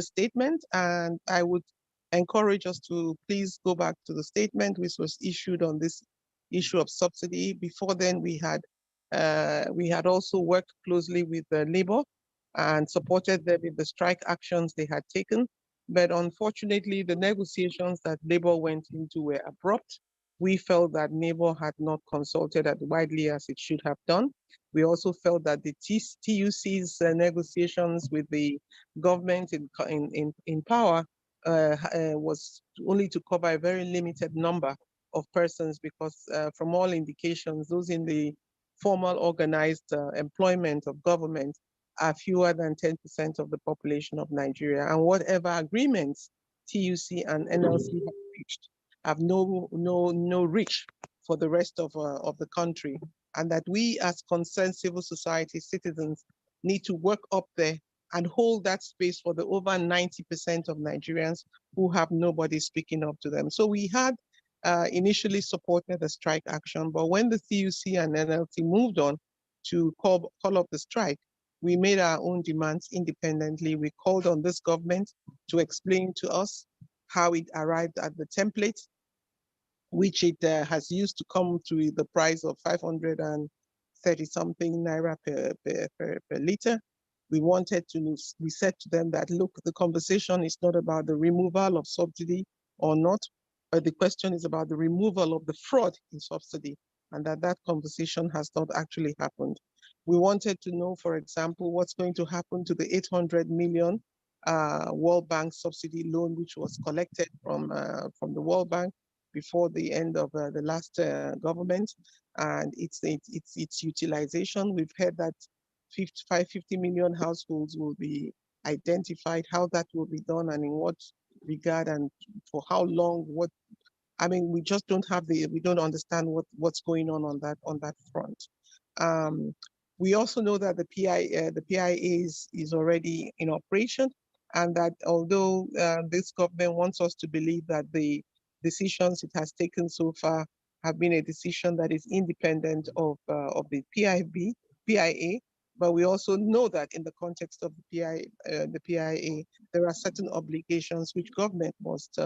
statement, and I would encourage us to please go back to the statement which was issued on this issue of subsidy. Before then, we had also worked closely with Labour and supported them in the strike actions they had taken. But unfortunately, the negotiations that Labour went into were abrupt. We felt that Labour had not consulted as widely as it should have done. We also felt that the TUC's negotiations with the government in power was only to cover a very limited number of persons, because from all indications, those in the formal organized employment of government are fewer than 10% of the population of Nigeria. And whatever agreements TUC and NLC have reached have no reach for the rest of the country. And that we as concerned civil society citizens need to work up there and hold that space for the over 90% of Nigerians who have nobody speaking up to them. So we had initially supported the strike action, but when the TUC and NLC moved on to call up the strike, we made our own demands independently. We called on this government to explain to us how it arrived at the template, which it has used to come to the price of 530-something naira per liter. We said to them that, look, the conversation is not about the removal of subsidy or not, but the question is about the removal of the fraud in subsidy, and that conversation has not actually happened. We wanted to know, for example, what's going to happen to the 800 million World Bank subsidy loan, which was collected from the World Bank before the end of the last government, and its utilization. We've heard that 50 million households will be identified, how that will be done and in what regard and for how long. We just don't have we don't understand what's going on that front. We also know that the PIA is already in operation, and that although this government wants us to believe that the decisions it has taken so far have been a decision that is independent of the PIA, but we also know that in the context of the PIA, there are certain obligations which government must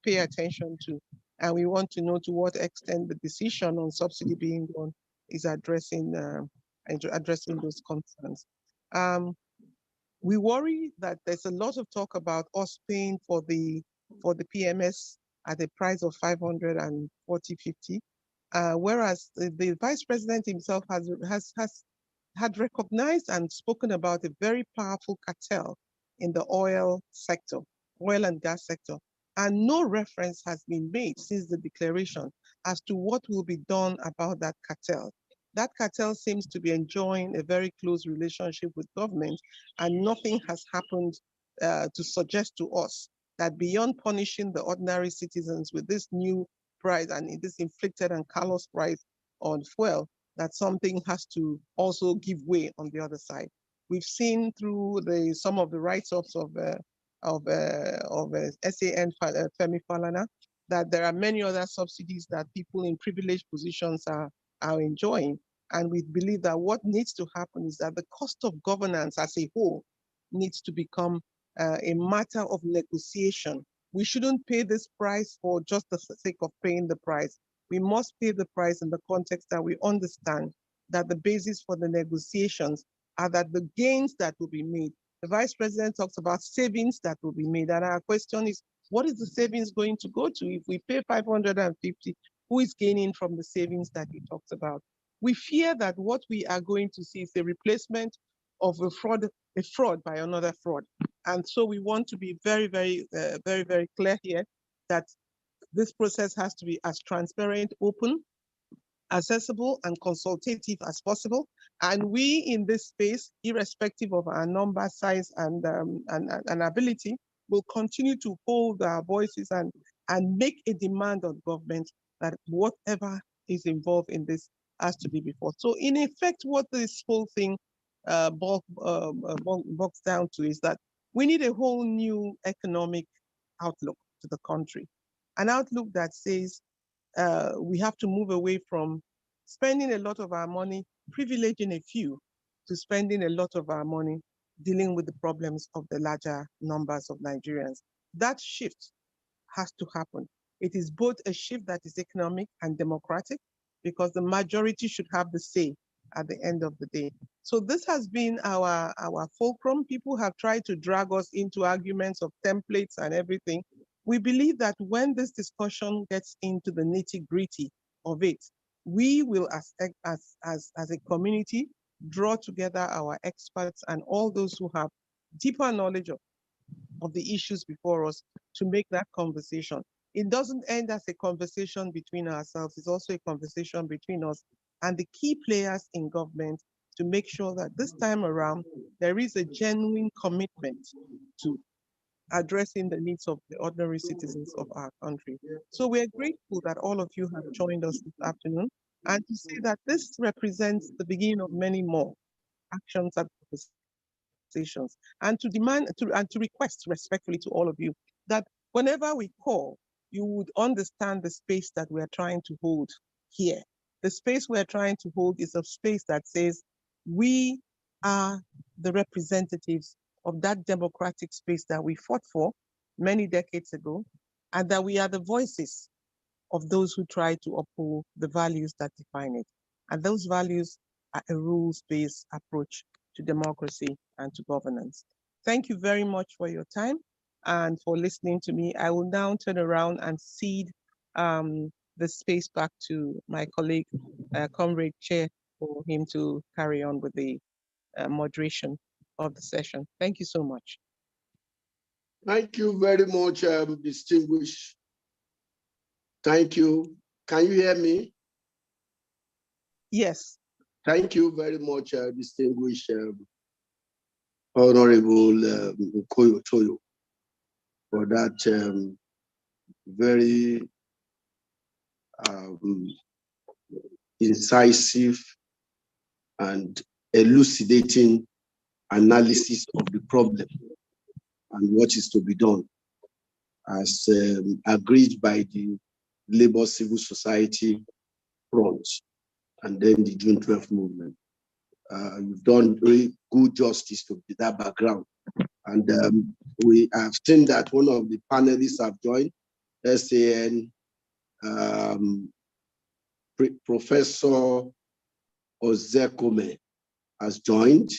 pay attention to, and we want to know to what extent the decision on subsidy being done is addressing those concerns. We worry that there's a lot of talk about us paying for the PMS at a price of 540.50, whereas the Vice President himself had recognized and spoken about a very powerful cartel in the oil and gas sector. And no reference has been made since the declaration as to what will be done about that cartel. That cartel seems to be enjoying a very close relationship with government, and nothing has happened to suggest to us that beyond punishing the ordinary citizens with this new price and this inflicted and callous price on fuel, that something has to also give way on the other side. We've seen through some of the write-ups of SAN Femi Falana that there are many other subsidies that people in privileged positions are enjoying. And we believe that what needs to happen is that the cost of governance as a whole needs to become a matter of negotiation. We shouldn't pay this price for just the sake of paying the price. We must pay the price in the context that we understand that the basis for the negotiations are that the gains that will be made. The Vice President talks about savings that will be made. And our question is, what is the savings going to go to? If we pay 550, who is gaining from the savings that he talks about? We fear that what we are going to see is a replacement of a fraud by another fraud. And so we want to be very, very clear here that this process has to be as transparent, open, accessible, and consultative as possible. And we in this space, irrespective of our number, size, and ability, will continue to hold our voices and make a demand on government that whatever is involved in this has to be before. So in effect, what this whole thing boils down to is that we need a whole new economic outlook to the country. An outlook that says we have to move away from spending a lot of our money, privileging a few, to spending a lot of our money dealing with the problems of the larger numbers of Nigerians. That shift has to happen. It is both a shift that is economic and democratic, because the majority should have the say at the end of the day. So this has been our fulcrum. People have tried to drag us into arguments of templates and everything. We believe that when this discussion gets into the nitty-gritty of it, we will, as a community, draw together our experts and all those who have deeper knowledge of the issues before us to make that conversation. It doesn't end as a conversation between ourselves. It's also a conversation between us and the key players in government to make sure that this time around, there is a genuine commitment to addressing the needs of the ordinary citizens of our country. So we're grateful that all of you have joined us this afternoon, and to say that this represents the beginning of many more actions and conversations, and to demand and to request respectfully to all of you that whenever we call, you would understand the space that we're trying to hold here. The space we're trying to hold is a space that says we are the representatives of that democratic space that we fought for many decades ago, and that we are the voices of those who try to uphold the values that define it. And those values are a rules-based approach to democracy and to governance. Thank you very much for your time and for listening to me. I will now turn around and cede the space back to my colleague, Comrade Chair, for him to carry on with the moderation of the session. Thank you so much. Thank you very much, distinguished. Thank you. Can you hear me? Yes. Thank you very much, distinguished Honorable Toyo, for that very incisive and elucidating analysis of the problem and what is to be done, as agreed by the Labour Civil Society Front and then the June 12th movement. You've done very good justice to that background. And we have seen that one of the panelists have joined, SAN, Professor Ozekome has joined.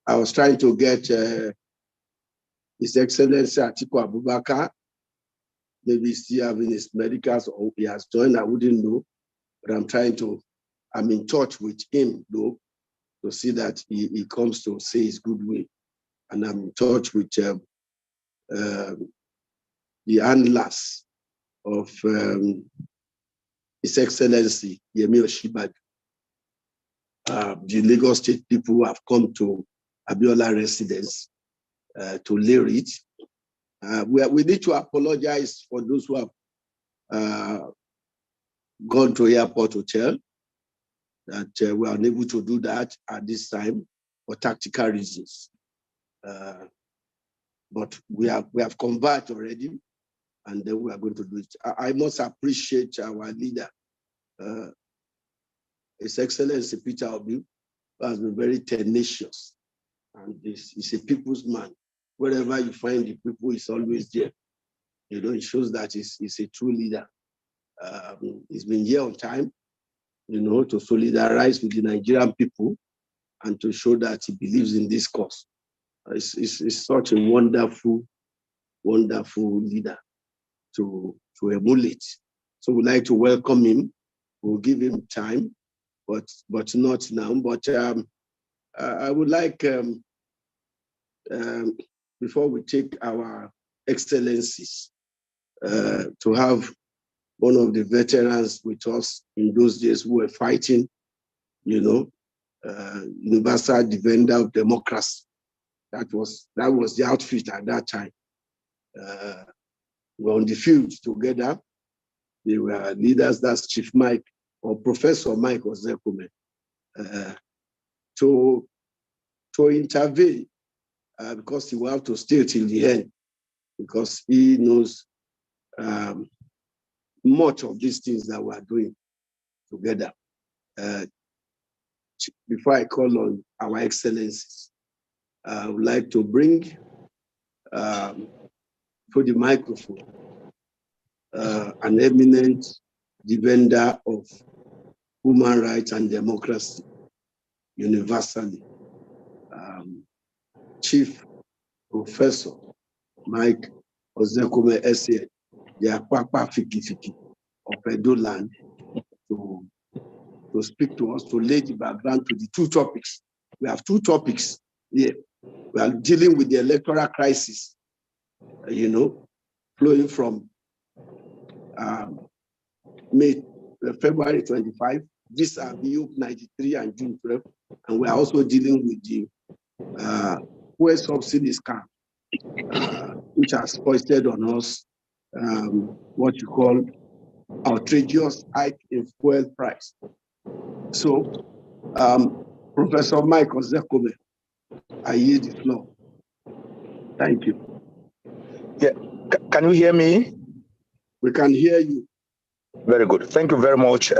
I was trying to get His Excellency Atiku Abubakar. Maybe he's still having his medicals or he has joined, I wouldn't know. But I'm in touch with him though, to see that he comes to say his goodwill. And I'm in touch with the handlers of His Excellency Yemi Osibanjo. The Lagos State people who have come to ABIOLA residence to learn it. We need to apologize for those who have gone to airport hotel, that we are unable to do that at this time for tactical reasons. But we have converged already, and then we are going to do it. I must appreciate our leader, His Excellency PeterObi, who has been very tenacious, and he's a people's man. Wherever you find the people, he's always there. You know, it shows that he's a true leader. He's been here on time, you know, to solidarize with the Nigerian people and to show that he believes in this cause. It's such a wonderful, wonderful leader to emulate. So we'd like to welcome him. We'll give him time, but not now. But I would like, before we take our excellencies, to have one of the veterans with us in those days who were fighting, you know, universal defender of democracy. That was the outfit at that time. We were on the field together. They were leaders, that's Chief Mike or Professor Mike Ozekome, to intervene because he will have to stay till the end, because he knows much of these things that we are doing together. before I call on our excellencies, I would like to bring for the microphone an eminent defender of human rights and democracy universally, Chief Professor Mike Ozekome Essien, the Akpakpa Fiki of Edo land, to speak to us, to lay the background to the two topics. We have two topics here. We are dealing with the electoral crisis, flowing from February 25, this are BU 93 and June 12, and we are also dealing with the fuel subsidy scam, which has foisted on us what you call outrageous hike in fuel price. So, Professor Mike Ozekome, I yield the floor. Thank you. Yeah, can you hear me? We can hear you. Very good. Thank you very much,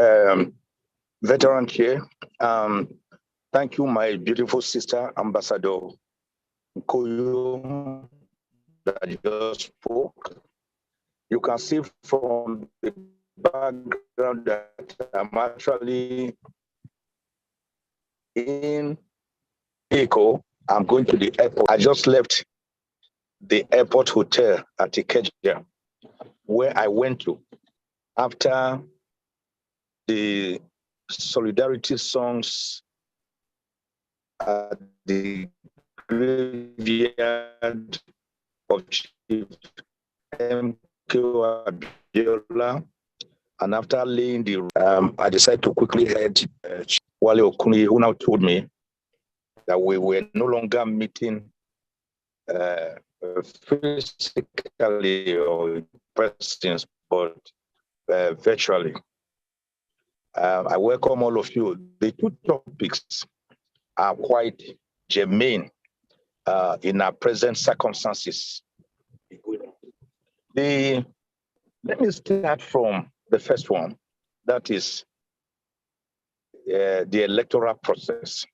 veteran chair. Thank you, my beautiful sister, Ambassador Koyo, that just spoke. You can see from the background that I'm actually in Eko. I'm going to the airport. I just left the airport hotel at IKEJA, where I went to after the solidarity songs at the graveyard of Chief ABIOLA, and after laying the I decided to quickly head Wale Okuni, who now told me that we were no longer meeting physically or in persons, but virtually. I welcome all of you. The two topics are quite germane in our present circumstances. Let me start from the first one, that is the electoral process.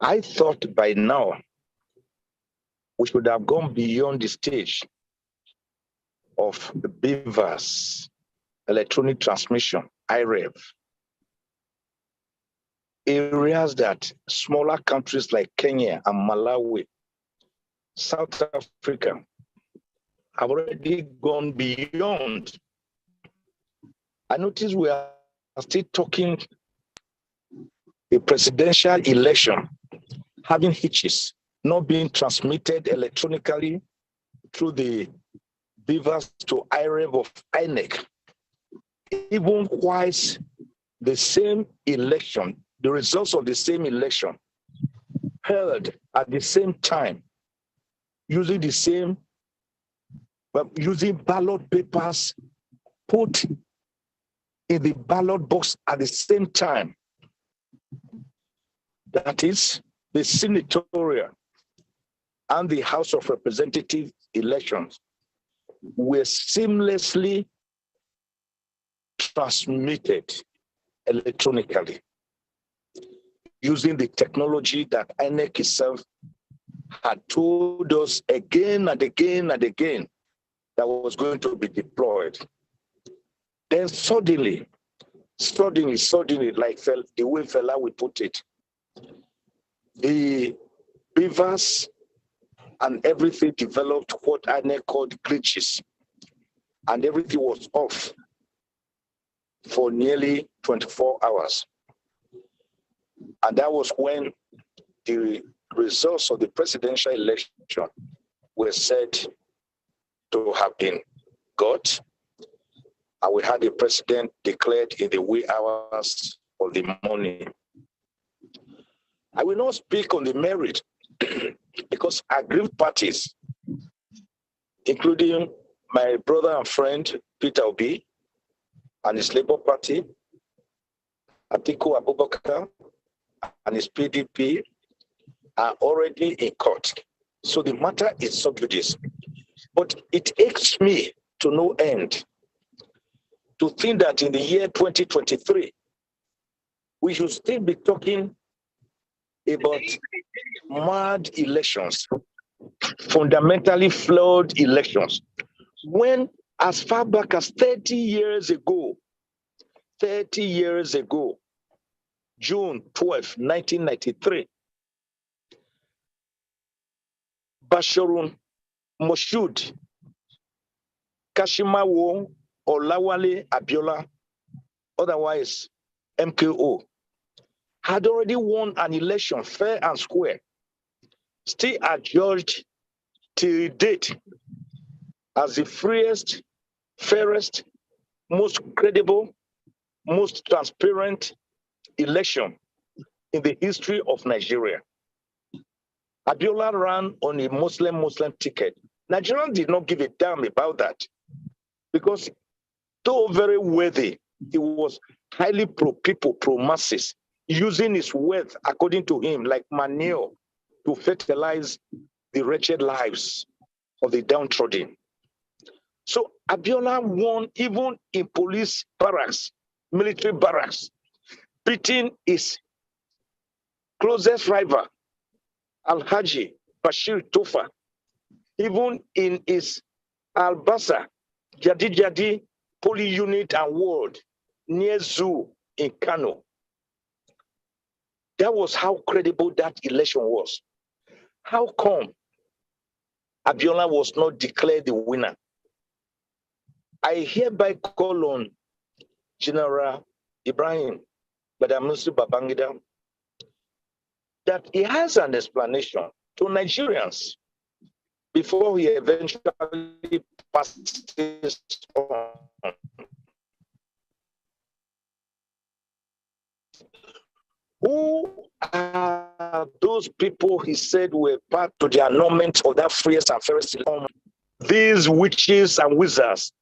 I thought by now we should have gone beyond the stage of the BVAS, electronic transmission, IREV. Areas that smaller countries like Kenya and Malawi, South Africa, have already gone beyond. I notice we are still talking a presidential election having hitches, not being transmitted electronically through the BVAS to IREV of INEC. Even whilst the same election, the results of the same election held at the same time, using the same, using ballot papers put in the ballot box at the same time. That is, the senatorial and the House of Representatives elections were seamlessly transmitted electronically using the technology that INEC itself had told us again and again and again that was going to be deployed. Then suddenly, like the way Fela would put it, the BVAS and everything developed what INEC called glitches, and everything was off for nearly 24 hours. And that was when the results of the presidential election were said to have been got, and we had the president declared in the wee hours of the morning. I will not speak on the merit because aggrieved parties, including my brother and friend PeterObi and his Labour Party, Atiku Abubakar and his PDP, are already in court. So the matter is sub judice. But it aches me to no end to think that in the year 2023, we should still be talking about mad elections, fundamentally flawed elections, when as far back as 30 years ago, June 12, 1993, Bashorun Moshood Kashimawo Olawale Abiola, otherwise MKO, had already won an election fair and square, still adjudged till date as the freest, fairest, most credible, most transparent election in the history of Nigeria. Abiola ran on a Muslim ticket. Nigerians did not give a damn about that because though very worthy, he was highly pro-people, pro-masses, using his wealth, according to him, like manure to fertilize the wretched lives of the downtrodden. So Abiola won even in police barracks, military barracks, beating his closest rival, Alhaji Bashir Tofa, even in his Albasa, Jadi Poly Unit and Ward near Zoo in Kano. That was how credible that election was. How come Abiola was not declared the winner? I hereby call on General Ibrahim Badamasi Babangida that he has an explanation to Nigerians before he eventually passes on. Who are those people he said were part to the annulment of that freest and fairest election? These witches and wizards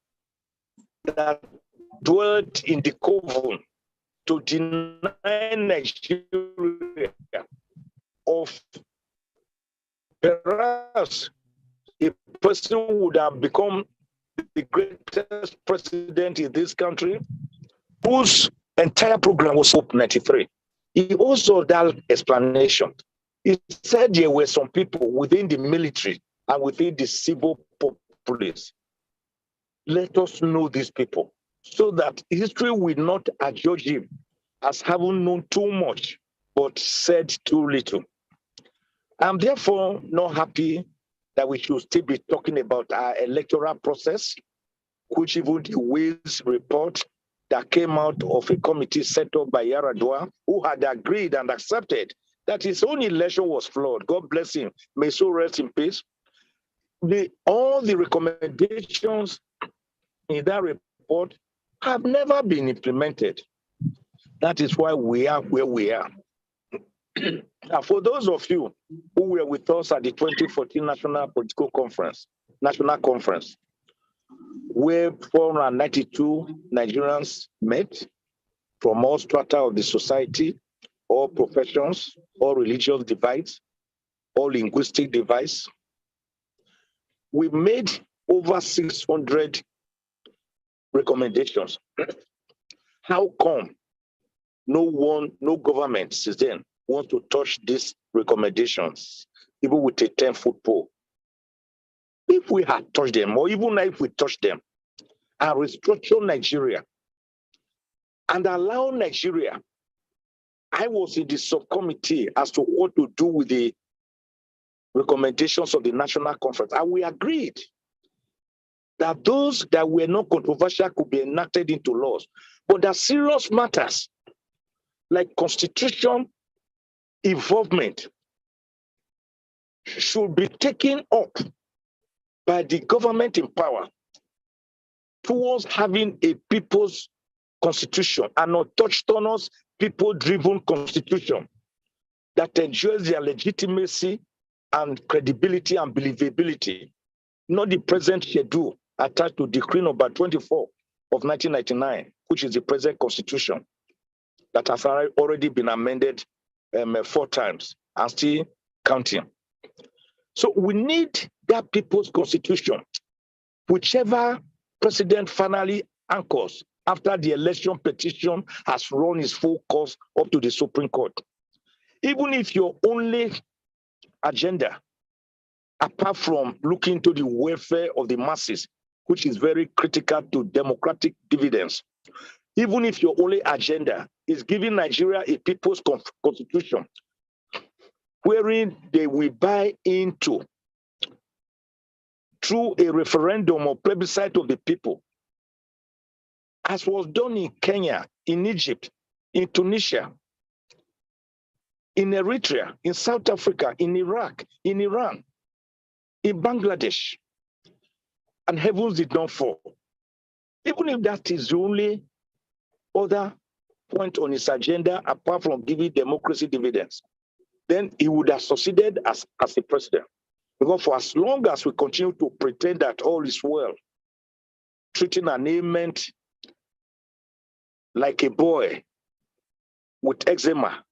that dwelt in the coven to deny Nigeria of perhaps a person would have become the greatest president in this country, whose entire program was Hope 93. He also that explanation. He said there were some people within the military and within the civil police. Let us know these people so that history will not adjudge him as having known too much but said too little. I'm therefore not happy that we should still be talking about our electoral process, which even the Wales report that came out of a committee set up by Yaradua, who had agreed and accepted that his own election was flawed. God bless him. May so rest in peace. All the recommendations in that report have never been implemented. That is why we are where we are. For those of you who were with us at the 2014 National Political Conference, National Conference, where 492 Nigerians met from all strata of the society, all professions, all religious divides, all linguistic divides. We made over 600 recommendations. How come no government since then wants to touch these recommendations, even with a 10-foot pole? If we had touched them, or even if we touched them, and restructure Nigeria and allow Nigeria, I was in the subcommittee as to what to do with the recommendations of the National Conference, and we agreed that those that were not controversial could be enacted into laws, but that serious matters like constitution involvement should be taken up by the government in power towards having a people's constitution, an autochthonous, people-driven constitution that enjoys their legitimacy and credibility and believability, not the present schedule attached to Decree number 24 of 1999, which is the present constitution that has already been amended 4 times and still counting. So we need that people's constitution, whichever president finally anchors after the election petition has run its full course up to the Supreme Court. Even if your only agenda, apart from looking to the welfare of the masses, which is very critical to democratic dividends, even if your only agenda is giving Nigeria a people's constitution, wherein they will buy into through a referendum or plebiscite of the people, as was done in Kenya, in Egypt, in Tunisia, in Eritrea, in South Africa, in Iraq, in Iran, in Bangladesh, and heavens did not fall. Even if that is the only other point on his agenda, apart from giving democracy dividends, then he would have succeeded as a president. Because for as long as we continue to pretend that all is well, treating an ailment like a boy with eczema,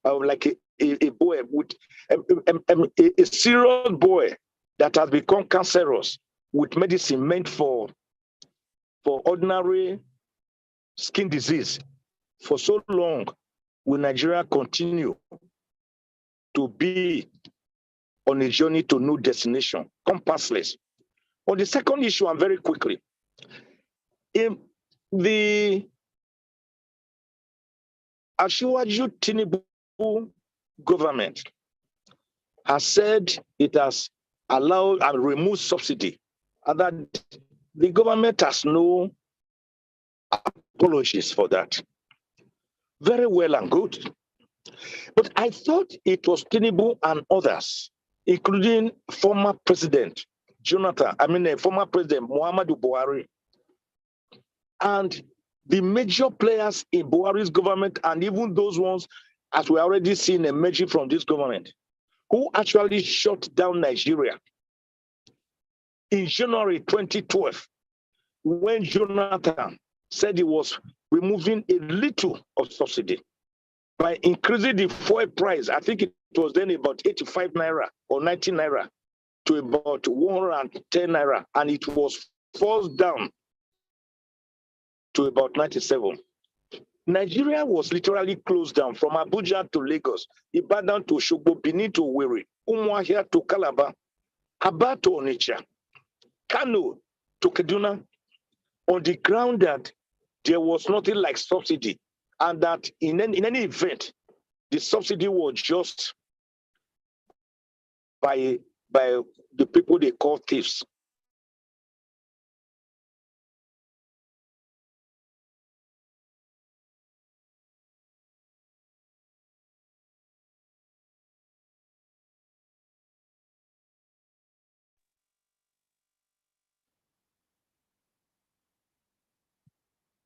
or like a boy with a serious boy that has become cancerous with medicine meant for ordinary skin disease, for so long will Nigeria continue to be on a journey to new destination, compassless. On the second issue, and very quickly, in the Asiwaju Tinubu government has said it has allowed and removed subsidy, and that the government has no apologies for that. Very well and good. But I thought it was Tinubu and others, including former President former President Muhammadu Buhari, and the major players in Buhari's government, and even those ones, as we already seen emerging from this government, who actually shut down Nigeria in January 2012, when Jonathan said he was removing a little of subsidy by increasing the fuel price. I think it was then about 85 naira or 90 naira to about 110 naira, and it was forced down to about 97. Nigeria was literally closed down from Abuja to Lagos, Ibadan to Osogbo, Benin to Owerri, Umuahia to Calabar, Aba to Onitsha, Kano to Kaduna, on the ground that there was nothing like subsidy, and that in any event, the subsidy was just by the people they call thieves.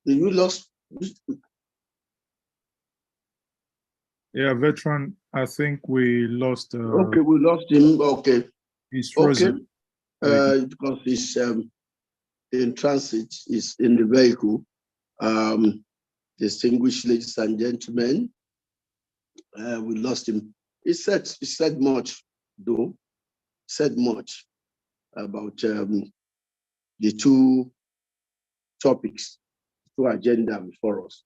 You lost. Yeah, veteran. I think we lost. Okay, we lost him. Okay. He's frozen. Okay. Because he's in transit, he's in the vehicle. Distinguished ladies and gentlemen, we lost him. He said much, though. Said much about the two topics, two agenda before us.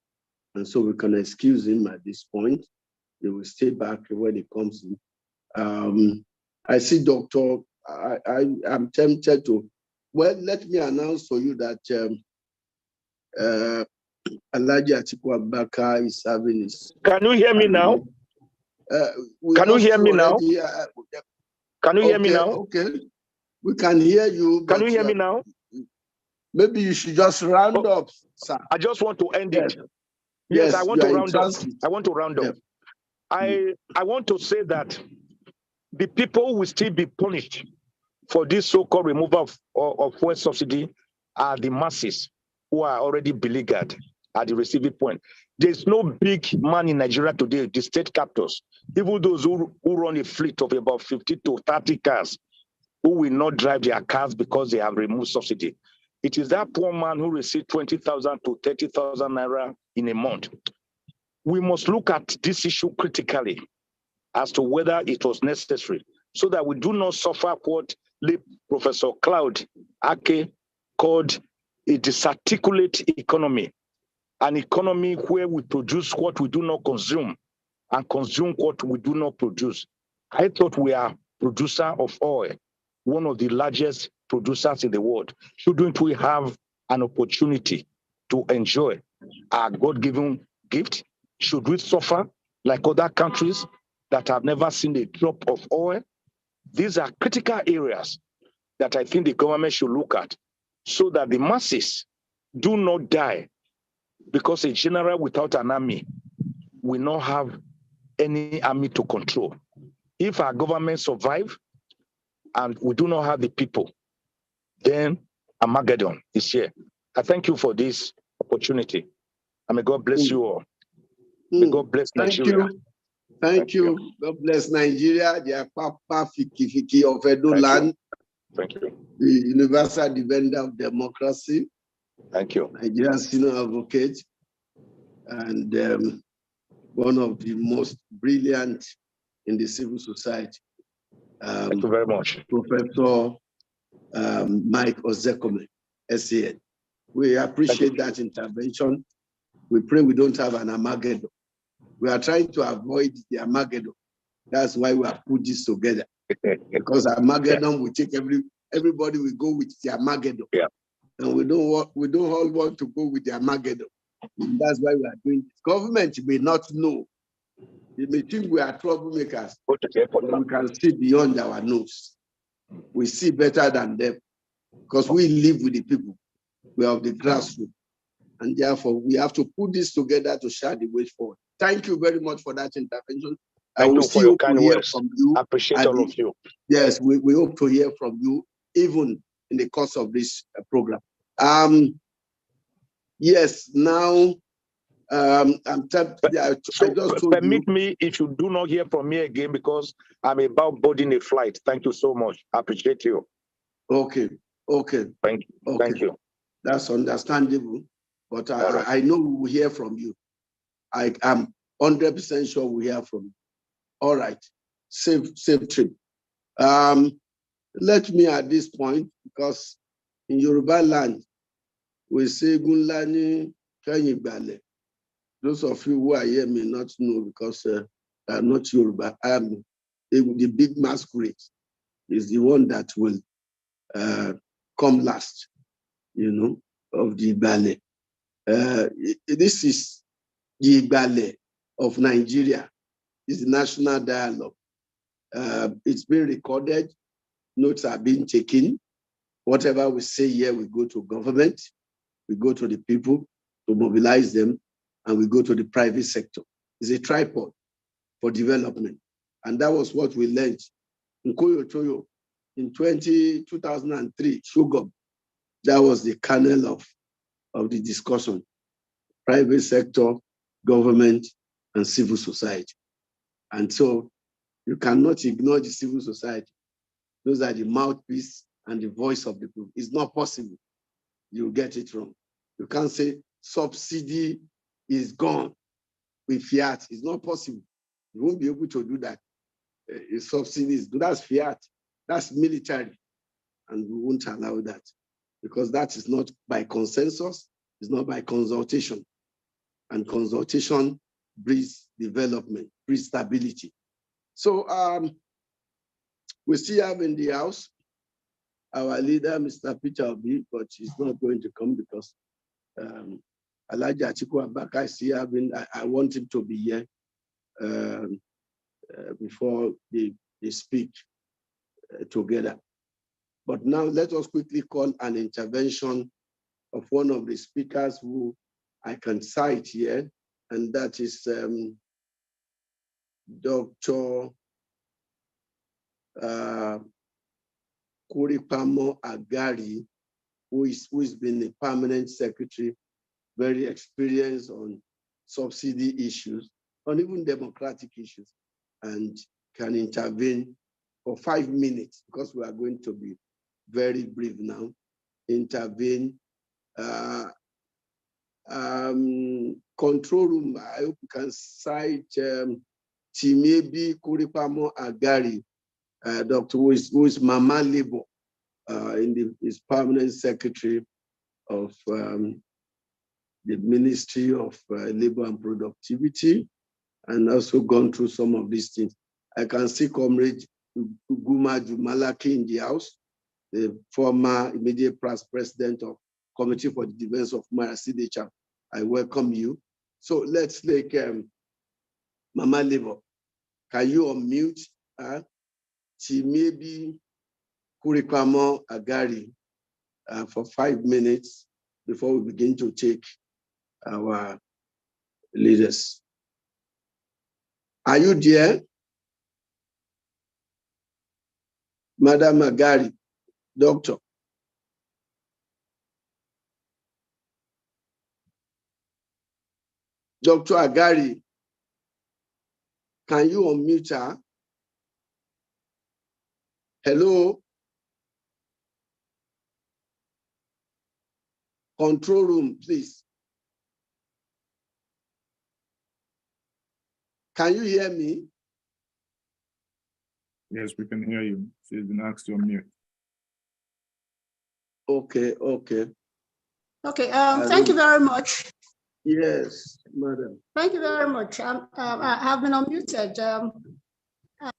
And so we can excuse him at this point. He will stay back when he comes in. I see Doctor, I'm tempted to, well, let me announce for you that Alhaji Atiku Abubakar is having his... Can you hear me now? Can you hear me now? Can you hear me now? Okay, we can hear you. Can you hear me now? Maybe you should just round up, sir. I just want to end it. Yes, I want to round up. I want to round up. I want to say that the people will still be punished for this so-called removal of fuel subsidy are the masses who are already beleaguered at the receiving point. There's no big man in Nigeria today, the state captors, even those who run a fleet of about 50 to 30 cars, who will not drive their cars because they have removed subsidy. It is that poor man who received 20,000 to 30,000 naira in a month. We must look at this issue critically as to whether it was necessary, so that we do not suffer what late Professor Cloud Akin called a disarticulate economy, an economy where we produce what we do not consume and consume what we do not produce. I thought we are producer of oil, one of the largest producers in the world. Shouldn't we have an opportunity to enjoy our God-given gift? Should we suffer like other countries that have never seen a drop of oil? These are critical areas that I think the government should look at so that the masses do not die, because a general without an army will not have any army to control. If our government survive and we do not have the people, then Armageddon is here. I thank you for this opportunity. And may God bless you all. May God bless Nigeria. Thank you. God bless Nigeria. The Papa Fiki of Edo land. Thank you. The universal defender of democracy. Thank you. Nigerian senior advocate. And one of the most brilliant in the civil society. Thank you very much. Professor Mike Ozekome, SAN. We appreciate that intervention. We pray we don't have an Armageddon. We are trying to avoid the Armageddon. That's why we have put this together. Because Armageddon will take everybody will go with the Armageddon. Yeah. And we don't all want to go with the Armageddon. And that's why we are doing this. Government may not know. They may think we are troublemakers. But we can see beyond our nose. We see better than them. Because we live with the people. We are of the grassroots. And therefore, we have to put this together to share the way forward. Thank you very much for that intervention. Thank you for your kind words. From you. I appreciate all of you. Yes, we hope to hear from you, even in the course of this program. Yes, now, I'm tempted. Permit me, if you do not hear from me again, because I'm about boarding a flight. Thank you so much. I appreciate you. Okay. Thank you. Okay. Thank you. That's understandable. But I know we will hear from you. I am 100% sure we'll hear from you. All right. Safe trip. Let me at this point, because in Yoruba land, we say Gunlani Kenyibale. Those of you who are here may not know because they are not Yoruba. The big masquerade is the one that will come last, of the Ibale. This is the Ibale of Nigeria. It's the national dialogue. It's been recorded. Notes are being taken. Whatever we say here, we go to government, we go to the people to mobilize them, and we go to the private sector. It's a tripod for development. And that was what we learned in Koyo in 2003, Shugab. That was the kernel of the discussion. Private sector, government, and civil society. And so you cannot ignore the civil society. Those are the mouthpiece and the voice of the people. It's not possible. You get it wrong. You can't say subsidy is gone with fiat. It's not possible. You won't be able to do that. Subsidy is good. That's fiat. That's military. And we won't allow that because that is not by consensus. It's not by consultation. And consultation breeds development, breeds stability. So we still have in the house our leader, Mr. PeterObi, but he's not going to come because Alhaji Atiku Abubakar is still having, I want him to be here before they speak together. But now let us quickly call an intervention of one of the speakers who I can cite here, and that is Dr. Kuripamo Agari, who's been a permanent secretary, very experienced on subsidy issues, on even democratic issues, and can intervene for 5 minutes because we are going to be very brief now. Intervene. Control room, I hope you can cite Timebi Kuripamo Agari, Doctor who is Mama Labor, his permanent secretary, of the Ministry of Labor and Productivity, and also gone through some of these things. I can see Comrade Uguma Jumalaki in the house, the former immediate past president of Committee for the Defense of Marasidecha. I welcome you. So let's take Mama Labor. Can you unmute Maybe Kurikwamo Agari for 5 minutes before we begin to take our leaders? Are you there? Madam Agari, doctor. Dr. Agari, can you unmute her? Hello? Control room, please. Can you hear me? Yes, we can hear you. She's been asked to unmute. Okay, okay. Okay, thank you very much. Yes, madam. Thank you very much. I have been unmuted.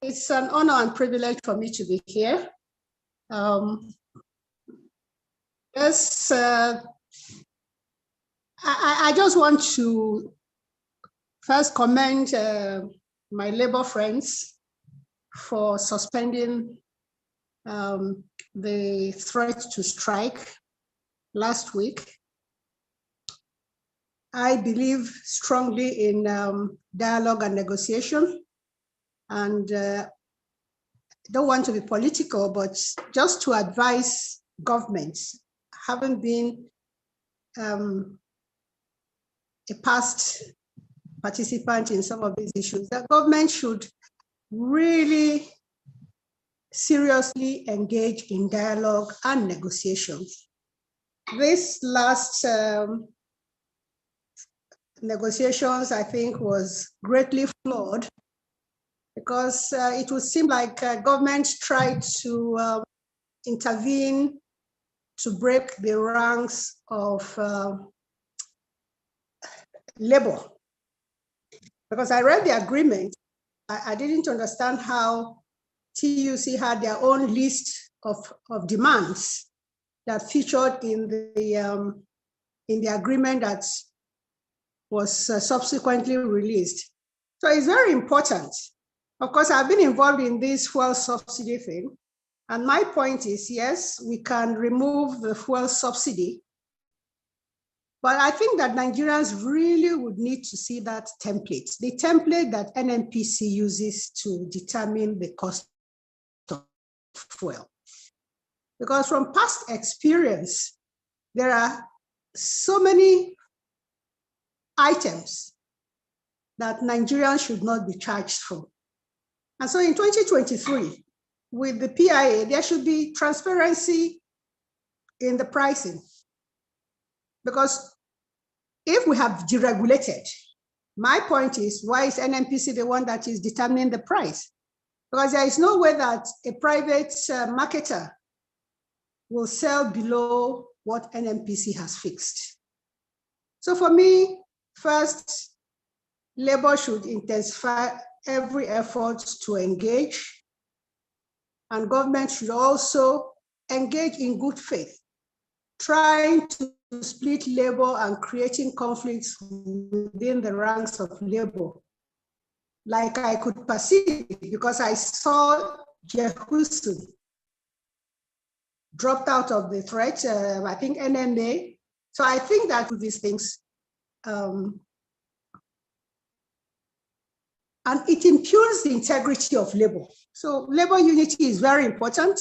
It's an honor and privilege for me to be here. Yes, I just want to first commend my labor friends for suspending the threat to strike last week. I believe strongly in dialogue and negotiation, and don't want to be political, but just to advise governments, having been a past participant in some of these issues, that government should really seriously engage in dialogue and negotiations. This last negotiations, I think, was greatly flawed because it would seem like government tried to intervene to break the ranks of labor. Because I read the agreement, I didn't understand how TUC had their own list of demands that featured in the agreement that was subsequently released. So it's very important. Of course, I've been involved in this fuel subsidy thing. And my point is, yes, we can remove the fuel subsidy, but I think that Nigerians really would need to see that template, the template that NNPC uses to determine the cost of fuel. Because from past experience, there are so many items that Nigerians should not be charged for. And so in 2023, with the PIA, there should be transparency in the pricing. Because if we have deregulated, my point is, why is NNPC the one that is determining the price? Because there is no way that a private marketer will sell below what NNPC has fixed. So for me, first, labor should intensify every effort to engage, and government should also engage in good faith, trying to split labor and creating conflicts within the ranks of labor. Like I could perceive, because I saw Jehuson dropped out of the threat, I think NMA. So I think that these things, and it impugns the integrity of labor. So labor unity is very important.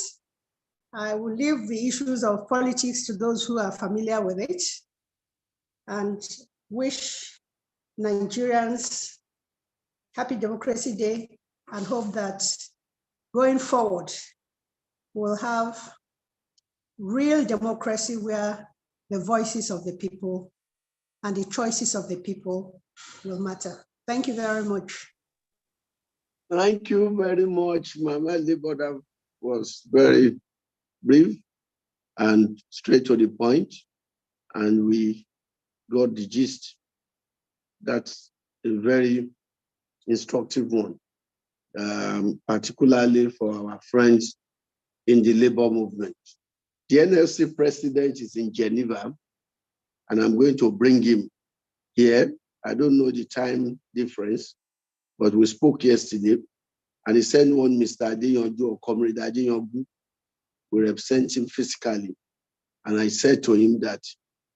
I will leave the issues of politics to those who are familiar with it, and wish Nigerians happy Democracy Day, and hope that going forward, we'll have real democracy where the voices of the people and the choices of the people will matter. Thank you very much. Thank you very much, Mama Labor. That was very brief and straight to the point. and we got the gist. That's a very instructive one, particularly for our friends in the labor movement. The NLC president is in Geneva, and I'm going to bring him here. I don't know the time difference, but we spoke yesterday, and he sent one Mr. Adeyonju or Comrade Adeyonju. We represent him physically. And I said to him that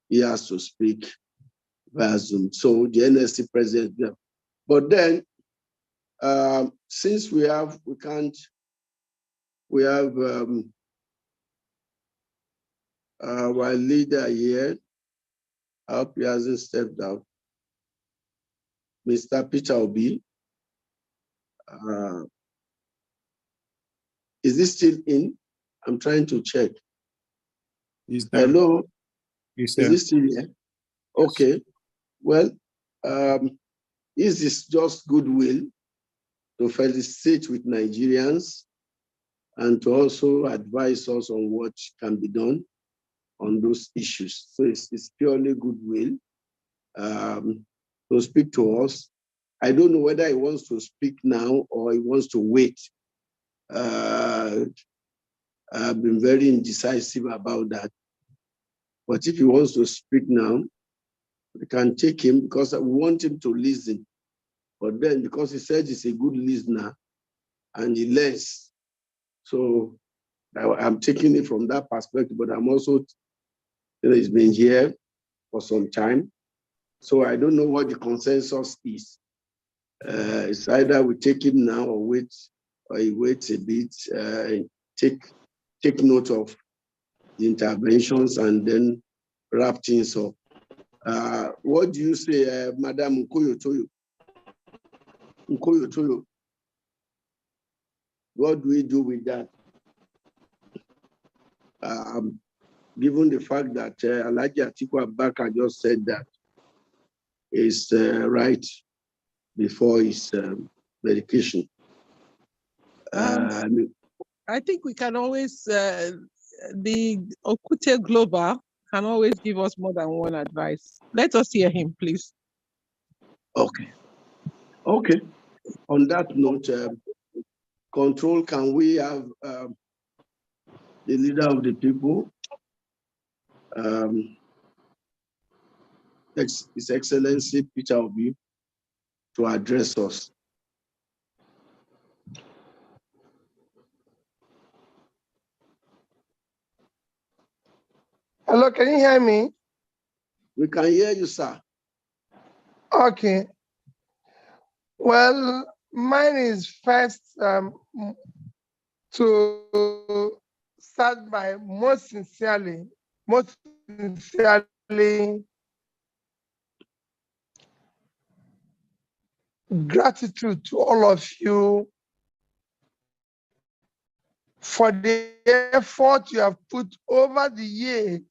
he has to speak via Zoom. So the NLC president, yeah. But then, since we have our leader here, I hope he hasn't stepped out, Mr. PeterObi. Is he still in? I'm trying to check. He's there. Hello? He's Is there. he still here? Okay. Well, is this just goodwill to felicitate with Nigerians and to also advise us on what can be done on those issues? So it's purely goodwill to speak to us. I don't know whether he wants to speak now or he wants to wait. I've been very indecisive about that. But if he wants to speak now, we can take him because we want him to listen. But then because he said he's a good listener and he learns. So I'm taking it from that perspective, but I'm also, he's been here for some time. So I don't know what the consensus is. It's either we take him now or he waits a bit, take note of the interventions and then wrap things up. What do you say, Madam Nkoyotoyo? Nkoyotoyo, what do we do with that? Given the fact that Alhaji Atiku Abubakar just said that is right before his medication. I think we can always, the Okute Global can always give us more than one advice. Let us hear him, please. Okay. On that note, control, can we have the leader of the people, His Excellency PeterObi, to address us? Hello, can you hear me? We can hear you, sir. Okay. Well, mine is first to start by most sincerely gratitude to all of you for the effort you have put over the years,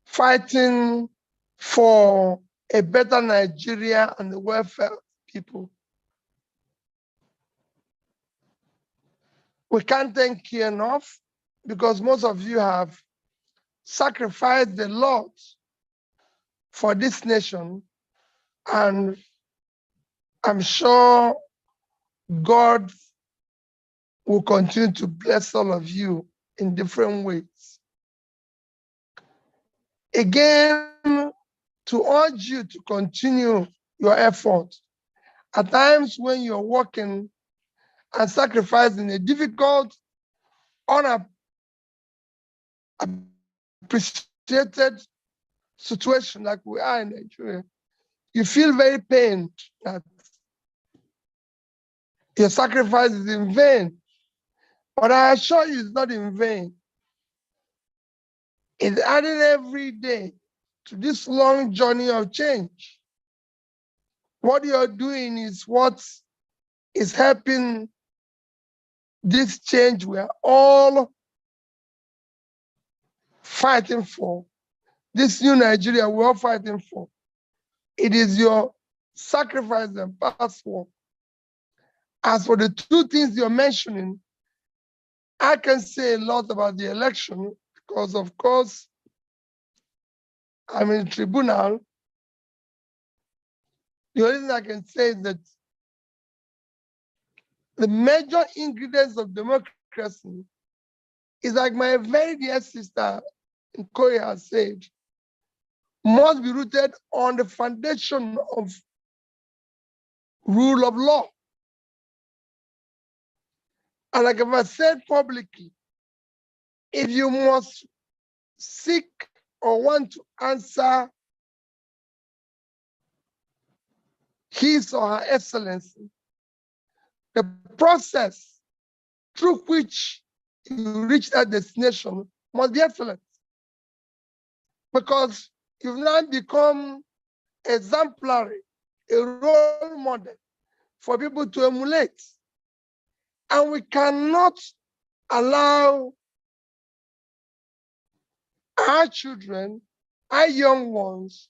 fighting for a better Nigeria and the welfare of people. We can't thank you enough because most of you have sacrificed a lot for this nation, and I'm sure God will continue to bless all of you in different ways. Again, to urge you to continue your effort. At times when you're working and sacrificing a difficult, unappreciated situation like we are in Nigeria, you feel very pained that your sacrifice is in vain. But I assure you it's not in vain. It's adding every day to this long journey of change. What you're doing is what is helping this change we are all fighting for. This new Nigeria we're all fighting for. It is your sacrifice and past work. As for the two things you're mentioning, I can say a lot about the election because, of course, I'm in tribunal. The only thing I can say is that the major ingredients of democracy is, like my very dear sister in Korea has said, must be rooted on the foundation of rule of law. And like I said publicly, if you must seek or want to answer His or Her Excellency, the process through which you reach that destination must be excellent. Because you've now become exemplary, a role model for people to emulate. And we cannot allow our children, our young ones,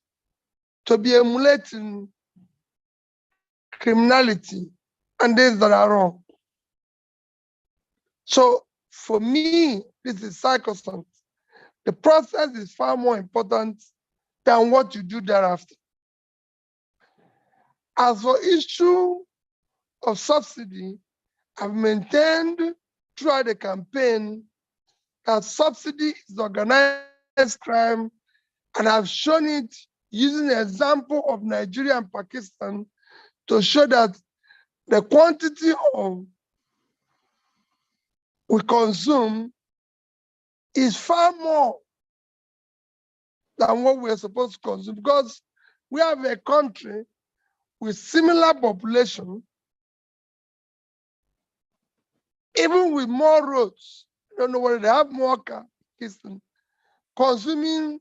to be emulating criminality and things that are wrong. So for me, this is sacrosanct. The process is far more important than what you do thereafter. As for issue of subsidy, I've maintained throughout the campaign that subsidy is organized crime, and I've shown it using the example of Nigeria and Pakistan to show that the quantity of we consume is far more than what we're supposed to consume, because we have a country with similar population, even with more roads. I don't know whether they have more cars, consuming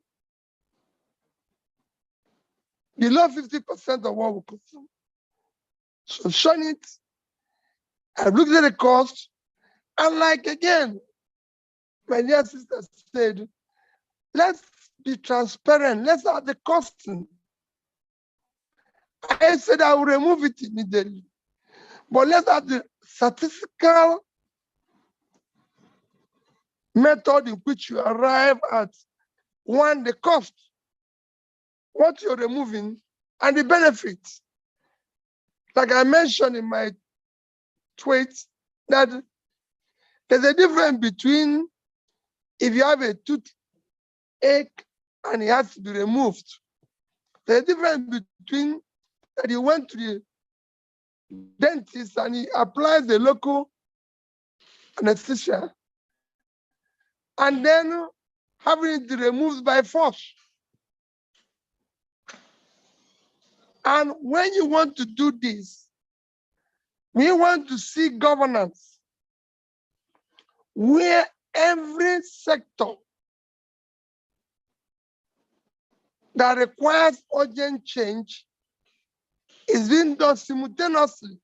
below 50% of what we consume. So showing it, I've looked at the cost, and like again, my dear sister said, let's be transparent, let's have the costing. I said I will remove it immediately, but let's have the statistical method in which you arrive at, one, the cost, what you're removing, and the benefits. Like I mentioned in my tweet, that there's a difference between if you have a toothache and it has to be removed. There's a difference between that you went to the dentist and he applies the local anesthesia and then having it removed by force. And when you want to do this, we want to see governance where every sector that requires urgent change is being done simultaneously.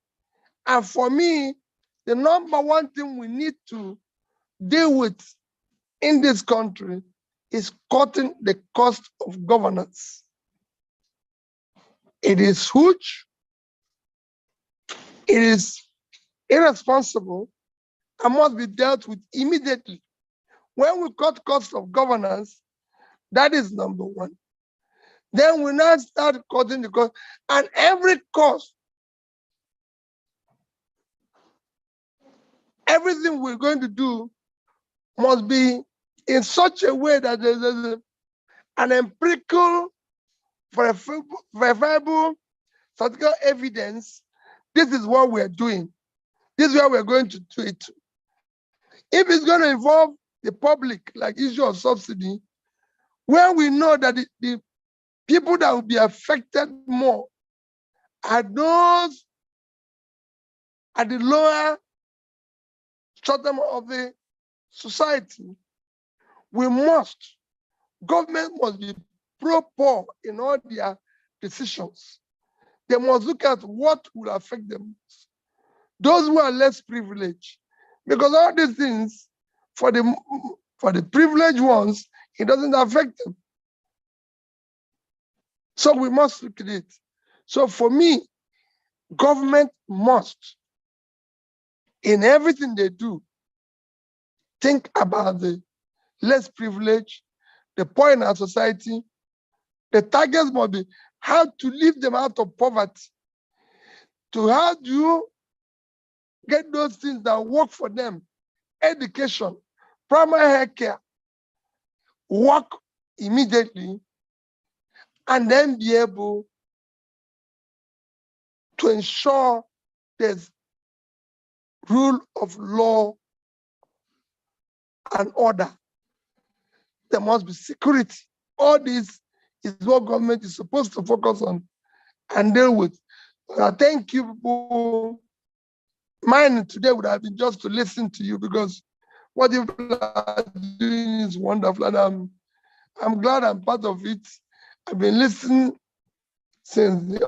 And for me, the number one thing we need to deal with in this country is cutting the cost of governance. It is huge, it is irresponsible, and must be dealt with immediately. When we cut cost of governance, that is number one. Then we now start cutting the cost, and every cost, everything we're going to do must be in such a way that there's an empirical, verifiable, statistical evidence. This is what we're doing. This is where we're going to do it. If it's going to involve the public, like issue of subsidy, where we know that the people that will be affected more are those at the lower stratum of the society, government must be pro-poor in all their decisions. They must look at what will affect them. Those who are less privileged, because all these things, for the privileged ones, it doesn't affect them. So we must look at it. So for me, government must, in everything they do, think about the less privileged, the poor in our society, The targets must be how to lift them out of poverty, to how do you get those things that work for them, education, primary health care, work immediately, and then be able to ensure there's rule of law and order. There must be security. All this is what government is supposed to focus on and deal with. I thank you people. Mine today would have been just to listen to you, because what you are doing is wonderful, and I'm glad I'm part of it. I've been listening since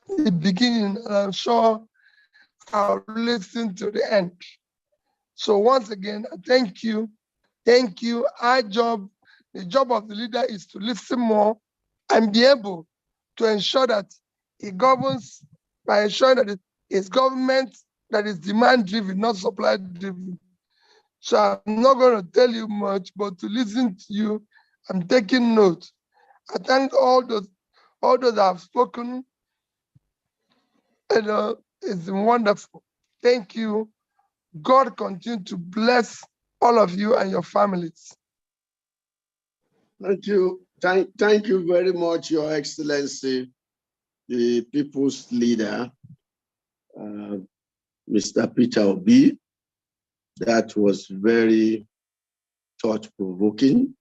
the beginning, and I'm sure I'll listen to the end. So once again, I thank you. Thank you. The job of the leader is to listen more and be able to ensure that he governs by ensuring that it's government that is demand-driven, not supply-driven. So I'm not going to tell you much, but to listen to you, I'm taking note. I thank all those that have spoken. And it's wonderful. Thank you. God continue to bless all of you and your families. Thank you. Thank you very much, Your Excellency, the People's Leader, Mr. PeterObi. That was very thought-provoking.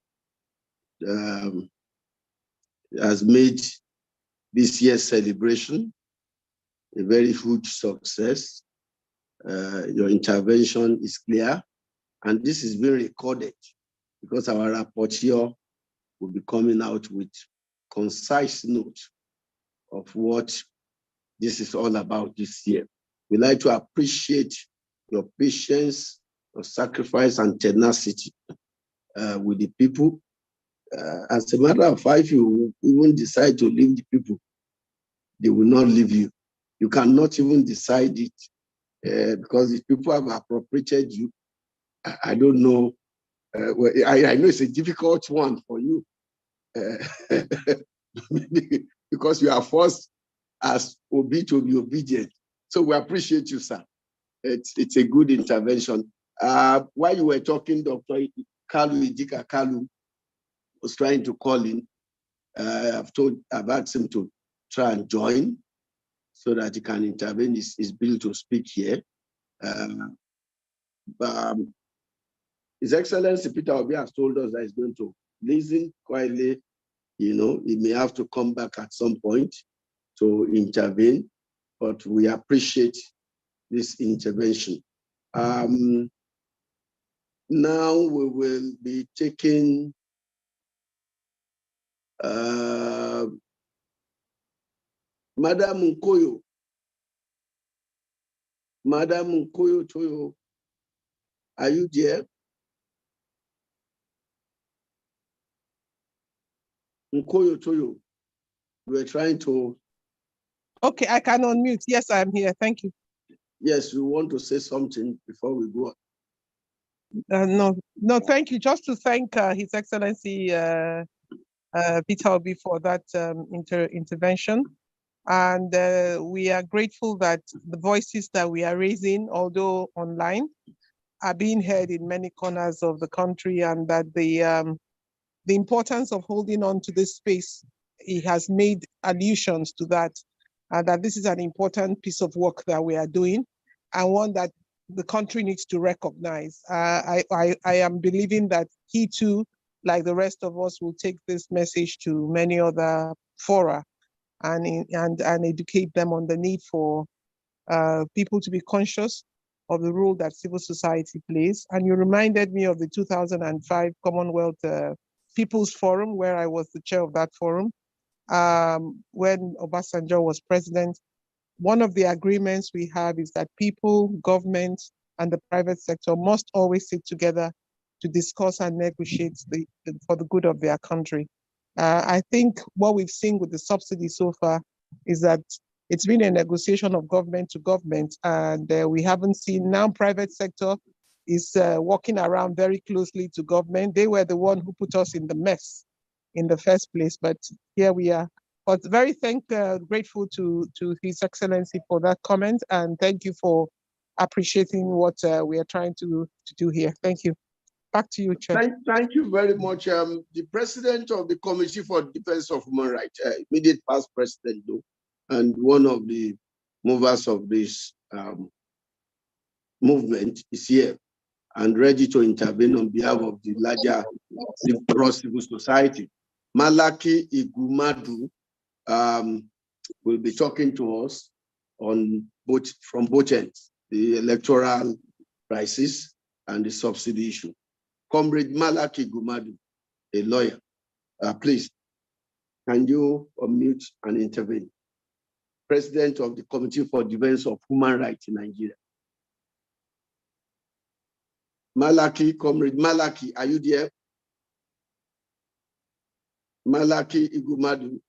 Has made this year's celebration a very huge success. Your intervention is clear, and this is being recorded because our rapporteur will be coming out with concise note of what this is all about this year. We'd like to appreciate your patience, your sacrifice, and tenacity with the people. As a matter of fact, if you even decide to leave the people, they will not leave you. You cannot even decide it because if people have appropriated you, I don't know. I know it's a difficult one for you because you are forced as Obi to be obedient. So we appreciate you, sir. It's a good intervention. While you were talking, Dr. Kalu was trying to call in. I've asked him to try and join so that he can intervene. His bill to speak here. His Excellency PeterObi has told us that he's going to listen quietly. You know, he may have to come back at some point to intervene, but we appreciate this intervention. Now we will be taking Madam Nkoyo. Madam Nkoyo Toyo, are you there? Nkoyo Toyo, we are trying to. Okay, I can unmute. Yes, I'm here. Thank you. Yes, we want to say something before we go on. No, thank you. Just to thank His Excellency PeterObi for that intervention. And we are grateful that the voices that we are raising, although online, are being heard in many corners of the country, and that the importance of holding on to this space, he has made allusions to that, and that this is an important piece of work that we are doing, and one that the country needs to recognize. I am believing that he too, like the rest of us, will take this message to many other fora and educate them on the need for people to be conscious of the role that civil society plays. And you reminded me of the 2005 Commonwealth People's Forum, where I was the chair of that forum. When Obasanjo was president, one of the agreements we have is that people, government, and the private sector must always sit together to discuss and negotiate for the good of their country. I think what we've seen with the subsidy so far is that it's been a negotiation of government to government, and we haven't seen now private sector is walking around very closely to government. They were the one who put us in the mess in the first place, but here we are. But very grateful to His Excellency for that comment, and thank you for appreciating what we are trying to do here. Thank you. Back to you, Chair. Thank you very much. The President of the Committee for Defense of Human Rights, immediate past President, though, and one of the movers of this movement is here and ready to intervene on behalf of the larger civil society. Malaki Igumadu will be talking to us on from both ends, the electoral crisis and the subsidy issue. Comrade Malaki Igumadu, a lawyer, please, can you unmute and intervene? President of the Committee for Defense of Human Rights in Nigeria. Malaki, Comrade Malaki, are you there? Malaki Igumadu.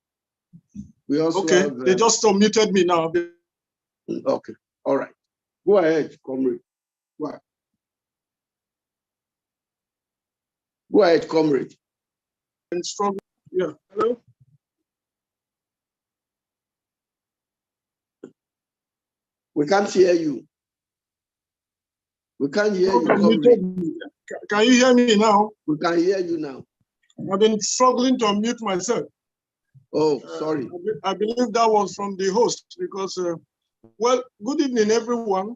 We also have, they just unmuted me now. Okay, all right. Go ahead, Comrade. Go ahead, Comrade. And strong, yeah. Hello. We can't hear you. We can't hear you, Comrade. Can you hear me now? We can hear you now. I've been struggling to unmute myself. Oh, sorry. I believe that was from the host because, well, good evening, everyone.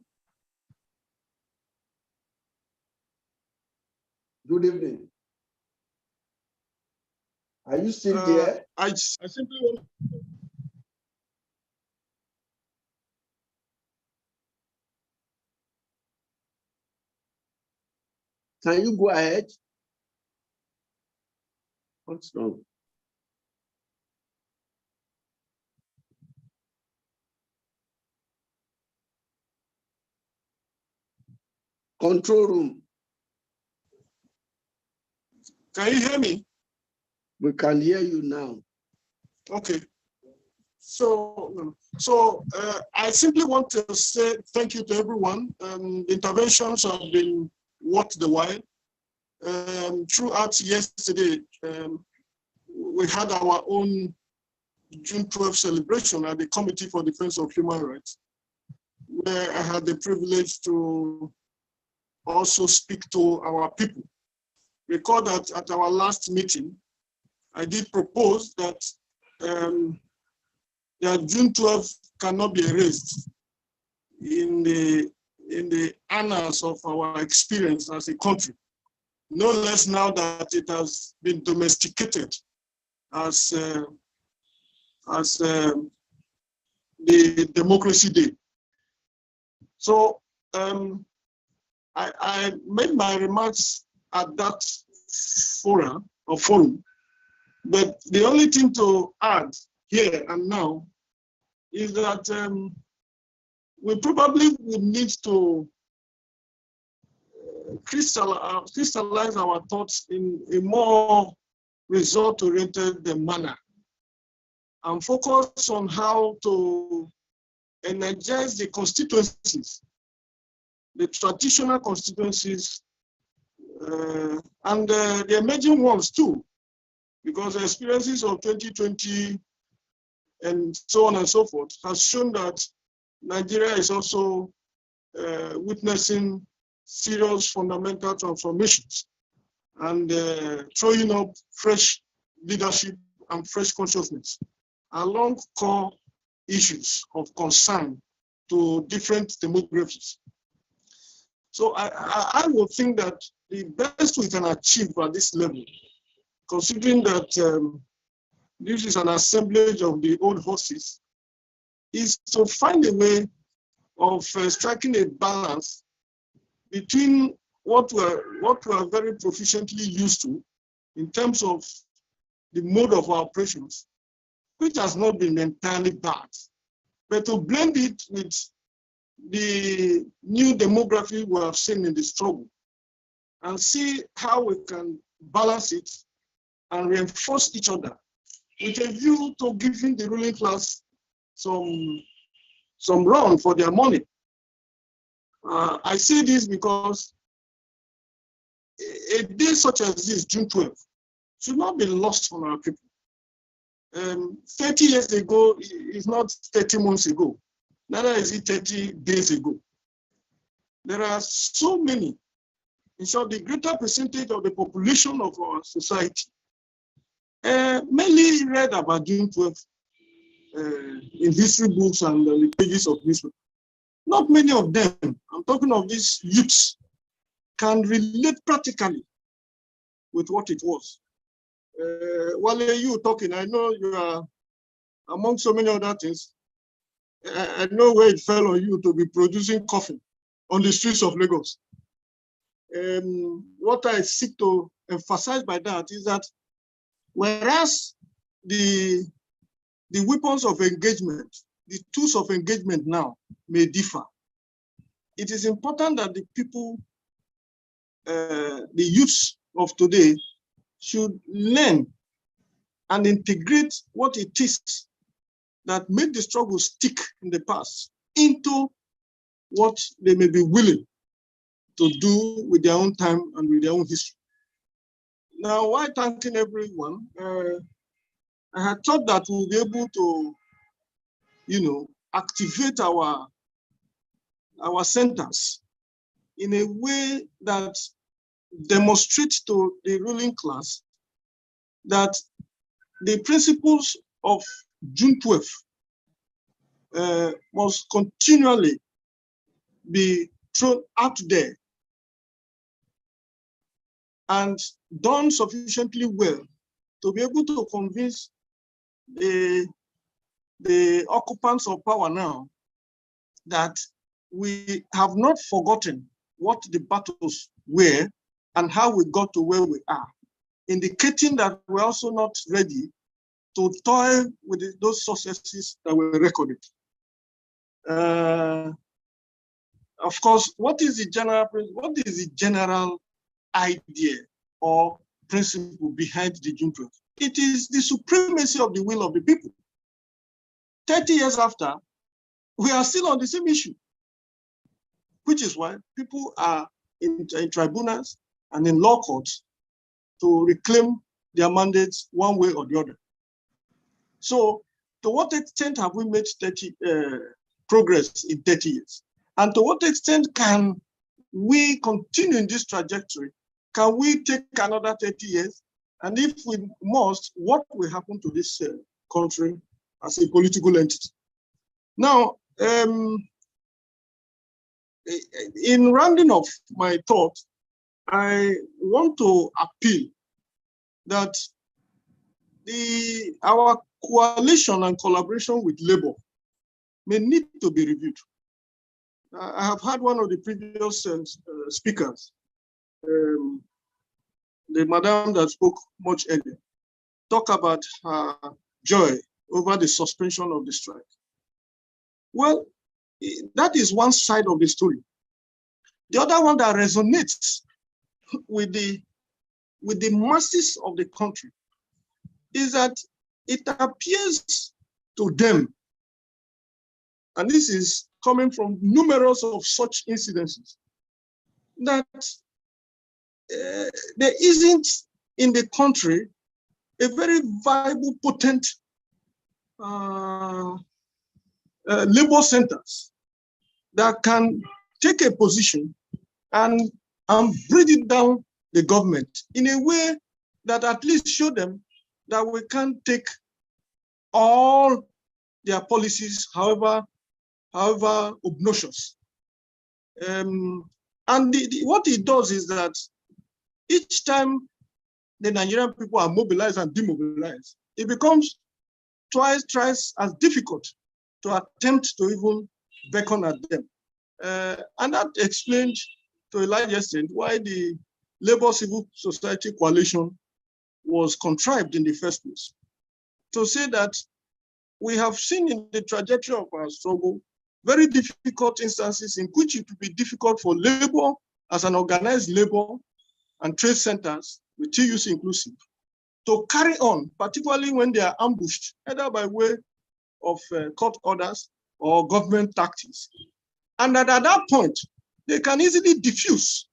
Good evening. Are you still there? I simply want. Can you go ahead? What's wrong? Control room. Can you hear me? We can hear you now. Okay. So I simply want to say thank you to everyone. The interventions have been worth the while. Throughout yesterday, we had our own June 12th celebration at the Committee for Defense of Human Rights, where I had the privilege to also speak to our people. Recall that at our last meeting, I did propose that June 12th cannot be erased in the annals of our experience as a country. No less now that it has been domesticated as the Democracy Day. So I made my remarks at that forum, but the only thing to add here and now is that we probably would need to crystallize our thoughts in a more result-oriented manner and focus on how to energize the constituencies, the traditional constituencies, and the emerging ones too, because the experiences of 2020 and so on and so forth has shown that Nigeria is also witnessing serious fundamental transformations and throwing up fresh leadership and fresh consciousness along core issues of concern to different demographics. So I would think that the best we can achieve at this level, considering that this is an assemblage of the old horses, is to find a way of striking a balance between what we are very proficiently used to in terms of the mode of our operations, which has not been entirely bad, but to blend it with the new demography we have seen in the struggle and see how we can balance it and reinforce each other with a view to giving the ruling class some run for their money. I say this because a day such as this, June 12th, should not be lost on our people. 30 years ago is not 30 months ago. Neither is it 30 days ago. There are so many. In short, the greater percentage of the population of our society mainly read about June 12th in history books and the pages of newspapers. Not many of them, I'm talking of these youths, can relate practically with what it was. While you talking, I know you are among so many other things. I know where it fell on you to be producing coffee on the streets of Lagos. What I seek to emphasize by that is that whereas the weapons of engagement, the tools of engagement now may differ, it is important that the people, the youths of today, should learn and integrate what it is that made the struggle stick in the past into what they may be willing to do with their own time and with their own history. Now, while thanking everyone, I had thought that we'll be able to, activate our centers in a way that demonstrates to the ruling class that the principles of June 12th must continually be thrown out there and done sufficiently well to be able to convince the occupants of power now that we have not forgotten what the battles were and how we got to where we are, indicating that we're also not ready to toy with those successes that were recorded. Of course, what is the general idea or principle behind the June 12th? It is the supremacy of the will of the people. 30 years after, we are still on the same issue, which is why people are in tribunals and in law courts to reclaim their mandates one way or the other. So, to what extent have we made progress in 30 years? And to what extent can we continue in this trajectory? Can we take another 30 years? And if we must, what will happen to this country as a political entity? Now, in rounding off my thought, I want to appeal that our coalition and collaboration with Labour may need to be reviewed. I have had one of the previous speakers, the madam that spoke much earlier, talk about her joy over the suspension of the strike. Well, that is one side of the story. The other one that resonates with the masses of the country is that it appears to them, and this is coming from numerous of such incidences, that there isn't in the country a very viable, potent labor centers that can take a position and breathe it down the government in a way that at least show them that we can't take all their policies, however obnoxious. And what it does is that each time the Nigerian people are mobilized and demobilized, it becomes twice as difficult to attempt to even beckon at them. And that explains to a large extent why the Labour Civil Society Coalition was contrived in the first place. To say that we have seen in the trajectory of our struggle very difficult instances in which it would be difficult for labor as an organized labor and trade centers, with TUC inclusive, to carry on, particularly when they are ambushed, either by way of court orders or government tactics. And that at that point, they can easily diffuse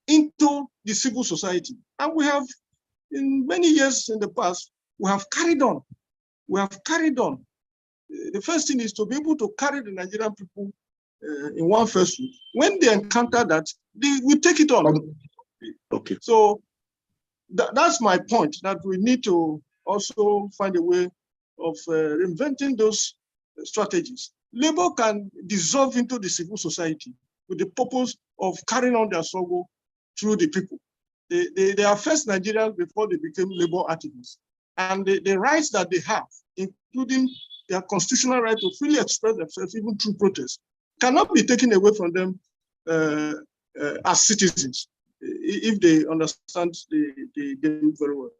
into the civil society. And we have, in many years in the past, we have carried on. We have carried on. The first thing is to be able to carry the Nigerian people in one first week. When they encounter that, we take it on. Okay. So that's my point, that we need to also find a way of reinventing those strategies. Labor can dissolve into the civil society with the purpose of carrying on their struggle through the people. They are first Nigerians before they became labor activists. And the rights that they have, including their constitutional right to freely express themselves, even through protest, cannot be taken away from them as citizens if they understand the game very well.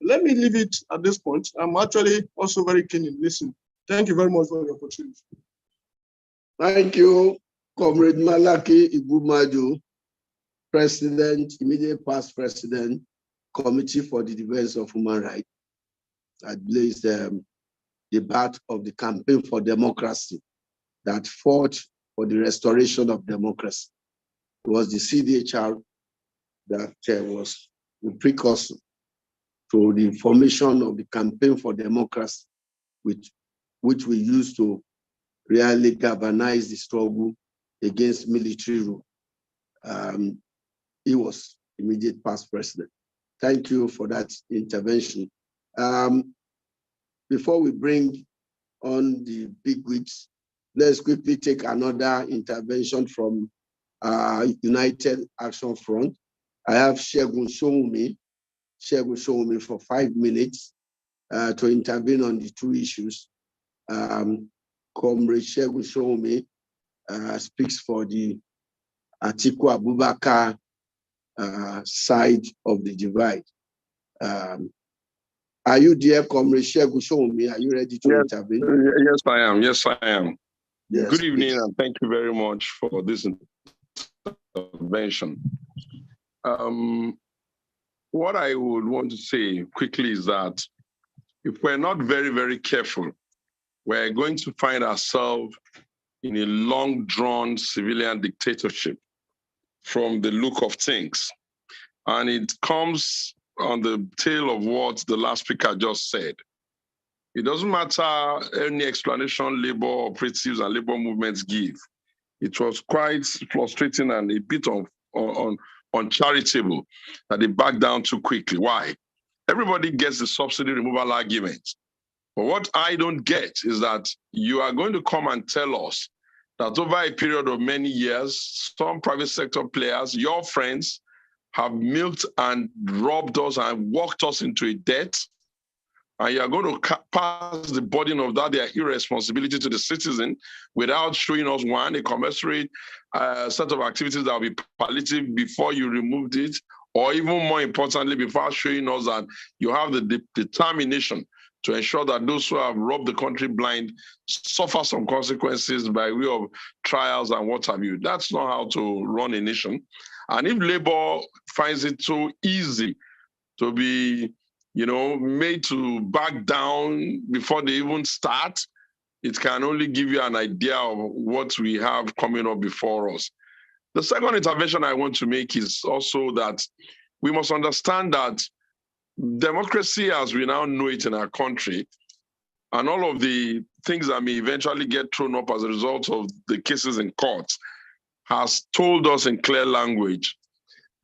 Let me leave it at this point. I'm actually also very keen in listening. Thank you very much for the opportunity. Thank you, Comrade Malaki Igumaju, President, immediate past President, Committee for the Defense of Human Rights. I believe the part of the campaign for democracy that fought for the restoration of democracy. It was the CDHR that was the precursor to the formation of the campaign for democracy, which we used to really galvanize the struggle against military rule. He was immediate past president. Thank you for that intervention. Before we bring on the bigwigs, let's quickly take another intervention from United Action Front. I have Segun Showumi for 5 minutes to intervene on the two issues. Comrade Segun Showumi speaks for the Atiku Abubakar side of the divide. Are you there, Comrade Segun Showumi? Are you ready to intervene? Yes, I am. Yes, I am. Yes, good evening, please. and thank you very much for this intervention. What I would want to say quickly is that if we're not very, very careful, we're going to find ourselves in a long-drawn civilian dictatorship from the look of things. And it comes on the tail of what the last speaker just said. It doesn't matter any explanation labor operatives and labor movements give. It was quite frustrating and a bit uncharitable that they backed down too quickly. Why? Everybody gets the subsidy removal argument. But what I don't get is that you are going to come and tell us that over a period of many years, some private sector players, your friends, have milked and robbed us and walked us into a debt, and you're going to pass the burden of that, their irresponsibility, to the citizen without showing us, one, a commensurate set of activities that will be palliative before you removed it, or even more importantly, before showing us that you have the determination to ensure that those who have robbed the country blind suffer some consequences by way of trials and what have you. That's not how to run a nation. And if labor finds it so easy to be, made to back down before they even start, it can only give you an idea of what we have coming up before us. The second intervention I want to make is also that we must understand that democracy as we now know it in our country, and all of the things that may eventually get thrown up as a result of the cases in court, has told us in clear language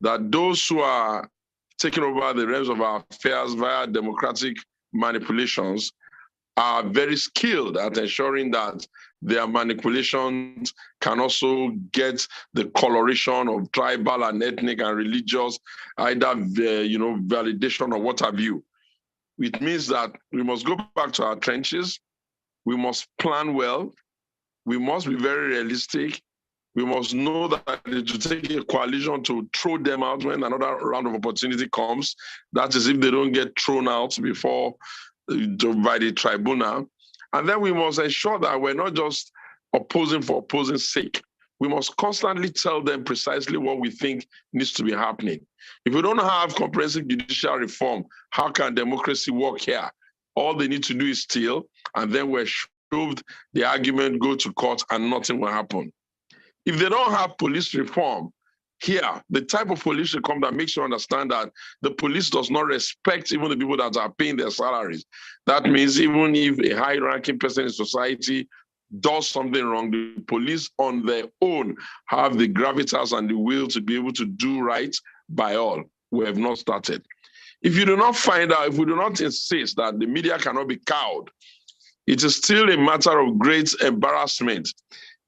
that those who are taking over the realms of our affairs via democratic manipulations are very skilled at ensuring that their manipulations can also get the coloration of tribal and ethnic and religious, either validation or what have you. It means that we must go back to our trenches. We must plan well. We must be very realistic. We must know that it will take a coalition to throw them out when another round of opportunity comes. That is, if they don't get thrown out before by the tribunal. And then we must ensure that we're not just opposing for opposing's sake. We must constantly tell them precisely what we think needs to be happening. If we don't have comprehensive judicial reform, how can democracy work here? All they need to do is steal, and then we're shoved the argument, go to court, and nothing will happen. If they don't have police reform, here, the type of police should come that makes you understand that the police does not respect even the people that are paying their salaries. That means even if a high-ranking person in society does something wrong, the police on their own have the gravitas and the will to be able to do right by all. We have not started. If you do not find out, if we do not insist that the media cannot be cowed, it is still a matter of great embarrassment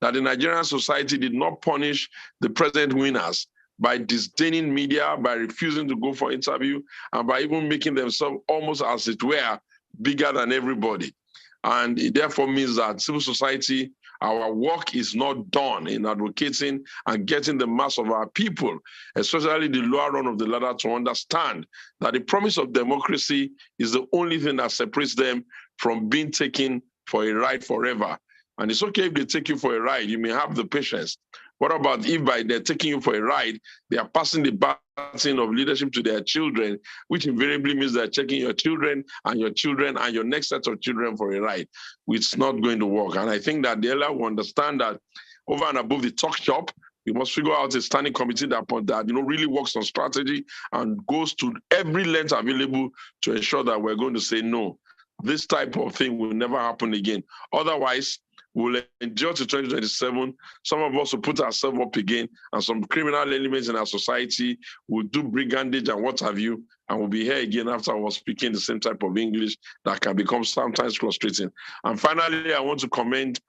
that the Nigerian society did not punish the present winners by disdaining media, by refusing to go for interview, and by even making themselves almost as it were bigger than everybody. And it therefore means that civil society, our work is not done in advocating and getting the mass of our people, especially the lower run of the ladder, to understand that the promise of democracy is the only thing that separates them from being taken for a ride forever. And it's okay if they take you for a ride, you may have the patience. What about if by they're taking you for a ride, they are passing the baton of leadership to their children, which invariably means they're checking your children and your next set of children for a ride. It's not going to work. And I think that Dele will understand that over and above the talk shop, you must figure out a standing committee that really works on strategy and goes to every length available to ensure that we're going to say no. This type of thing will never happen again. Otherwise, we'll endure to 2027. Some of us will put ourselves up again, and some criminal elements in our society will do brigandage and what have you, and we'll be here again after we're speaking the same type of English that can become sometimes frustrating. And finally, I want to commend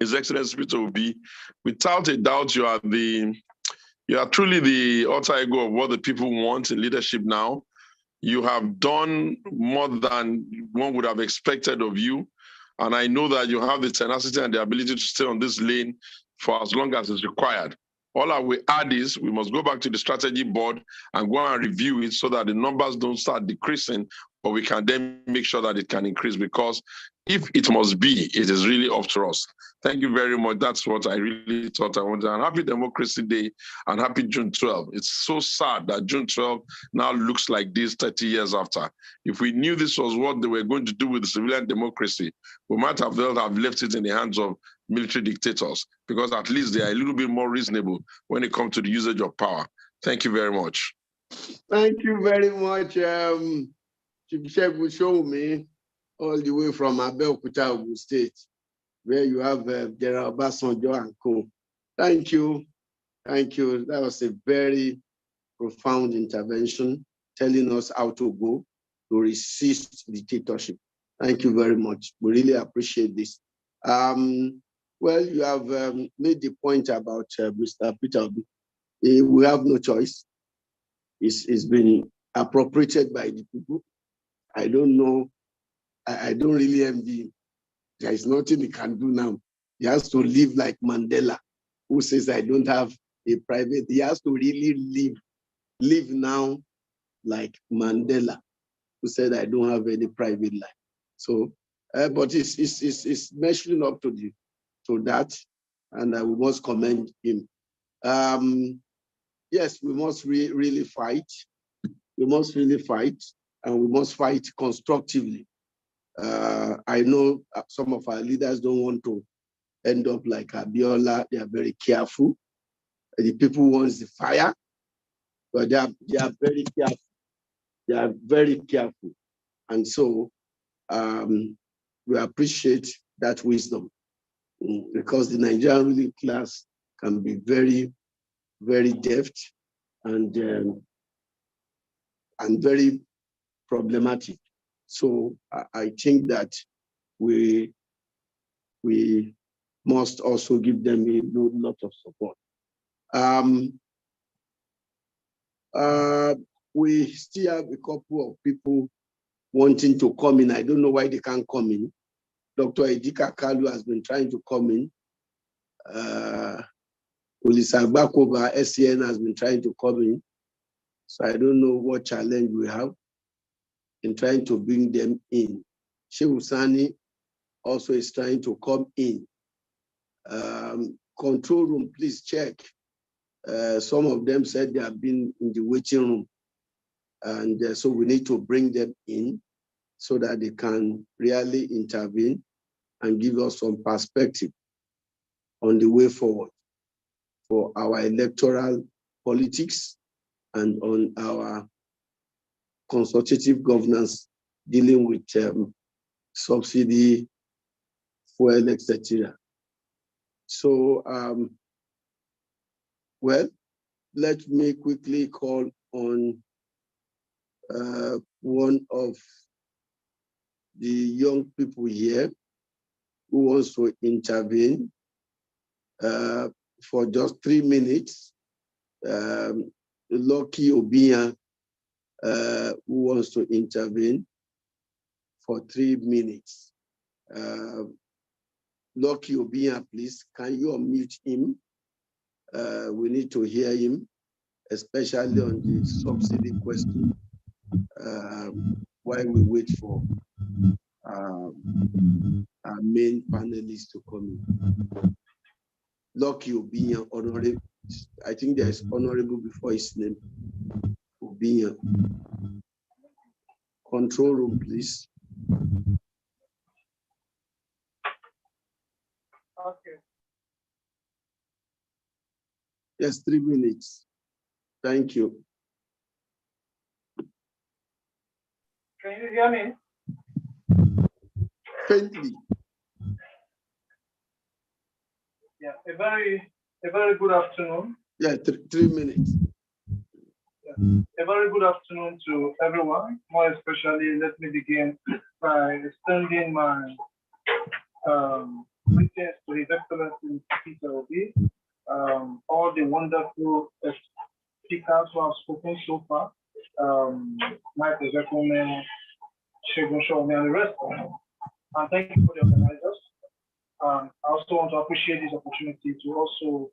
His Excellency PeterObi. Without a doubt, you are truly the alter ego of what the people want in leadership now. You have done more than one would have expected of you. And I know that you have the tenacity and the ability to stay on this lane for as long as is required. All I will add is we must go back to the strategy board and go and review it so that the numbers don't start decreasing, but we can then make sure that it can increase, because if it must be, it is really up to us. Thank you very much. That's what I really thought I wanted. And happy Democracy Day and happy June 12. It's so sad that June 12 now looks like this 30 years after. If we knew this was what they were going to do with the civilian democracy, we might have left it in the hands of military dictators, because at least they are a little bit more reasonable when it comes to the usage of power. Thank you very much. Thank you very much, Chief Utomi, all the way from Abakoba, Ogun State, where you have General Osibanjo and co. Thank you. Thank you. That was a very profound intervention, telling us how to go to resist dictatorship. Thank you very much. We really appreciate this. Well, you have made the point about Mr. PeterObi. We have no choice. It's been appropriated by the people. I don't know. I don't really envy him. There is nothing he can do now. He has to live like Mandela, who says, I don't have a private. He has to really live now like Mandela, who said, I don't have any private life. So, but it's measuring up to that, and we must commend him. Yes, we must really fight. We must really fight, and we must fight constructively. I know some of our leaders don't want to end up like ABIOLA. They are very careful. The people want the fire, but they are very careful. They are very careful. And so we appreciate that wisdom, because the Nigerian ruling class can be very, very deft and very problematic. So I think that we must also give them a lot of support. We still have a couple of people wanting to come in. I don't know why they can't come in. Dr. Edika Kalu has been trying to come in. OLISA Agbakoba, SCN has been trying to come in. So I don't know what challenge we have in trying to bring them in. Shehu Sani also is trying to come in. Control room, please check. Some of them said they have been in the waiting room. And so we need to bring them in so that they can really intervene and give us some perspective on the way forward for our electoral politics and on our consultative governance dealing with subsidy, fuel, etc. So, well, let me quickly call on one of the young people here who wants to intervene for just 3 minutes. Lucky Obia, who wants to intervene for 3 minutes. Lucky Obia, please, can you unmute him? We need to hear him, especially on the subsidy question, while we wait for our main panelists to come in. Lucky Obia, honorable. I think there is honorable before his name. Obia. Control room, please. Okay. Yes, 3 minutes. Thank you. Can you hear me? Faintly. Yeah, a very good afternoon. Yeah, 3 minutes. Yeah. A very good afternoon to everyone. More especially, let me begin by extending my greetings to His Excellency PeterObi, all the wonderful speakers who have spoken so far, Mike Ezekome, Shegun Shomi, and the rest of them. And thank you for the organizers. I also want to appreciate this opportunity to also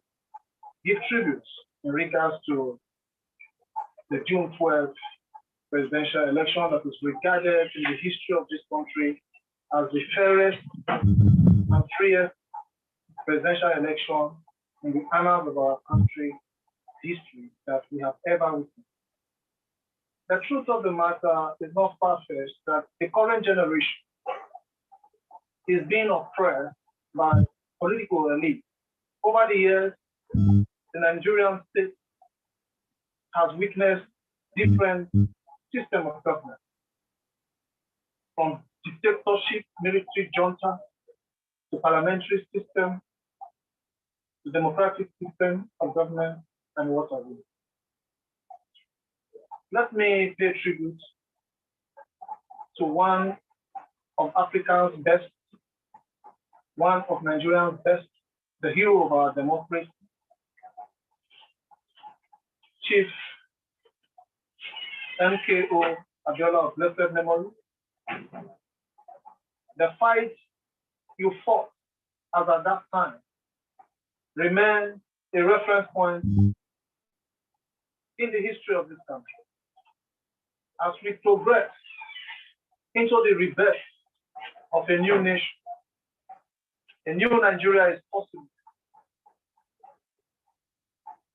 give tributes in regards to the June 12th presidential election that is regarded in the history of this country as the fairest and freest presidential election in the annals of our country's history that we have ever witnessed. The truth of the matter is not far-fetched that the current generation is being oppressed by political elite. Over the years, the Nigerian state has witnessed different systems of government, from dictatorship, military junta, to parliamentary system, to democratic system of government, and what have you. Let me pay tribute to one of Africa's best, one of Nigeria's best, the hero of our democracy, Chief MKO ABIOLA of blessed memory. The fight you fought as at that time remains a reference point in the history of this country. As we progress into the rebirth of a new nation, a new Nigeria is possible.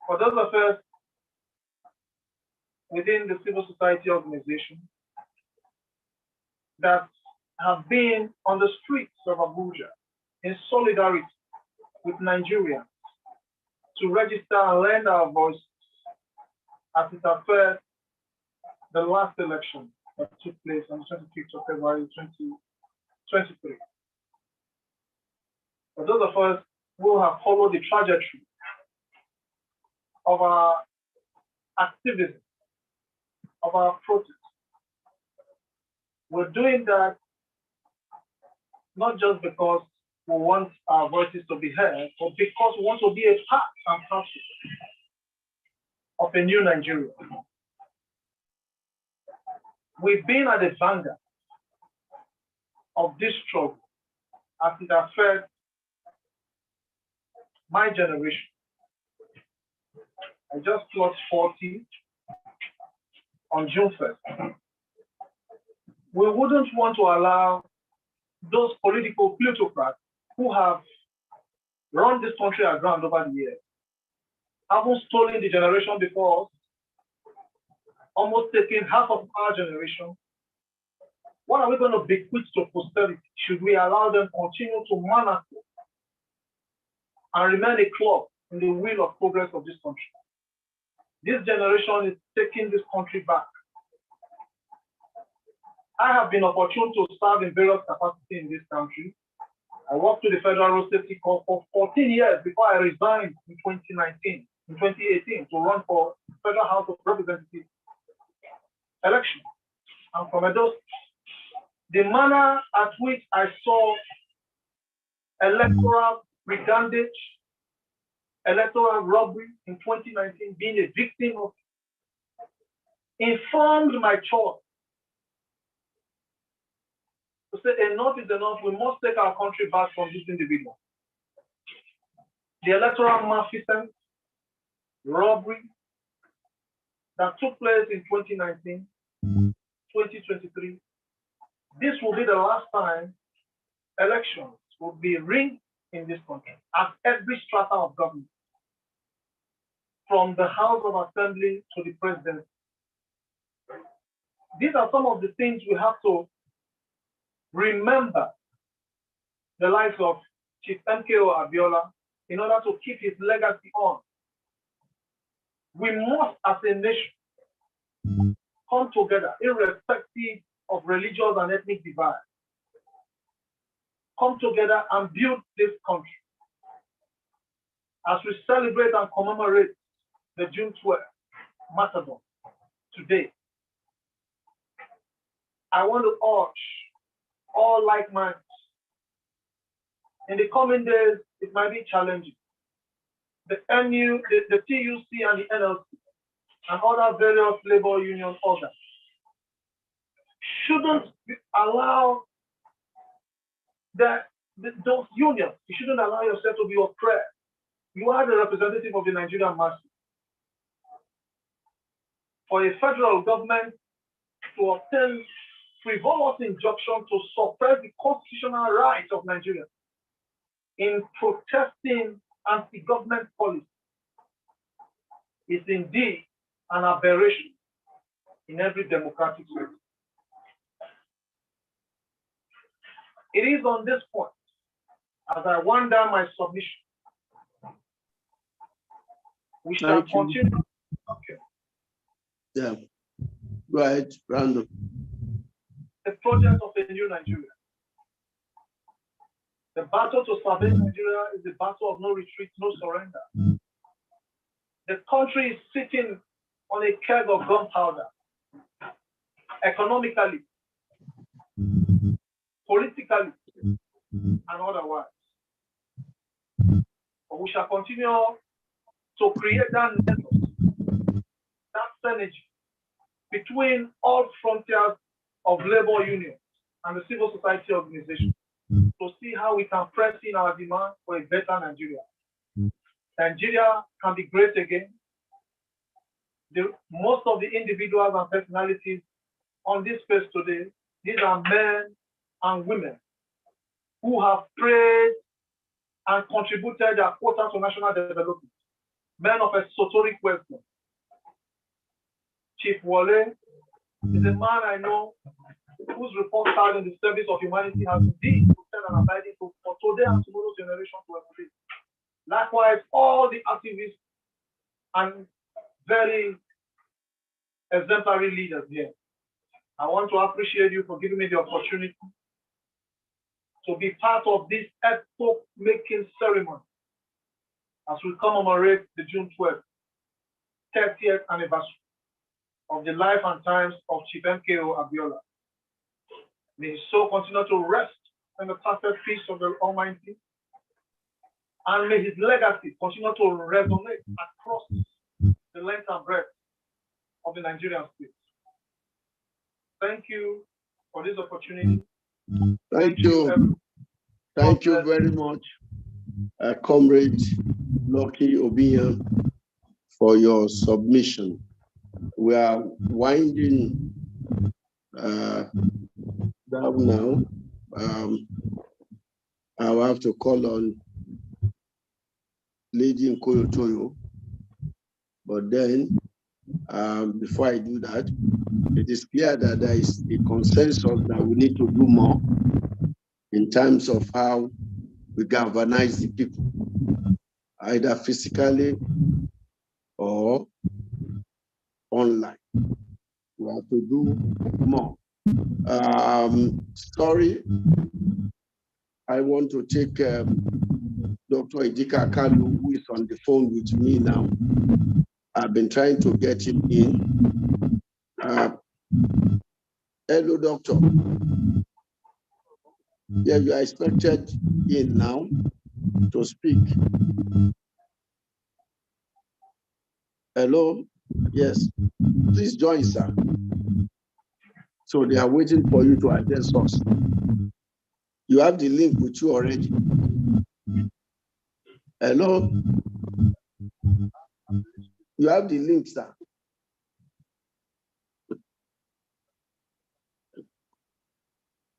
For those of us within the civil society organization that have been on the streets of Abuja in solidarity with Nigerians to register and lend our voice as it affects the last election that took place on the 25th of February 2023. For those of us who have followed the trajectory of our activism, of our protest, we're doing that not just because we want our voices to be heard, but because we want to be a part and parcel of a new Nigeria. We've been at the vanguard of this struggle as it affects my generation. I just clocked 40 on June 1st. We wouldn't want to allow those political plutocrats who have run this country aground over the years, haven't stolen the generation before us, almost taking half of our generation. What are we going to bequeath to posterity should we allow them continue to manage and remain a clog in the wheel of progress of this country? This generation is taking this country back. I have been opportune to serve in various capacities in this country. I worked to the Federal Road Safety Corps for 14 years before I resigned in 2018 to run for Federal House of Representatives election. I'm from Edo. The manner at which I saw electoral brigandage, electoral robbery in 2019, being a victim of, informed my choice to say enough is enough. We must take our country back from this individual. The electoral malfeasance, robbery that took place in 2019, 2023, this will be the last time elections will be rigged in this country at every strata of government, from the House of Assembly to the President. These are some of the things we have to remember the lives of Chief MKO Abiola in order to keep his legacy on. We must, as a nation, come together, irrespective of religious and ethnic divide. Come together and build this country. As we celebrate and commemorate the June 12th Matador today, I want to urge all like minds. In the coming days, it might be challenging. The NU, the TUC and the NLC and other various labor union organs shouldn't allow those unions, you shouldn't allow yourself to be oppressed. You are the representative of the Nigerian masses. For a federal government to obtain frivolous injunction to suppress the constitutional rights of Nigerians in protesting anti-government policy is indeed an aberration in every democratic way. It is on this point, as I wind down my submission, we shall continue. Okay. Yeah. Go ahead, Brandon. The project of a new Nigeria. The battle to salvage Nigeria is the battle of no retreat, no surrender. The country is sitting on a keg of gunpowder, economically, politically, and otherwise. But we shall continue to create that network, that synergy between all frontiers of labor unions and the civil society organization to see how we can press in our demand for a better Nigeria. Nigeria can be great again. Most of the individuals and personalities on this space today, these are men and women who have prayed and contributed their quota to national development. Men of esoteric wisdom. Chief WOLE is a man I know whose report card in the service of humanity has indeed set an abiding for today and tomorrow's generation to emulate. Likewise, all the activists and very exemplary leaders here. I want to appreciate you for giving me the opportunity to be part of this epoch-making ceremony as we commemorate the June 12th, 30th anniversary of the life and times of Chief MKO Abiola. May his soul continue to rest in the perfect peace of the Almighty, and may his legacy continue to resonate across the length and breadth of the Nigerian state. Thank you for this opportunity. Thank you. Thank you very much, Comrade Lucky Obiyan, for your submission. We are winding down now. I'll have to call on Lady Nkoyotoyo, but then before I do that, it is clear that there is a consensus that we need to do more in terms of how we galvanize the people, either physically or online. We have to do more. Sorry, I want to take Dr. Idika Kalu, who is on the phone with me now. I've been trying to get him in. Hello, doctor. Yeah, you are expected in now to speak. Hello? Yes. Please join, sir. So they are waiting for you to address us. You have the link with you already. Hello? You have the link, sir.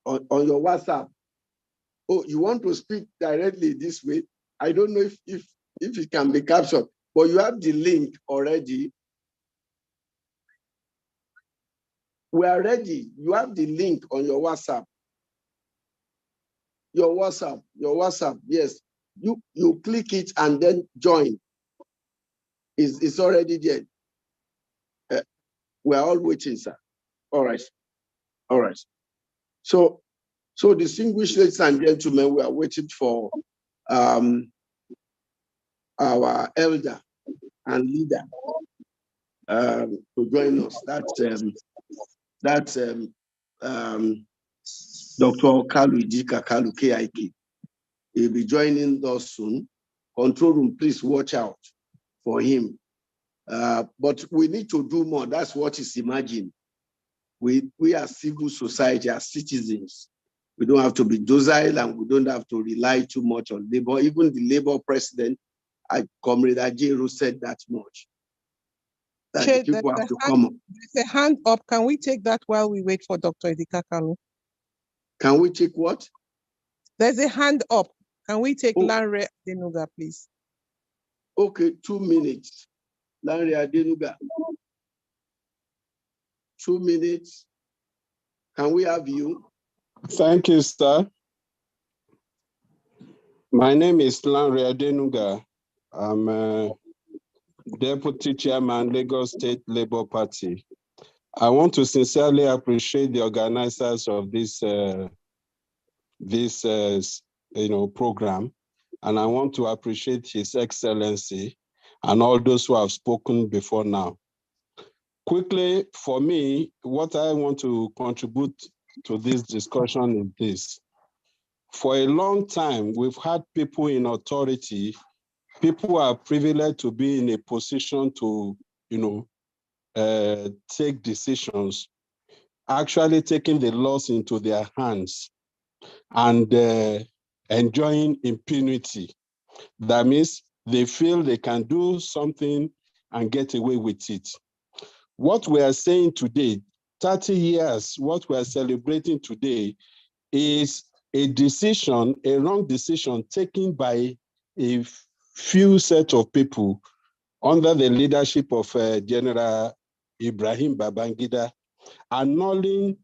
On your WhatsApp. Oh, you want to speak directly this way? I don't know if it can be captured, but you have the link already. We are ready. You have the link on your WhatsApp. Your WhatsApp, yes. You click it and then join. It's already there. We're all waiting, sir. All right. All right. So distinguished ladies and gentlemen, we are waiting for our elder and leader to join us. That's Dr. Kalu Idika Kalu KIK. He'll be joining us soon. Control room, please watch out for him. But we need to do more. That's what is emerging. We are civil society, as citizens. We don't have to be docile and we don't have to rely too much on labor. Even the labor president, Comrade Ajero, said that much. That Chair, people have to come up. There's a hand up. Can we take that while we wait for Dr. Idika Kalu? Can we take what? There's a hand up. Can we take Lanre Adenuga, please? Okay, 2 minutes. Lanre Adenuga. 2 minutes. Can we have you? Thank you, sir. My name is Lanre Adenuga. I'm a Deputy Chairman, Lagos State Labour Party. I want to sincerely appreciate the organizers of this program, and I want to appreciate His Excellency and all those who have spoken before now. Quickly, for me, what I want to contribute to this discussion is this. For a long time, we've had people in authority, people who are privileged to be in a position to, take decisions, actually taking the laws into their hands and enjoying impunity. That means they feel they can do something and get away with it. What we are saying today, 30 years, what we are celebrating today is a decision, a wrong decision taken by a few set of people under the leadership of General Ibrahim Babangida, annulling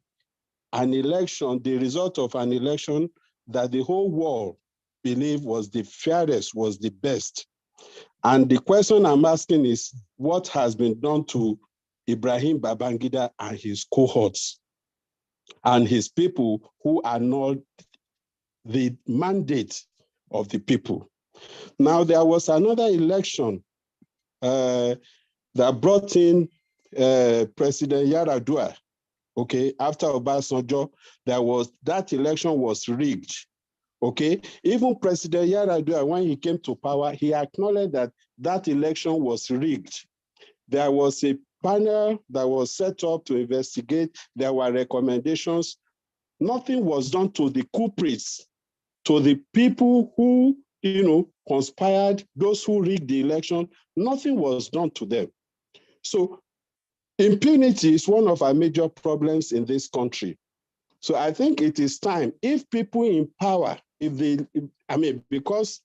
an election, the result of an election that the whole world believed was the fairest, was the best. And the question I'm asking is, what has been done to Ibrahim Babangida and his cohorts and his people who annulled the mandate of the people? Now, there was another election that brought in President Yar'Adua. Okay, after Obasanjo, that election was rigged. Okay, even President Yar'Adua, when he came to power, he acknowledged that election was rigged. There was a panel that was set up to investigate. There were recommendations. Nothing was done to the culprits, to the people who, conspired, those who rigged the election. Nothing was done to them. So impunity is one of our major problems in this country. So I think it is time, if people in power, because,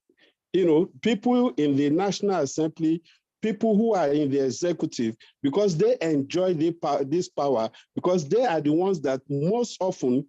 people in the National Assembly, people who are in the executive, because they enjoy this power, because they are the ones that most often,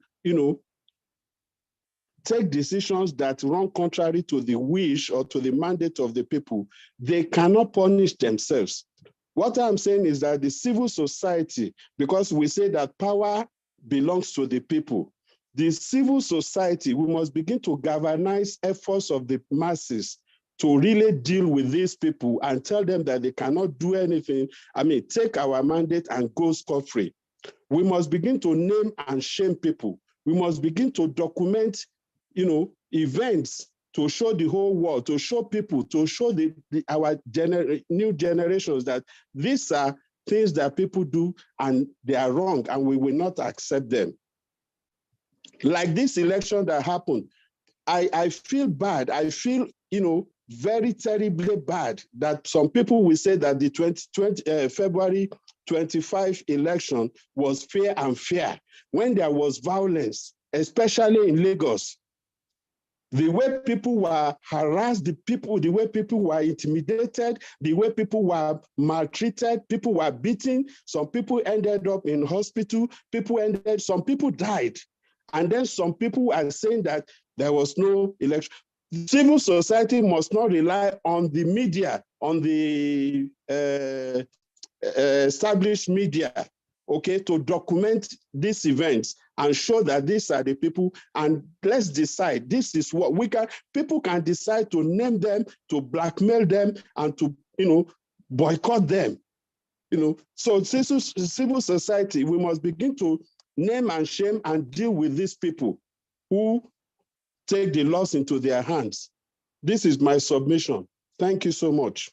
take decisions that run contrary to the wish or to the mandate of the people, they cannot punish themselves. What I'm saying is that the civil society, because we say that power belongs to the people, the civil society, we must begin to galvanize efforts of the masses to really deal with these people and tell them that they cannot do anything. I mean, take our mandate and go scot-free. We must begin to name and shame people. We must begin to document, events to show the whole world, to show people, to show our new generations that these are things that people do and they are wrong and we will not accept them. Like this election that happened, I feel bad. I feel, very terribly bad that some people will say that the February 25 election was fair and fair when there was violence, especially in Lagos. The way people were harassed, the way people were intimidated, the way people were maltreated, people were beaten, some people ended up in hospital, some people died. And then some people are saying that there was no election. Civil society must not rely on the media, on the established media, okay, to document these events and show that these are the people, and let's decide, this is what we can, people can decide to name them, to blackmail them, and to, boycott them, So civil society, we must begin to name and shame and deal with these people who take the laws into their hands. This is my submission. Thank you so much.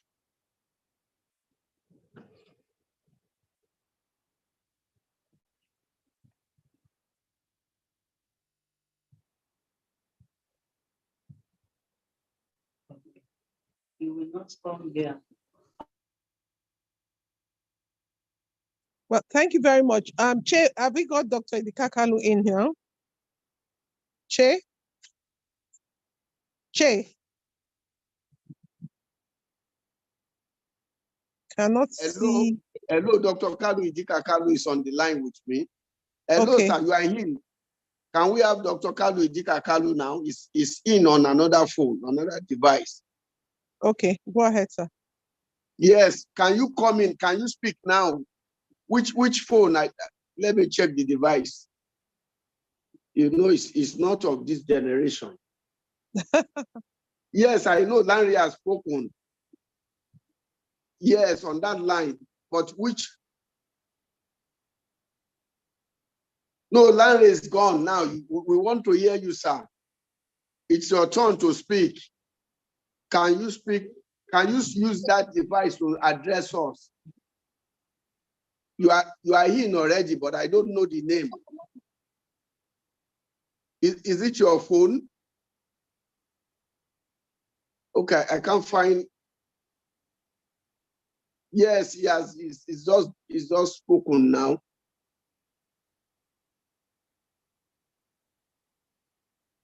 You will not come there. Well, thank you very much. Che, have we got Dr. Idikakalu in here? Che? Che? Cannot see. Hello, Dr. Kalu Idikakalu is on the line with me. Hello, Okay. sir, you are in. Can we have Dr. Kalu Idikakalu now? Is in on another phone, another device. Okay, go ahead, sir. Yes, can you come in? Can you speak now? Which phone? Let me check the device. It's not of this generation. Yes, I know Larry has spoken. Yes, on that line. But which? No, Larry is gone now. We want to hear you, sir. It's your turn to speak. Can you speak? Can you use that device to address us? You are in already, but I don't know the name. Is it your phone? Okay, I can't find. Yes, he has. It's just spoken now.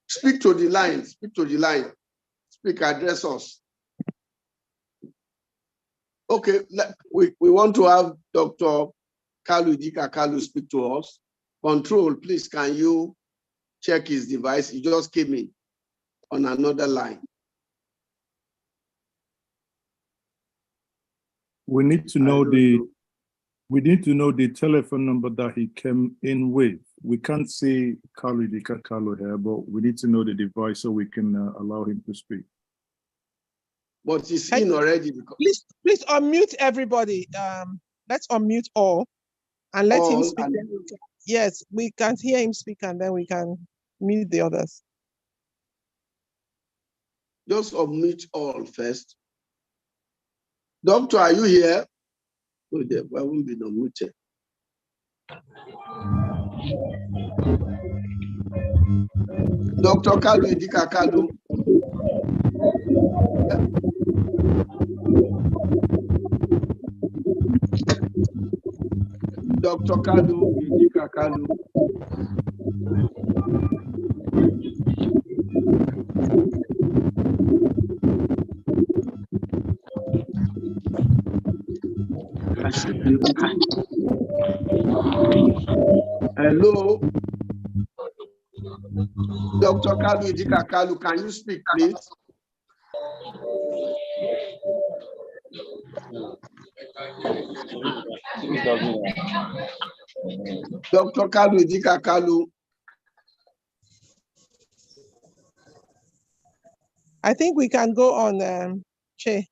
Speak to the line. Speak to the line. Speak. Address us. Okay, we want to have Dr. Kalu Idikakalu speak to us. Control, please. Can you check his device? He just came in on another line. We need to know the telephone number that he came in with. We can't see Kalu Idikakalu here, but we need to know the device so we can allow him to speak. But he's in already. Please unmute everybody. Let's unmute all and let him speak. Yes, we can hear him speak and then we can mute the others. Just unmute all first. Doctor, are you here? Oh, there won't be no mute. Dr. Kalu Idikakalu. Dr. Kalu Idikakalu. Hello. Dr. Kalu Idikakalu, can you speak, please? Dr. Kalu, Idika Kalu. I think we can go on, Che.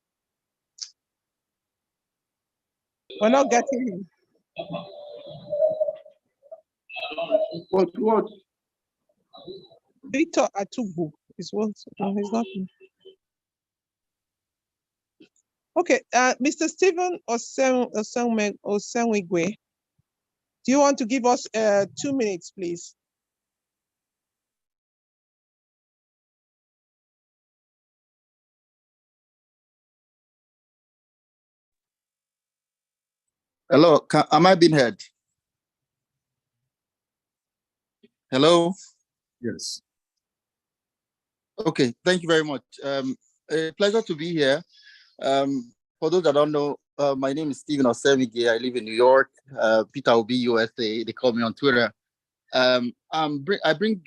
We're not getting him. What? Victor Atubu is what? No, he's not. Okay, Mr. Stephen Osenwigwe, do you want to give us 2 minutes, please? Hello, am I being heard? Hello? Yes. Okay, thank you very much. A pleasure to be here. For those that don't know, my name is Stephen Osemige. I live in New York, PeterObi, USA. They call me on Twitter. I bring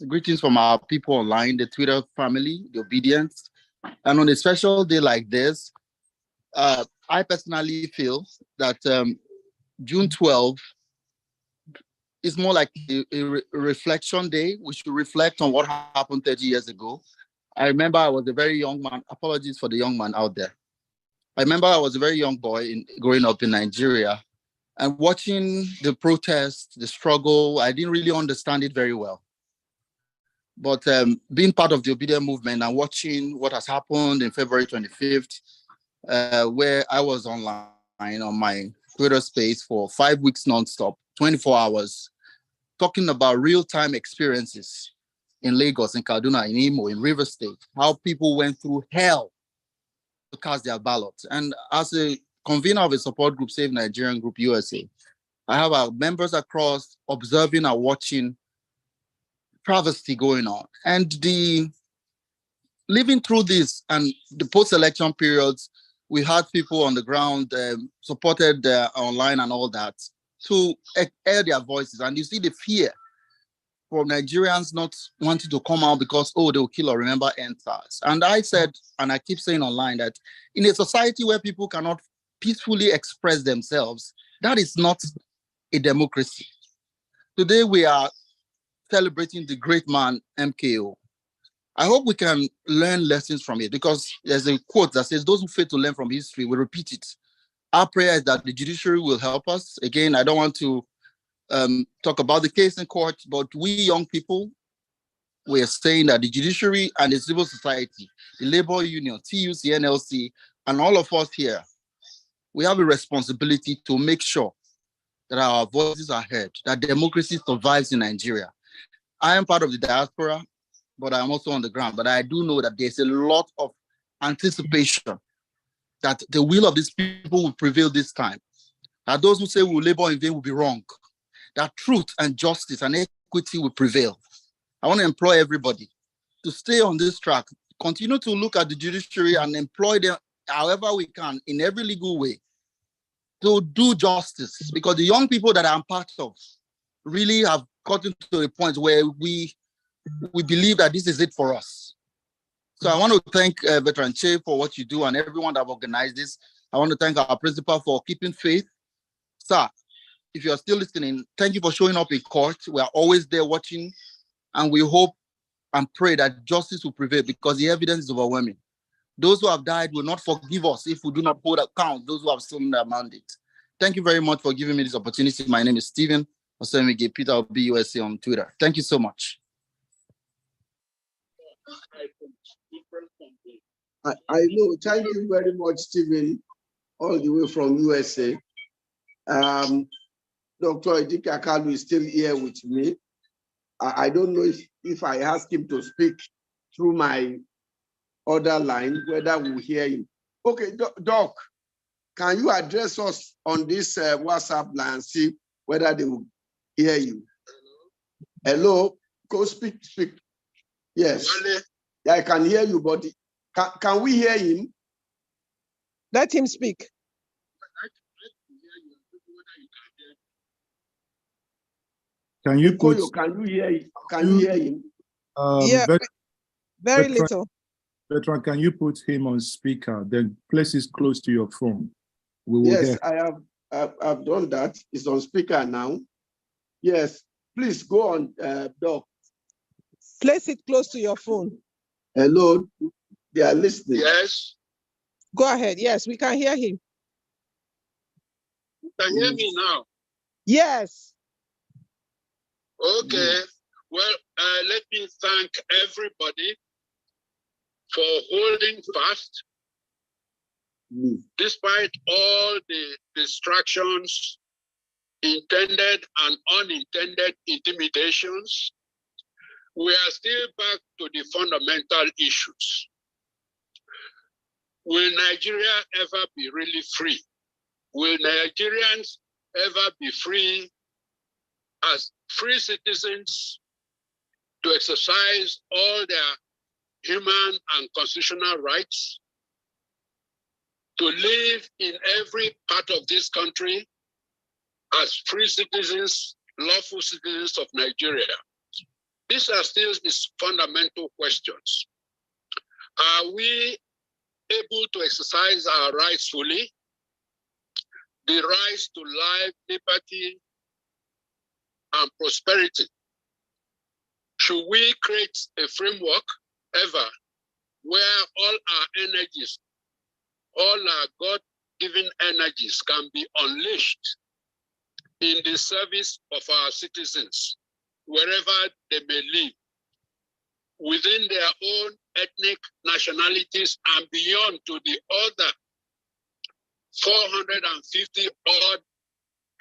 greetings from our people online, the Twitter family, the Obedience. And on a special day like this, I personally feel that June 12th is more like a reflection day. We should reflect on what happened 30 years ago. I remember I was a very young man. Apologies for the young man out there. I remember I was a very young boy growing up in Nigeria and watching the protest, the struggle. I didn't really understand it very well. But being part of the Obedient movement and watching what has happened in February 25th, where I was online on my Twitter space for 5 weeks nonstop, 24 hours, talking about real-time experiences in Lagos, in Kaduna, in Imo, in River State, how people went through hell to cast their ballots. And as a convener of a support group, Save Nigerian Group USA, I have our members across observing and watching travesty going on. And the living through this and the post-election periods, we had people on the ground supported online and all that to air their voices. And you see the fear from Nigerians not wanting to come out because, oh, they'll kill or remember NSAS. And I said, and I keep saying online, that in a society where people cannot peacefully express themselves, that is not a democracy. Today we are celebrating the great man, MKO. I hope we can learn lessons from it, because there's a quote that says, those who fail to learn from history will repeat it. Our prayer is that the judiciary will help us. Again, I don't want to talk about the case in court, but we young people, we are saying that the judiciary and the civil society, the labor union, TUC, NLC, and all of us here, we have a responsibility to make sure that our voices are heard, that democracy survives in Nigeria. I am part of the diaspora, but I'm also on the ground. But I do know that there's a lot of anticipation that the will of these people will prevail this time. That those who say we will labor in vain will be wrong. That truth and justice and equity will prevail. I want to employ everybody to stay on this track, continue to look at the judiciary and employ them however we can in every legal way to do justice, because the young people that I'm part of really have gotten to a point where we believe that this is it for us. So I want to thank Veteran Che for what you do and everyone that have organized this. I want to thank our principal for keeping faith. Sir, if you're still listening, thank you for showing up in court. We are always there watching, and we hope and pray that justice will prevail, because the evidence is overwhelming. Those who have died will not forgive us if we do not hold account those who have stolen their mandate. Thank you very much for giving me this opportunity. My name is Stephen Osemige, PeterObi USA on Twitter. Thank you so much. I know. Thank you very much, Stephen, all the way from USA. Dr. Idika Kalu is still here with me. I don't know if I ask him to speak through my other line, whether we'll hear him. Okay, Doc, can you address us on this WhatsApp line and see whether they will hear you? Hello, go speak. Yes, yeah, I can hear you, but can we hear him? Let him speak. Can you put? Can you hear him? Can you hear him? Yeah, very little. Veteran, can you put him on speaker? Then place it close to your phone. We will Yes, hear. I've done that. It's on speaker now. Yes, please go on, Doc. Place it close to your phone. Hello, they are listening. Yes. Go ahead. Yes, we can hear him. You can hear me now. Yes. Okay. Well, let me thank everybody for holding fast despite all the distractions, intended and unintended intimidations. We are still back to the fundamental issues. Will Nigeria ever be really free? Will Nigerians ever be free as free citizens to exercise all their human and constitutional rights, to live in every part of this country as free citizens, lawful citizens of Nigeria? These are still these fundamental questions. Are we able to exercise our rights fully? The rights to life, liberty, and prosperity. Should we create a framework ever where all our energies, all our God-given energies can be unleashed in the service of our citizens, wherever they may live, within their own ethnic nationalities and beyond to the other 450 odd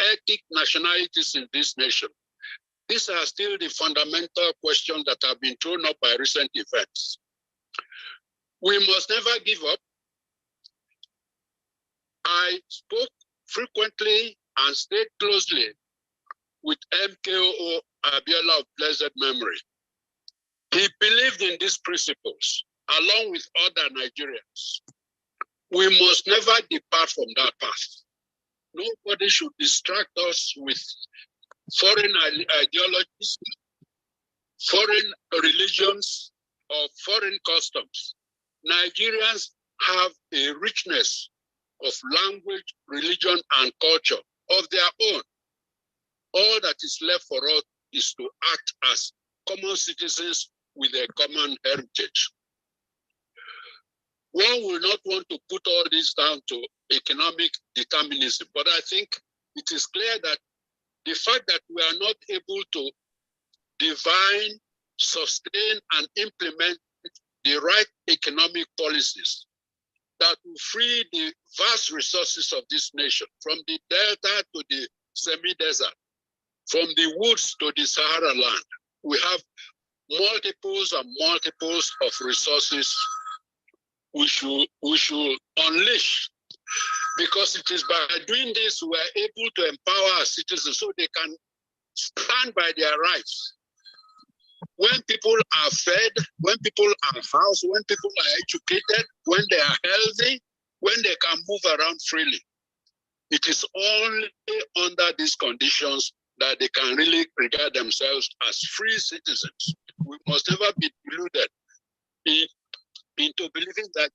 ethnic nationalities in this nation? These are still the fundamental questions that have been thrown up by recent events. We must never give up. I spoke frequently and stayed closely with MKO Abiola of blessed memory. He believed in these principles along with other Nigerians. We must never depart from that path. Nobody should distract us with foreign ideologies, foreign religions, or foreign customs. Nigerians have a richness of language, religion, and culture of their own. All that is left for us is to act as common citizens with a common heritage. One will not want to put all this down to economic determinism, but I think it is clear that the fact that we are not able to define, sustain, and implement the right economic policies that will free the vast resources of this nation, from the delta to the semi-desert, from the woods to the Sahara land. We have multiples and multiples of resources we should unleash, because it is by doing this we are able to empower our citizens so they can stand by their rights. When people are fed, when people are housed, when people are educated, when they are healthy, when they can move around freely, it is only under these conditions that they can really regard themselves as free citizens. We must never be deluded into believing that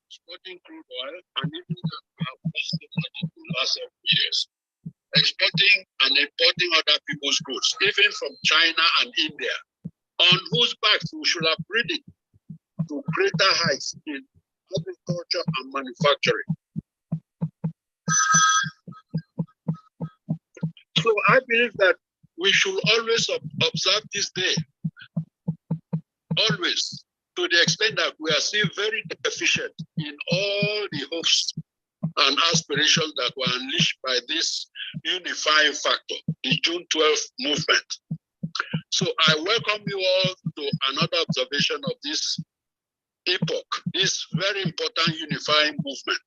exporting crude oil and even in the last 7 years, exporting and importing other people's goods, even from China and India, on whose backs we should have ridden to greater heights in agriculture and manufacturing. So I believe that we should always observe this day, always, to the extent that we are still very deficient in all the hopes and aspirations that were unleashed by this unifying factor, the June 12th movement. So I welcome you all to another observation of this epoch, this very important unifying movement.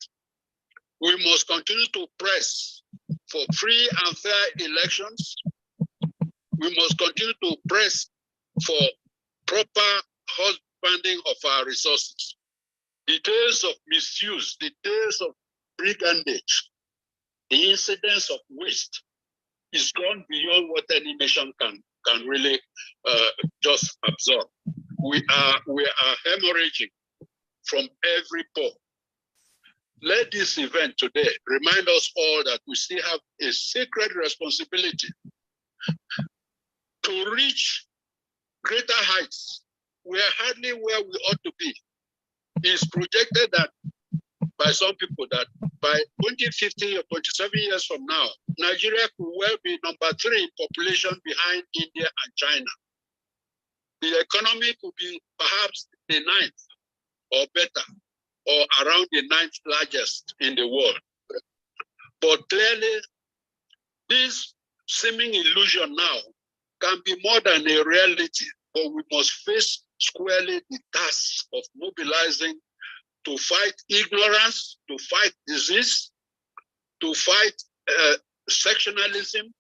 We must continue to press for free and fair elections. We must continue to press for proper husbanding of our resources. The days of misuse, the days of brigandage, the incidence of waste is gone beyond what any nation can really just absorb. We are hemorrhaging from every pore. let this event today remind us all that we still have a sacred responsibility to reach greater heights. We are hardly where we ought to be. It's projected that by some people that by 2050 or 27 years from now, Nigeria could well be number 3 in population behind India and China. The economy could be perhaps the 9th or better, or around the 9th largest in the world. But clearly, this seeming illusion now can be more than a reality, but we must face squarely the task of mobilizing to fight ignorance, to fight disease, to fight sectionalism,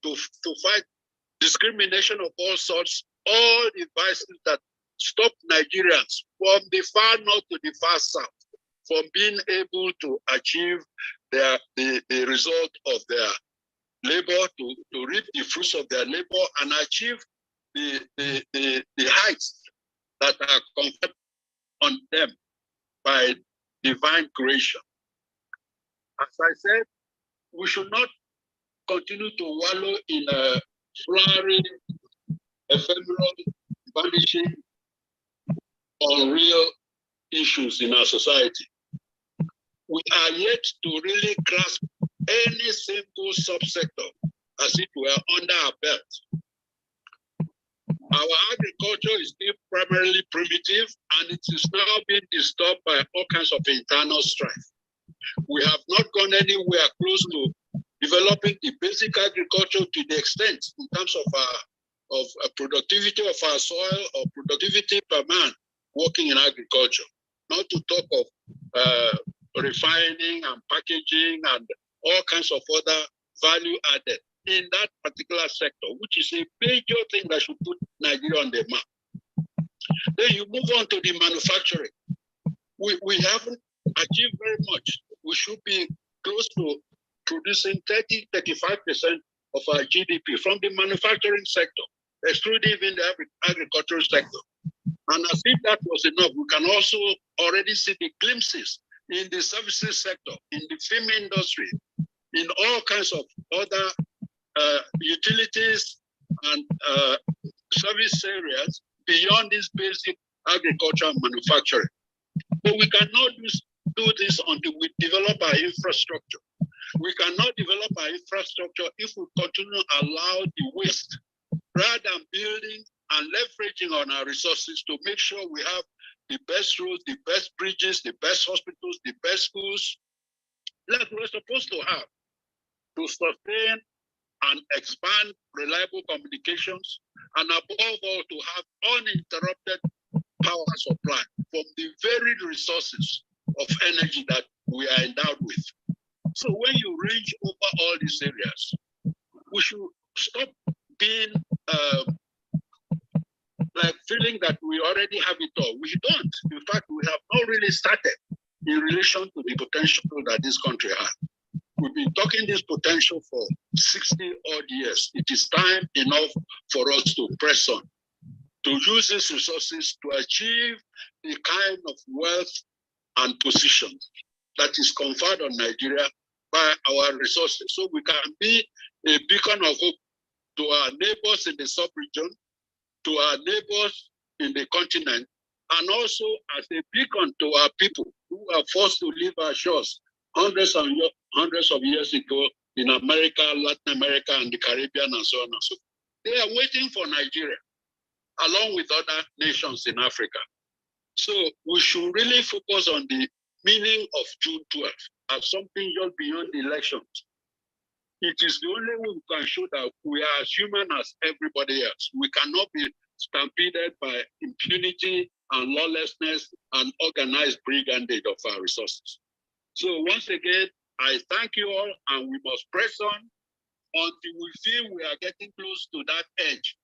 to fight discrimination of all sorts, all the vices that stop Nigerians from the far north to the far south from being able to achieve the result of their labor, to reap the fruits of their labor and achieve the heights that are conferred on them by divine creation. As I said, we should not continue to wallow in a flurry, ephemeral, vanishing, unreal issues in our society. We are yet to really grasp any single subsector as if we are under our belt. Our agriculture is still primarily primitive, and it is now being disturbed by all kinds of internal strife. We have not gone anywhere close to developing the basic agriculture to the extent in terms of productivity of our soil or productivity per man working in agriculture, not to talk of refining and packaging and all kinds of other value added in that particular sector, which is a major thing that should put Nigeria on the map. Then you move on to the manufacturing. We haven't achieved very much. We should be close to producing 30-35% of our GDP from the manufacturing sector, excluding even the agricultural sector. And as if that was enough, we can also already see the glimpses in the services sector, in the film industry, in all kinds of other utilities and service areas beyond this basic agriculture and manufacturing. But we cannot do this until we develop our infrastructure. We cannot develop our infrastructure if we continue to allow the waste, rather than building and leveraging on our resources to make sure we have the best roads, the best bridges, the best hospitals, the best schools, like we're supposed to have, to sustain and expand reliable communications, and above all, to have uninterrupted power supply from the varied resources of energy that we are endowed with. So when you range over all these areas, we should stop being like feeling that we already have it all. We don't. In fact, we have not really started in relation to the potential that this country has. We've been talking this potential for 60 odd years. It is time enough for us to press on, to use these resources to achieve the kind of wealth and position that is conferred on Nigeria by our resources, so we can be a beacon of hope to our neighbors in the sub-region, to our neighbors in the continent, and also as a beacon to our people who are forced to leave our shores hundreds of years ago in America, Latin America, and the Caribbean, and so on and so forth. They are waiting for Nigeria, along with other nations in Africa. So we should really focus on the meaning of June 12th as something just beyond the elections. It is the only way we can show that we are as human as everybody else. We cannot be stampeded by impunity and lawlessness and organized brigandage of our resources. So once again, I thank you all, and we must press on until we feel we are getting close to that edge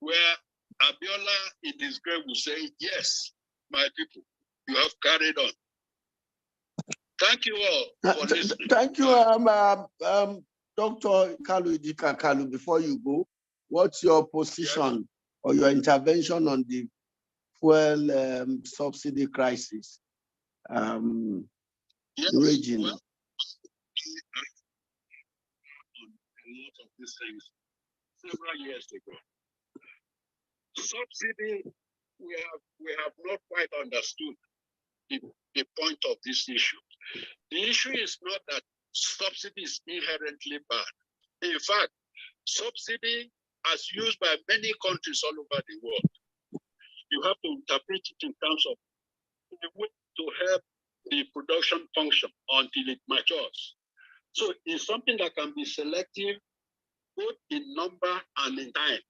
where Abiola in his grave will say, yes, my people, you have carried on. Thank you all for listening. Thank you, Dr. Kalu. Before you go, what's your position or your intervention on the fuel subsidy crisis? Yes, Regional. well, a lot of these things several years ago. Subsidy, we have not quite understood the point of this issue. The issue is not that subsidy is inherently bad. In fact, subsidy, as used by many countries all over the world, you have to interpret it in terms of the way to help the production function until it matures. So it's something that can be selective both in number and in time.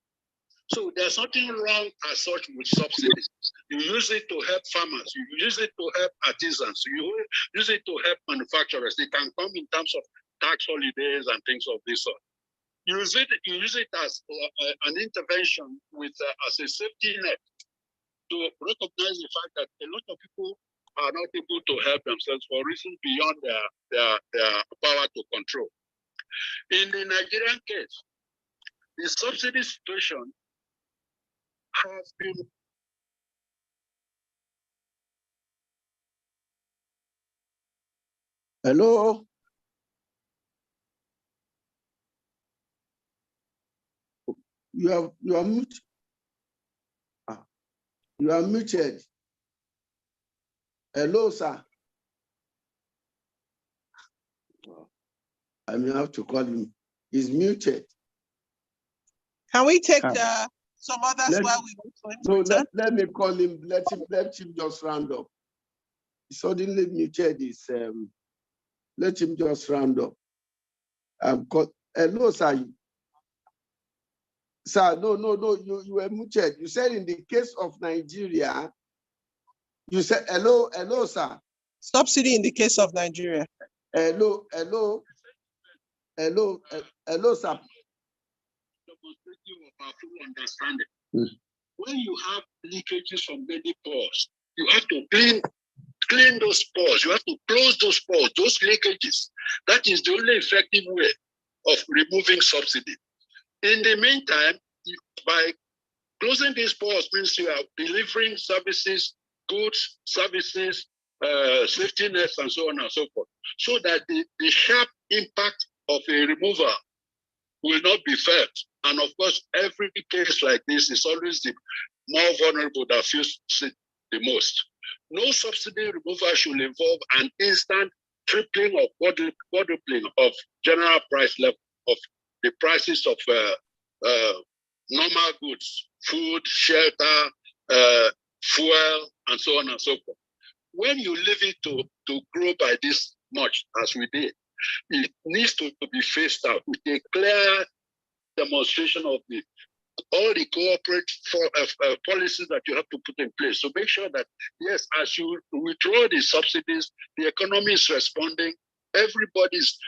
So there's nothing wrong as such with subsidies. You use it to help farmers, you use it to help artisans, you use it to help manufacturers. They can come in terms of tax holidays and things of this sort. You use it as an intervention with as a safety net to recognize the fact that a lot of people are not able to help themselves for reasons beyond their power to control. In the Nigerian case, the subsidy situation has been Hello? You are muted. You are muted. Hello, sir. I may have to call him. He's muted. Can we take some others while we wait for him to return? Let me call him. Let him just round up. He suddenly muted his. Let him just round up. Hello, sir. Sir, no. You were muted. You said in the case of Nigeria. You said hello, sir. Subsidy in the case of Nigeria. Hello, sir. Understanding. When you have leakages from many pores, you have to clean those pores. You have to close those pores, those leakages. That is the only effective way of removing subsidy. In the meantime, by closing these pores means you are delivering services, goods, services, safety nets, and so on and so forth, so that the sharp impact of a removal will not be felt. And of course, every case like this is always the more vulnerable that feels it the most. No subsidy removal should involve an instant tripling or quadrupling of general price level of the prices of normal goods, food, shelter, fuel, and so on and so forth. When you leave it to grow by this much, as we did, it needs to be phased out with a clear demonstration of all the corporate policies that you have to put in place. So make sure that, yes, as you withdraw the subsidies, the economy is responding, everybody is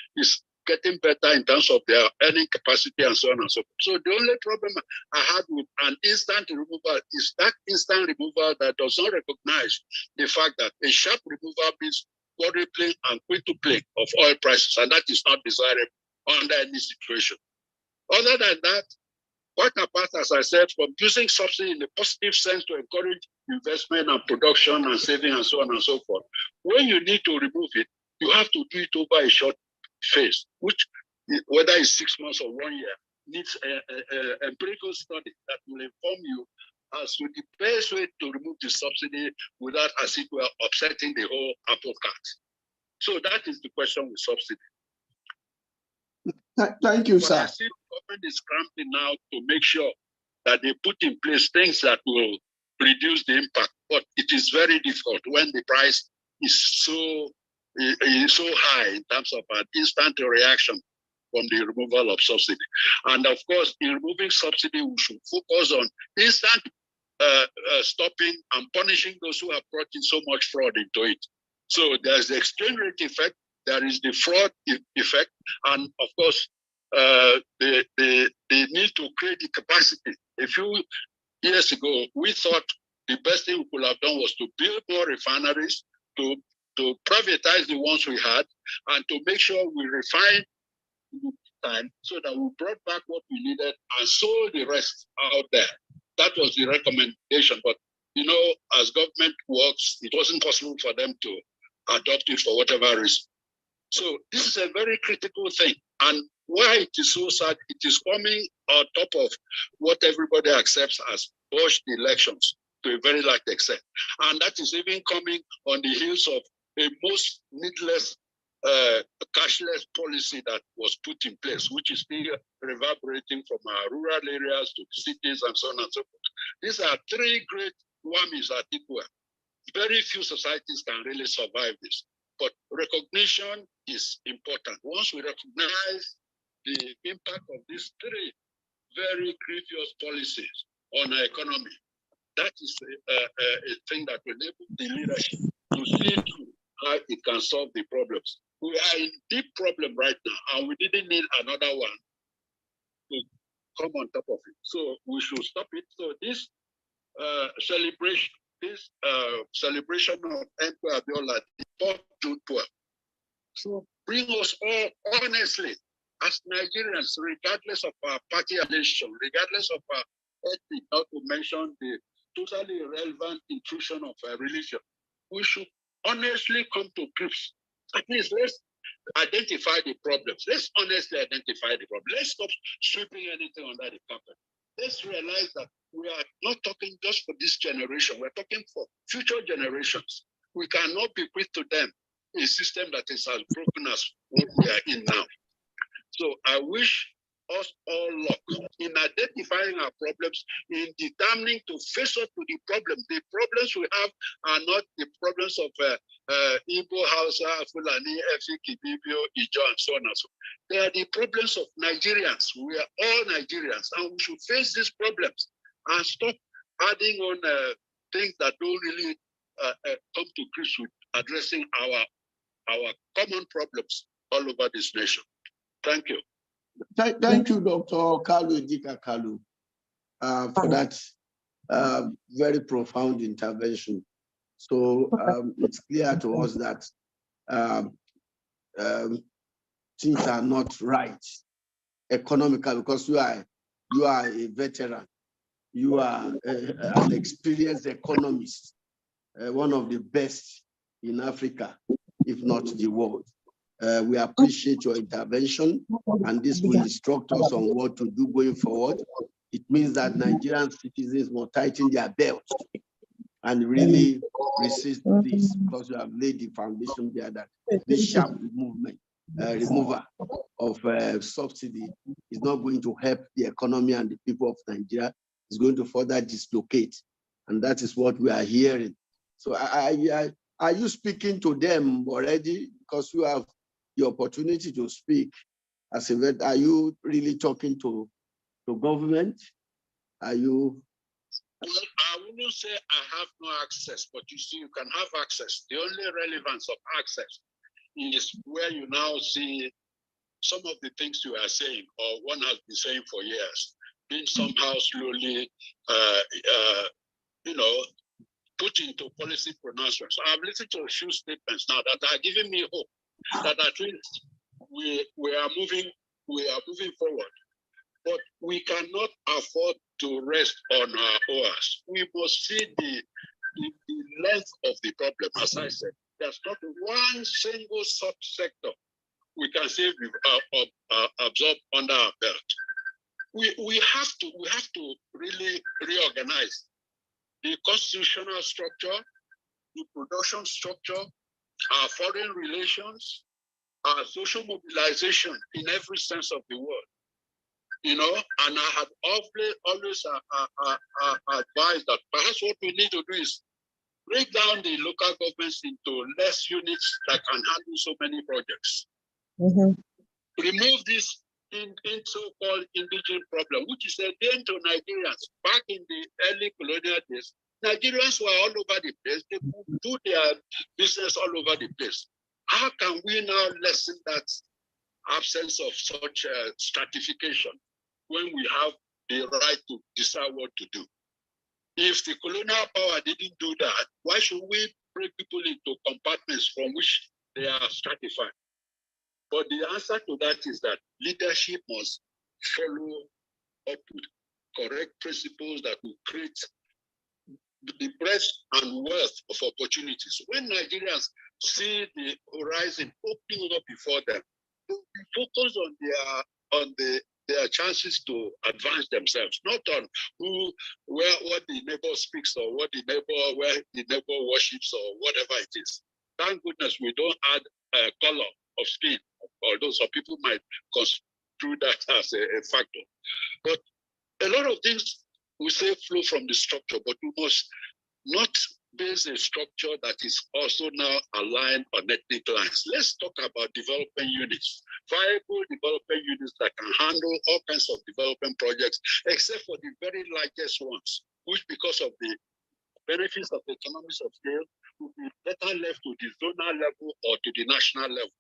getting better in terms of their earning capacity and so on and so forth. So the only problem I had with an instant removal is that instant removal that does not recognize the fact that a sharp removal means quadrupling and quintupling of oil prices, and that is not desirable under any situation. Other than that, quite apart, as I said, from using subsidy in the positive sense to encourage investment and production and saving and so on and so forth, when you need to remove it, you have to do it over a short phase, which, whether it's 6 months or 1 year, needs an empirical study that will inform you as to the best way to remove the subsidy without, as it were, upsetting the whole apple cart. So that is the question with subsidy. Thank you, but sir. I see the government is scrambling now to make sure that they put in place things that will reduce the impact. But it is very difficult when the price is so high in terms of an instant reaction from the removal of subsidy. And of course, in removing subsidy, we should focus on instant stopping and punishing those who have brought in so much fraud into it. So there's the exchange rate effect, there is the fraud effect, and of course, the need to create the capacity. A few years ago, we thought the best thing we could have done was to build more refineries, to privatize the ones we had, and to make sure we refine time so that we brought back what we needed and sold the rest out there. That was the recommendation. But, you know, as government works, it wasn't possible for them to adopt it for whatever reason. So this is a very critical thing. And why it is so sad, it is coming on top of what everybody accepts as botched elections to a very large extent. And that is even coming on the heels of a most needless cashless policy that was put in place, which is still reverberating from our rural areas to cities and so on and so forth. These are three great whammies at equal. Very few societies can really survive this. But recognition is important. Once we recognize the impact of these three very grievous policies on our economy, that is a thing that will enable the leadership to see through how it can solve the problems. We are in deep problem right now, and we didn't need another one to come on top of it. So we should stop it. So this celebration of Emperor ABIOLA, June 12. So bring us all, honestly, as Nigerians, regardless of our party affiliation, regardless of our ethnic, not to mention the totally irrelevant intrusion of religion, we should honestly come to grips. At least let's identify the problems. Let's honestly identify the problem. Let's stop sweeping anything under the carpet. Let's realize that we are not talking just for this generation. We're talking for future generations. We cannot bequeath to them a system that is as broken as what we are in now. So I wish us all luck in identifying our problems, in determining to face up to the problems. The problems we have are not the problems of Igbo, Hausa, Fulani, Efik, Ibibio, Ijo, and so on and so on. They are the problems of Nigerians. We are all Nigerians, and we should face these problems and stop adding on things that don't really come to grips with addressing our common problems all over this nation. Thank you. Thank you, Dr. Kalu Dika Kalu, for that very profound intervention. So it's clear to us that things are not right economically, because you are a veteran. You are an experienced economist, one of the best in Africa, if not the world. We appreciate your intervention, and this will instruct us on what to do going forward. It means that Nigerian citizens will tighten their belts and really resist this, because you have laid the foundation there that this sharp removal of subsidy is not going to help the economy and the people of Nigeria. It's going to further dislocate, and that is what we are hearing. So are you speaking to them already? Because you have the opportunity to speak as a vet. Are you really talking to government? Are you? Well, I wouldn't say I have no access, but you see, you can have access. The only relevance of access is where you now see some of the things you are saying, or one has been saying for years, being somehow slowly, put into policy pronouncements. I've listened to a few statements now that are giving me hope that at least we are moving forward. But we cannot afford to rest on our oars. We must see the length of the problem. As I said, there's not one single subsector we can say we've absorbed under our belt. We have to really reorganize the constitutional structure, the production structure, our foreign relations, our social mobilization in every sense of the word. And I have always advised that perhaps what we need to do is break down the local governments into less units that can handle so many projects. Remove this so-called indigenous problem, which is a danger to Nigerians. Back in the early colonial days, Nigerians were all over the place. They could do their business all over the place. How can we now lessen that absence of such stratification when we have the right to decide what to do? If the colonial power didn't do that, why should we break people into compartments from which they are stratified? But the answer to that is that leadership must follow up with correct principles that will create the breadth and wealth of opportunities. When Nigerians see the horizon opening up before them, they will be focused on their chances to advance themselves, not on what the neighbor speaks or where the neighbor worships or whatever it is. Thank goodness we don't add a color of skin, although some people might construe that as a factor. But a lot of things we say flow from the structure, but we must not base a structure that is also now aligned on ethnic lines. Let's talk about development units, viable development units that can handle all kinds of development projects, except for the very largest ones, which because of the benefits of economies of scale will be better left to the zonal level or to the national level.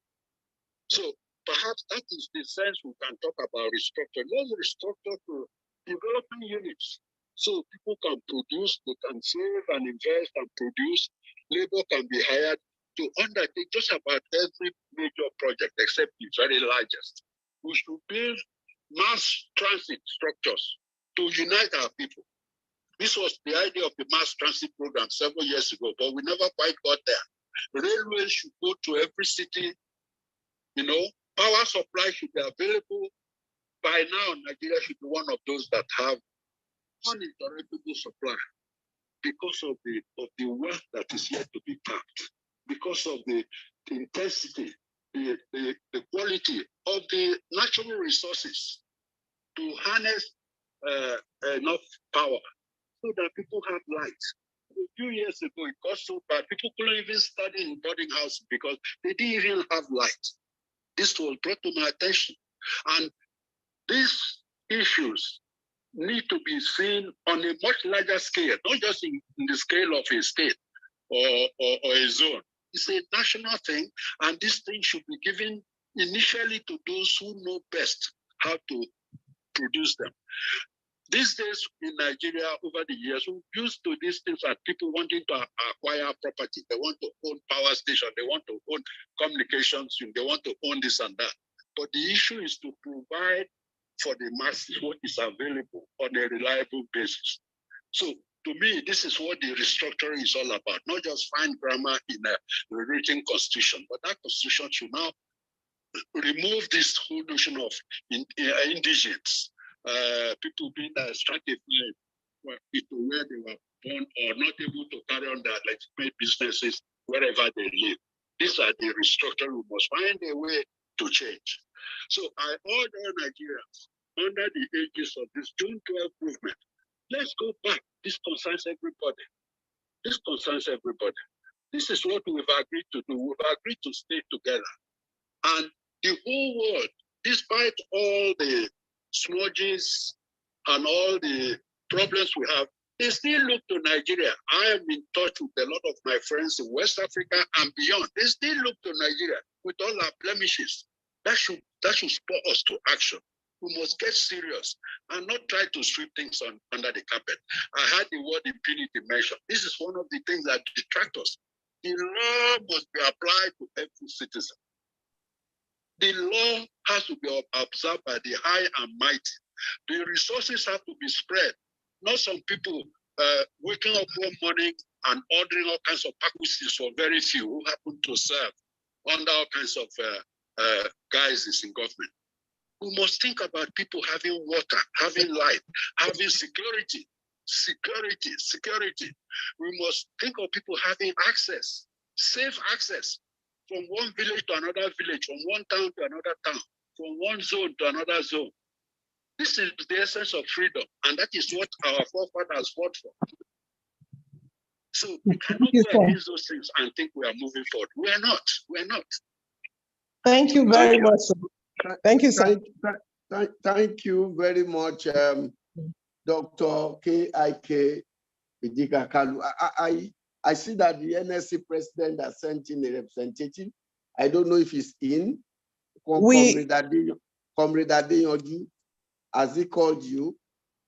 So perhaps that is the sense we can talk about restructure. Let's restructure to development units. So people can produce, they can save and invest and produce. Labor can be hired to undertake just about every major project except the very largest. We should build mass transit structures to unite our people. This was the idea of the mass transit program several years ago, but we never quite got there. Railways should go to every city. Power supply should be available. By now, Nigeria should be one of those that have uninterruptible supply because of the wealth that is yet to be tapped, because of the intensity, the quality of the natural resources to harness enough power so that people have light. A few years ago, it got so bad, people couldn't even study in boarding houses because they didn't even have light. This was brought to my attention. And these issues need to be seen on a much larger scale, not just in the scale of a state or a zone. It's a national thing, and this thing should be given initially to those who know best how to produce them. These days in Nigeria, over the years, we're used to these things as people wanting to acquire property. They want to own power station, they want to own communications, they want to own this and that. But the issue is to provide for the masses what is available on a reliable basis. So to me, this is what the restructuring is all about, not just fine grammar in a written constitution, but that constitution should now remove this whole notion of indigents, people being stratified into where they were born or not able to carry on their legitimate businesses wherever they live. These are the restructuring we must find a way to change. So I order Nigerians under the aegis of this June 12 movement, let's go back. This concerns everybody. This concerns everybody. This is what we've agreed to do. We've agreed to stay together. And the whole world, despite all the smudges and all the problems we have, they still look to Nigeria. I am in touch with a lot of my friends in West Africa and beyond. They still look to Nigeria with all our blemishes. That should spur us to action. We must get serious and not try to sweep things under the carpet. I had the word impunity mentioned. This is one of the things that distract us. The law must be applied to every citizen. The law has to be observed by the high and mighty. The resources have to be spread. Not some people waking up one morning and ordering all kinds of packages for very few who happen to serve under all kinds of guises in government. We must think about people having water, having light, having security. We must think of people having access, safe access from one village to another village, from one town to another town, from one zone to another zone. This is the essence of freedom, and that is what our forefathers fought for. So we cannot go against those things and think we are moving forward. We are not. We are not. Thank you very much. Thank you, sir. Thank you very much, Dr. K.I.K. Idika-Kalu. I see that the NSC president has sent in a representative. I don't know if he's in. Comrade Adeyanju, as he called you,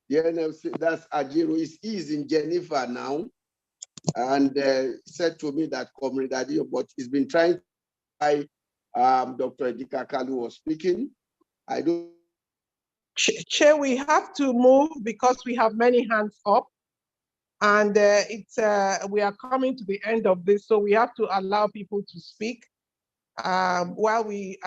the NSC, that's Ajiro, he is in Geneva now, and said to me that Comrade Adeyanju, but he's been trying to buy Dr. Idika-Kalu was speaking. I don't. Chair, we have to move because we have many hands up. And we are coming to the end of this, so we have to allow people to speak while we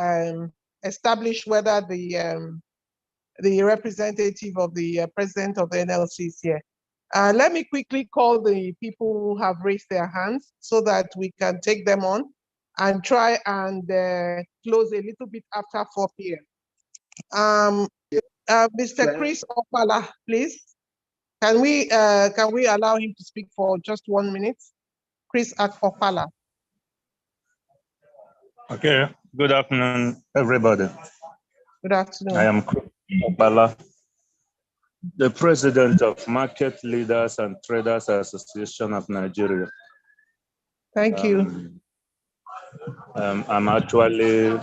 establish whether the representative of the president of the NLC is here. Let me quickly call the people who have raised their hands so that we can take them on and try and close a little bit after 4 p.m. Mr. Chris Opala, please. Can we allow him to speak for just 1 minute? Chris Opala. Okay, good afternoon, everybody. Good afternoon. I am Chris Opala, the president of Market Leaders and Traders Association of Nigeria. Thank you. I'm actually...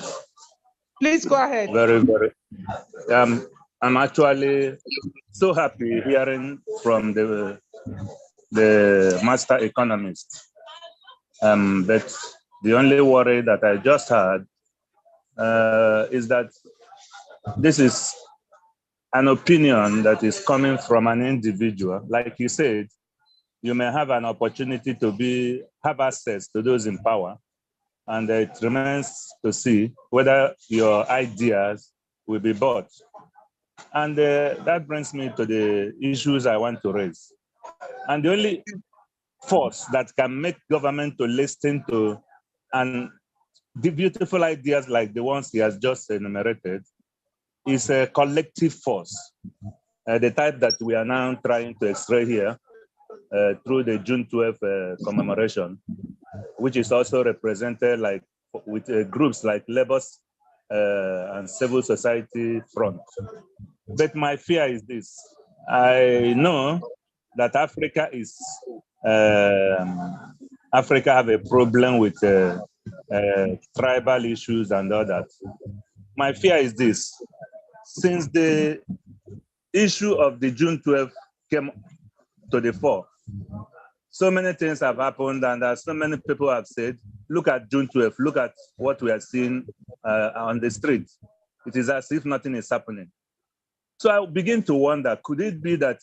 Please go ahead. I'm actually so happy hearing from the master economist. But the only worry that I just had is that this is an opinion that is coming from an individual. Like you said, you may have an opportunity to have access to those in power, and it remains to see whether your ideas will be bought. And that brings me to the issues I want to raise. And the only force that can make government to listen to and the beautiful ideas like the ones he has just enumerated is a collective force, the type that we are now trying to extract here through the June 12th commemoration, which is also represented like with groups like Labour and Civil Society Front. But my fear is this: I know that Africa have a problem with tribal issues and all that. My fear is this: since the issue of the June 12th came to the fore, so many things have happened, and so many people have said, look at June 12th, look at what we are seeing on the street. It is as if nothing is happening. So I begin to wonder, could it be that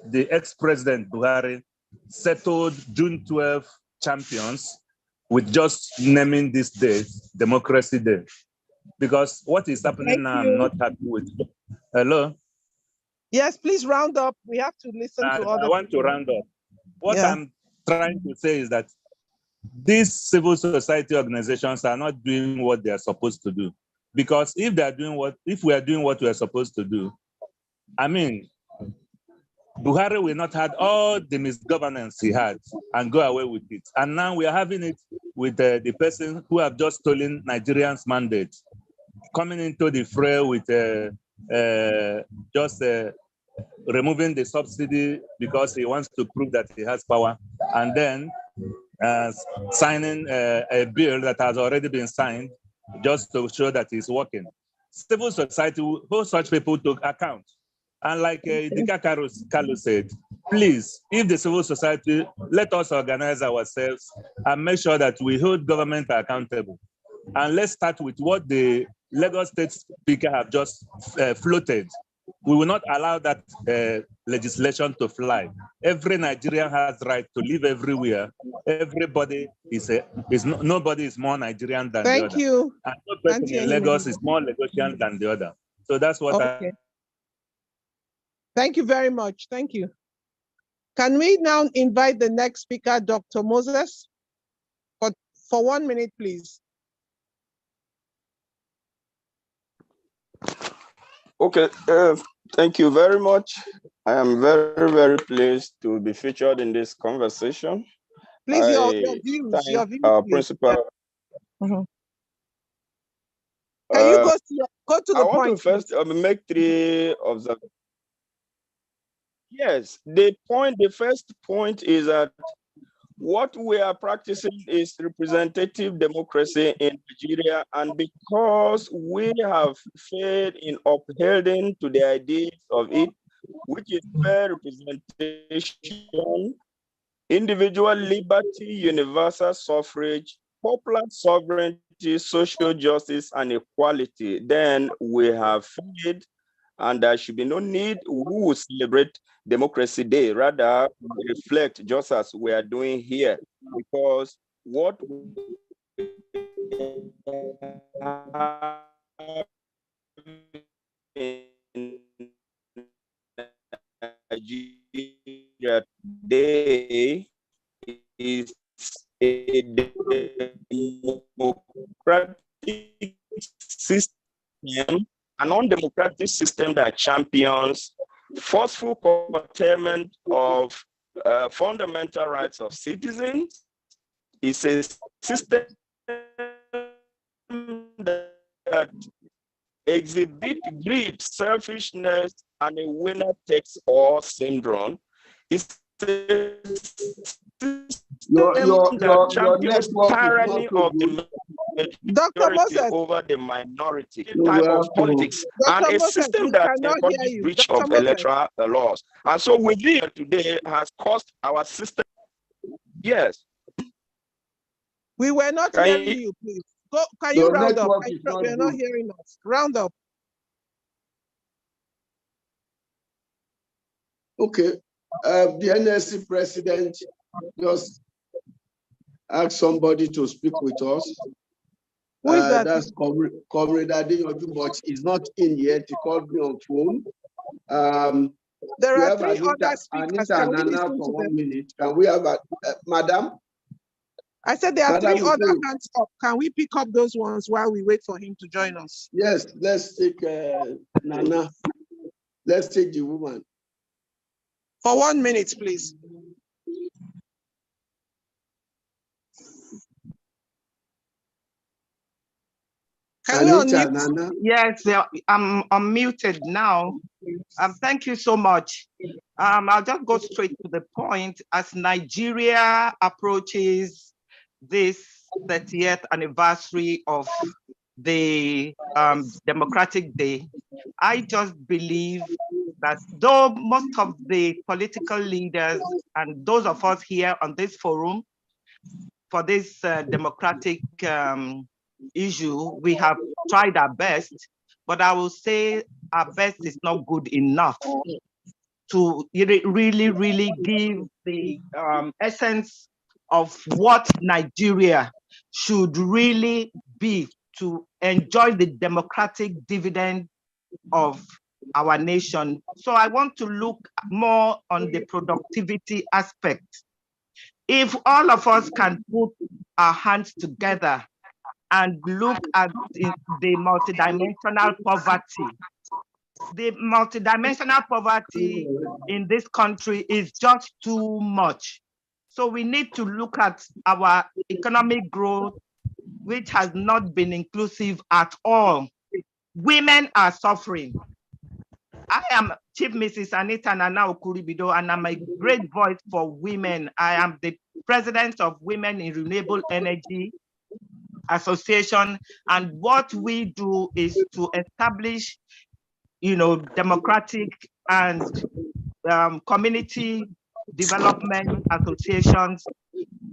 the ex-president Buhari settled June 12th champions with just naming this day Democracy Day? Because what is happening now, I'm not happy with. Hello? Yes, please round up. We have to listen to other I want to round up. What I'm trying to say is that these civil society organizations are not doing what they are supposed to do. Because if we are doing what we are supposed to do, I mean, Buhari will not have all the misgovernance he had and go away with it. And now we are having it with the person who have just stolen Nigerians' mandate, coming into the fray with removing the subsidy because he wants to prove that he has power, and then signing a bill that has already been signed just to show that he's working. Civil society, who such people took account. And like Dika Kalu said, please, if the civil society, let us organize ourselves and make sure that we hold government accountable. And let's start with what the Lagos State Speaker have just floated. We will not allow that legislation to fly. Every Nigerian has the right to live everywhere. Everybody nobody is more Nigerian than the other. Thank you. And no person in Lagos is more Lagosian than the other. So that's what Thank you very much. Thank you. Can we now invite the next speaker, Dr. Moses, for 1 minute, please? Okay, thank you very much. I am very, very pleased to be featured in this conversation. Please, your views, our principal. Can you go to the point? I want to first make 3 observations. Yes, the first point is that what we are practicing is representative democracy in Nigeria, and because we have failed in upholding to the ideas of it, which is fair representation, individual liberty, universal suffrage, popular sovereignty, social justice, and equality, then we have failed and there should be no need who will celebrate Democracy Day. Rather, reflect just as we are doing here, because what in Nigeria today is a democratic system, an undemocratic system that champions forceful curtailment of fundamental rights of citizens. It's a system that exhibit greed, selfishness, and a winner takes all syndrome. It's a your champions network is tyranny not so of good. the Dr. majority Moses, over the minority So type we of have to, politics, and Dr. a Moses, system we that cannot hear encourages you. breach Dr. of Moses, electoral laws. And so within today has cost our system. Yes. we were not hearing you, please. Go, can you your round up? network is not We're not good. hearing us. Round up. Okay. The NSC president just asked somebody to speak with us. Who is that? That's Comrade Adeyoju, but he's not in yet. He called me on phone. There we are have three other speakers. Anita Can we Nana listen for to 1 them? minute. Can we have Madam? I said there are Madam, three other hands up. Can we pick up those ones while we wait for him to join us? Yes, let's take Nana. Let's take the woman. For 1 minute, please. Can you Anita, unmute? Nana? Yes, I'm unmuted now. Thank you so much. I'll just go straight to the point. As Nigeria approaches this 30th anniversary of the Democratic Day, I just believe that though most of the political leaders and those of us here on this forum for this democratic issue, we have tried our best, but I will say our best is not good enough to really give the essence of what Nigeria should really be to enjoy the democratic dividend of our nation. So I want to look more on the productivity aspect. If all of us can put our hands together and look at the multidimensional poverty. The multidimensional poverty in this country is just too much. So we need to look at our economic growth, which has not been inclusive at all. Women are suffering. I am Chief Mrs. Anita Nana Okuribido, and I'm a great voice for women. I am the president of Women in Renewable Energy Association, and what we do is to establish, democratic and community development associations,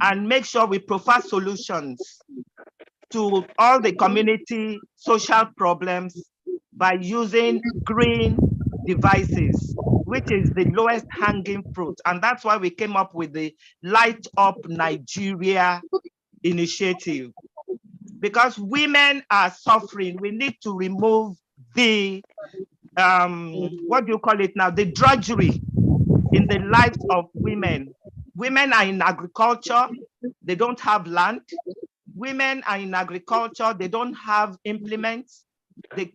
and make sure we provide solutions to all the community social problems by using green devices, which is the lowest hanging fruit. And that's why we came up with the Light Up Nigeria initiative. Because women are suffering, we need to remove the, what do you call it now? The drudgery in the lives of women. Women are in agriculture, they don't have land. Women are in agriculture, they don't have implements. They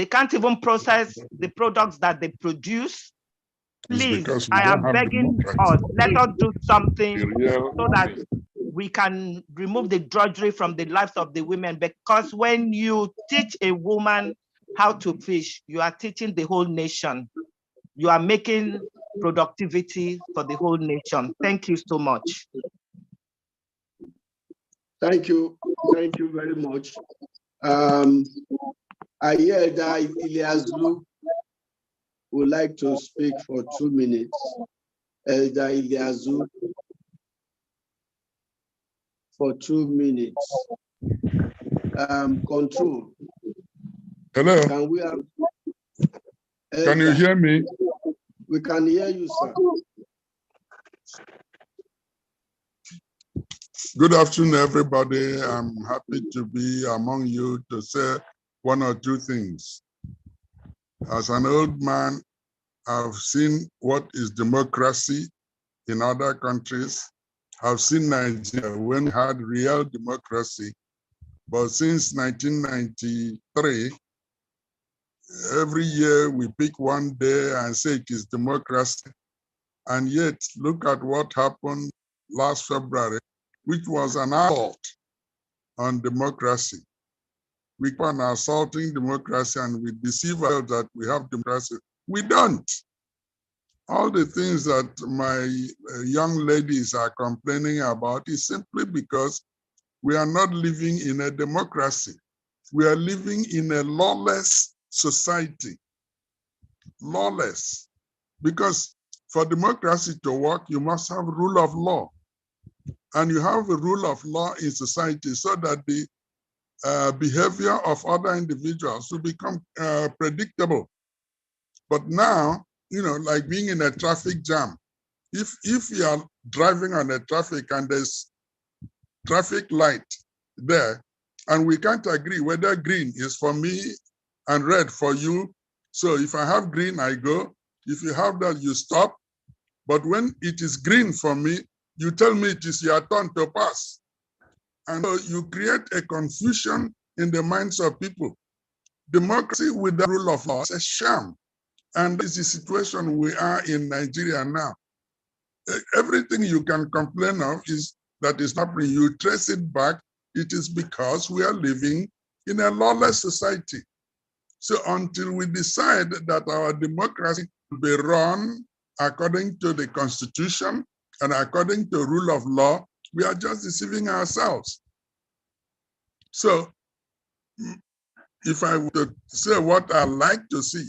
can't even process the products that they produce. Please, I am begging us, let us do something so that we can remove the drudgery from the lives of the women, because when you teach a woman how to fish, you are teaching the whole nation. You are making productivity for the whole nation. Thank you so much. Thank you. Thank you very much. I hear that Iliazu would like to speak for 2 minutes. Elder Iliazu for 2 minutes. Control. Hello. Can we have Can you hear me? We can hear you, sir. Good afternoon, everybody. I'm happy to be among you to say one or two things. As an old man, I've seen what is democracy in other countries. I've seen Nigeria when we had real democracy. But since 1993, every year we pick one day and say it is democracy. And yet, look at what happened last February, which was an assault on democracy. We keep on assaulting democracy and we deceive ourselves that we have democracy. We don't. All the things that my young ladies are complaining about is simply because we are not living in a democracy. We are living in a lawless society. Lawless. Because for democracy to work, you must have rule of law. And you have a rule of law in society so that the behavior of other individuals will become predictable. But now, you know, like being in a traffic jam, if you are driving on a traffic and there's traffic light there, and we can't agree whether green is for me and red for you. So if I have green, I go. If you have that, you stop. But when it is green for me, you tell me it is your turn to pass. And so you create a confusion in the minds of people. Democracy with the rule of law is a sham. And this is the situation we are in Nigeria now. Everything you can complain of is that is happening. You trace it back, it is because we are living in a lawless society. So until we decide that our democracy will be run according to the Constitution and according to rule of law, we are just deceiving ourselves. So if I were to say what I like to see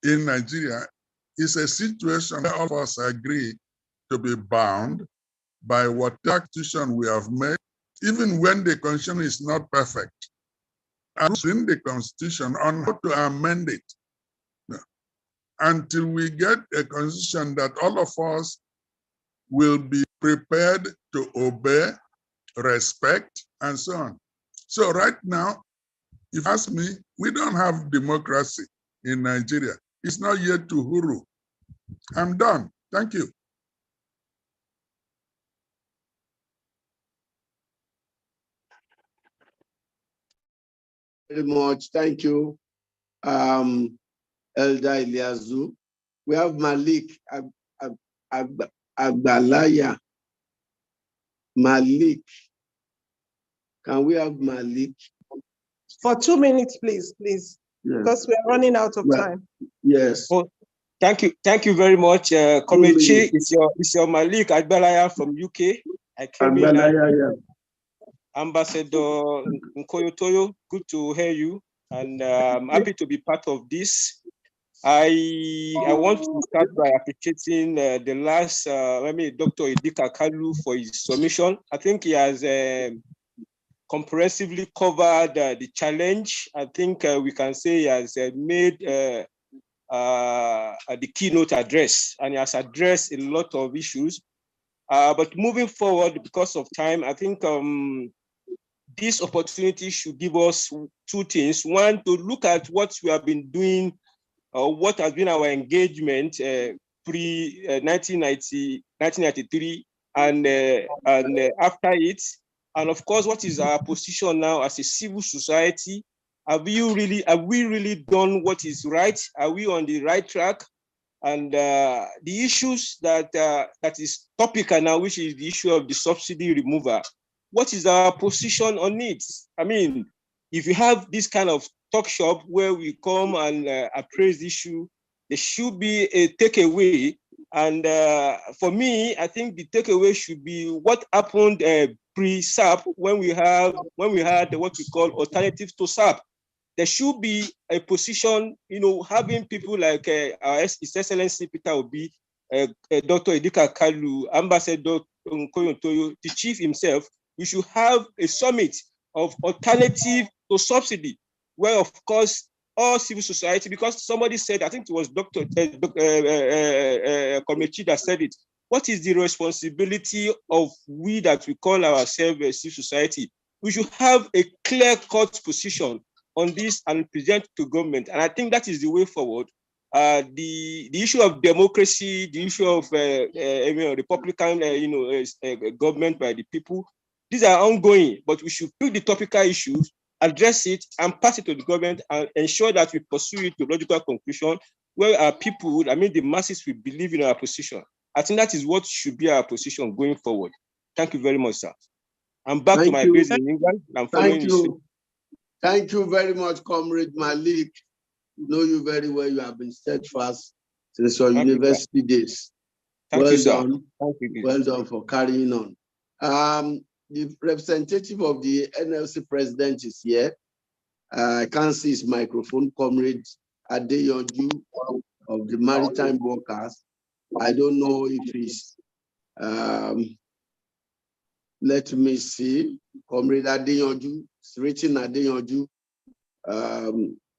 in Nigeria is a situation where all of us agree to be bound by what constitution we have made, even when the constitution is not perfect. And in the constitution on how to amend it. Until we get a constitution that all of us will be prepared to obey, respect, and so on. So right now, if you ask me, we don't have democracy in Nigeria. It's not yet to Huru. I'm done. Thank you. Very much. Thank you, Elder Iliazu. We have Malik Agbalaya. Malik. Can we have Malik? For 2 minutes, please, Yes. because we are running out of time. Yes. Oh, thank you very much. Komechi, it's your Malik Agbalaya from UK. I came in. Ambassador Nkoyotoyo, good to hear you, and I'm happy to be part of this. I want to start by appreciating the last, Dr. Idika Kalu for his submission. I think he has comprehensively covered the challenge. I think we can say he has made the keynote address, and he has addressed a lot of issues. But moving forward, because of time, I think this opportunity should give us two things. One, to look at what we have been doing, what has been our engagement pre-1993 and after it. And of course, what is our position now as a civil society? Have we really done what is right? Are we on the right track? And the issues that is topical now, which is the issue of the subsidy removal. What is our position on it? I mean, if you have this kind of talk shop where we come and appraise the issue, there should be a takeaway. And for me, I think the takeaway should be what happened pre-SAP when we had what we call alternatives to SAP. There should be a position, having people like His Excellency PeterObi, Dr. Idika Kalu, Ambassador Nkoyotoyo, the chief himself. We should have a summit of alternative to subsidy, where of course all civil society, because somebody said, I think it was Dr. Komechi that said it. What is the responsibility of we that we call ourselves civil society? We should have a clear-cut position on this and present to government. And I think that is the way forward. The issue of democracy, the issue of Republican government by the people, these are ongoing, but we should pick the topical issues, address it, and pass it to the government and ensure that we pursue it to logical conclusion where our people, I mean the masses, will believe in our position. I think that is what should be our position going forward. Thank you very much, sir. I'm back to my base in England. I'm following you. Thank you very much, Comrade Malik. I know you very well. You have been steadfast since your university days. Thank you, sir. Well done for carrying on. The representative of the NLC president is here. I can't see his microphone, Comrade Adeyanju of the Maritime Workers. I don't know if he's, let me see, Comrade Adeyanju, it's written Adeyanju.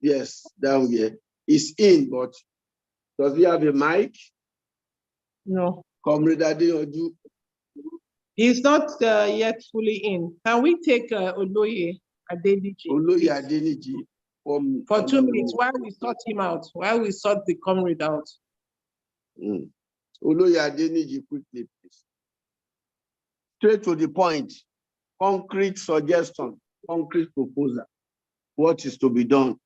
Yes, down here. He's in, but does he have a mic? No. Comrade Adeyanju. He's not yet fully in. Can we take Oloye Adeniji? Oloye Adeniji. For 2 minutes, while we sort him out, while we sort the comrade out. Oloye Adeniji, quickly, please. Straight to the point. Concrete suggestion, concrete proposal. What is to be done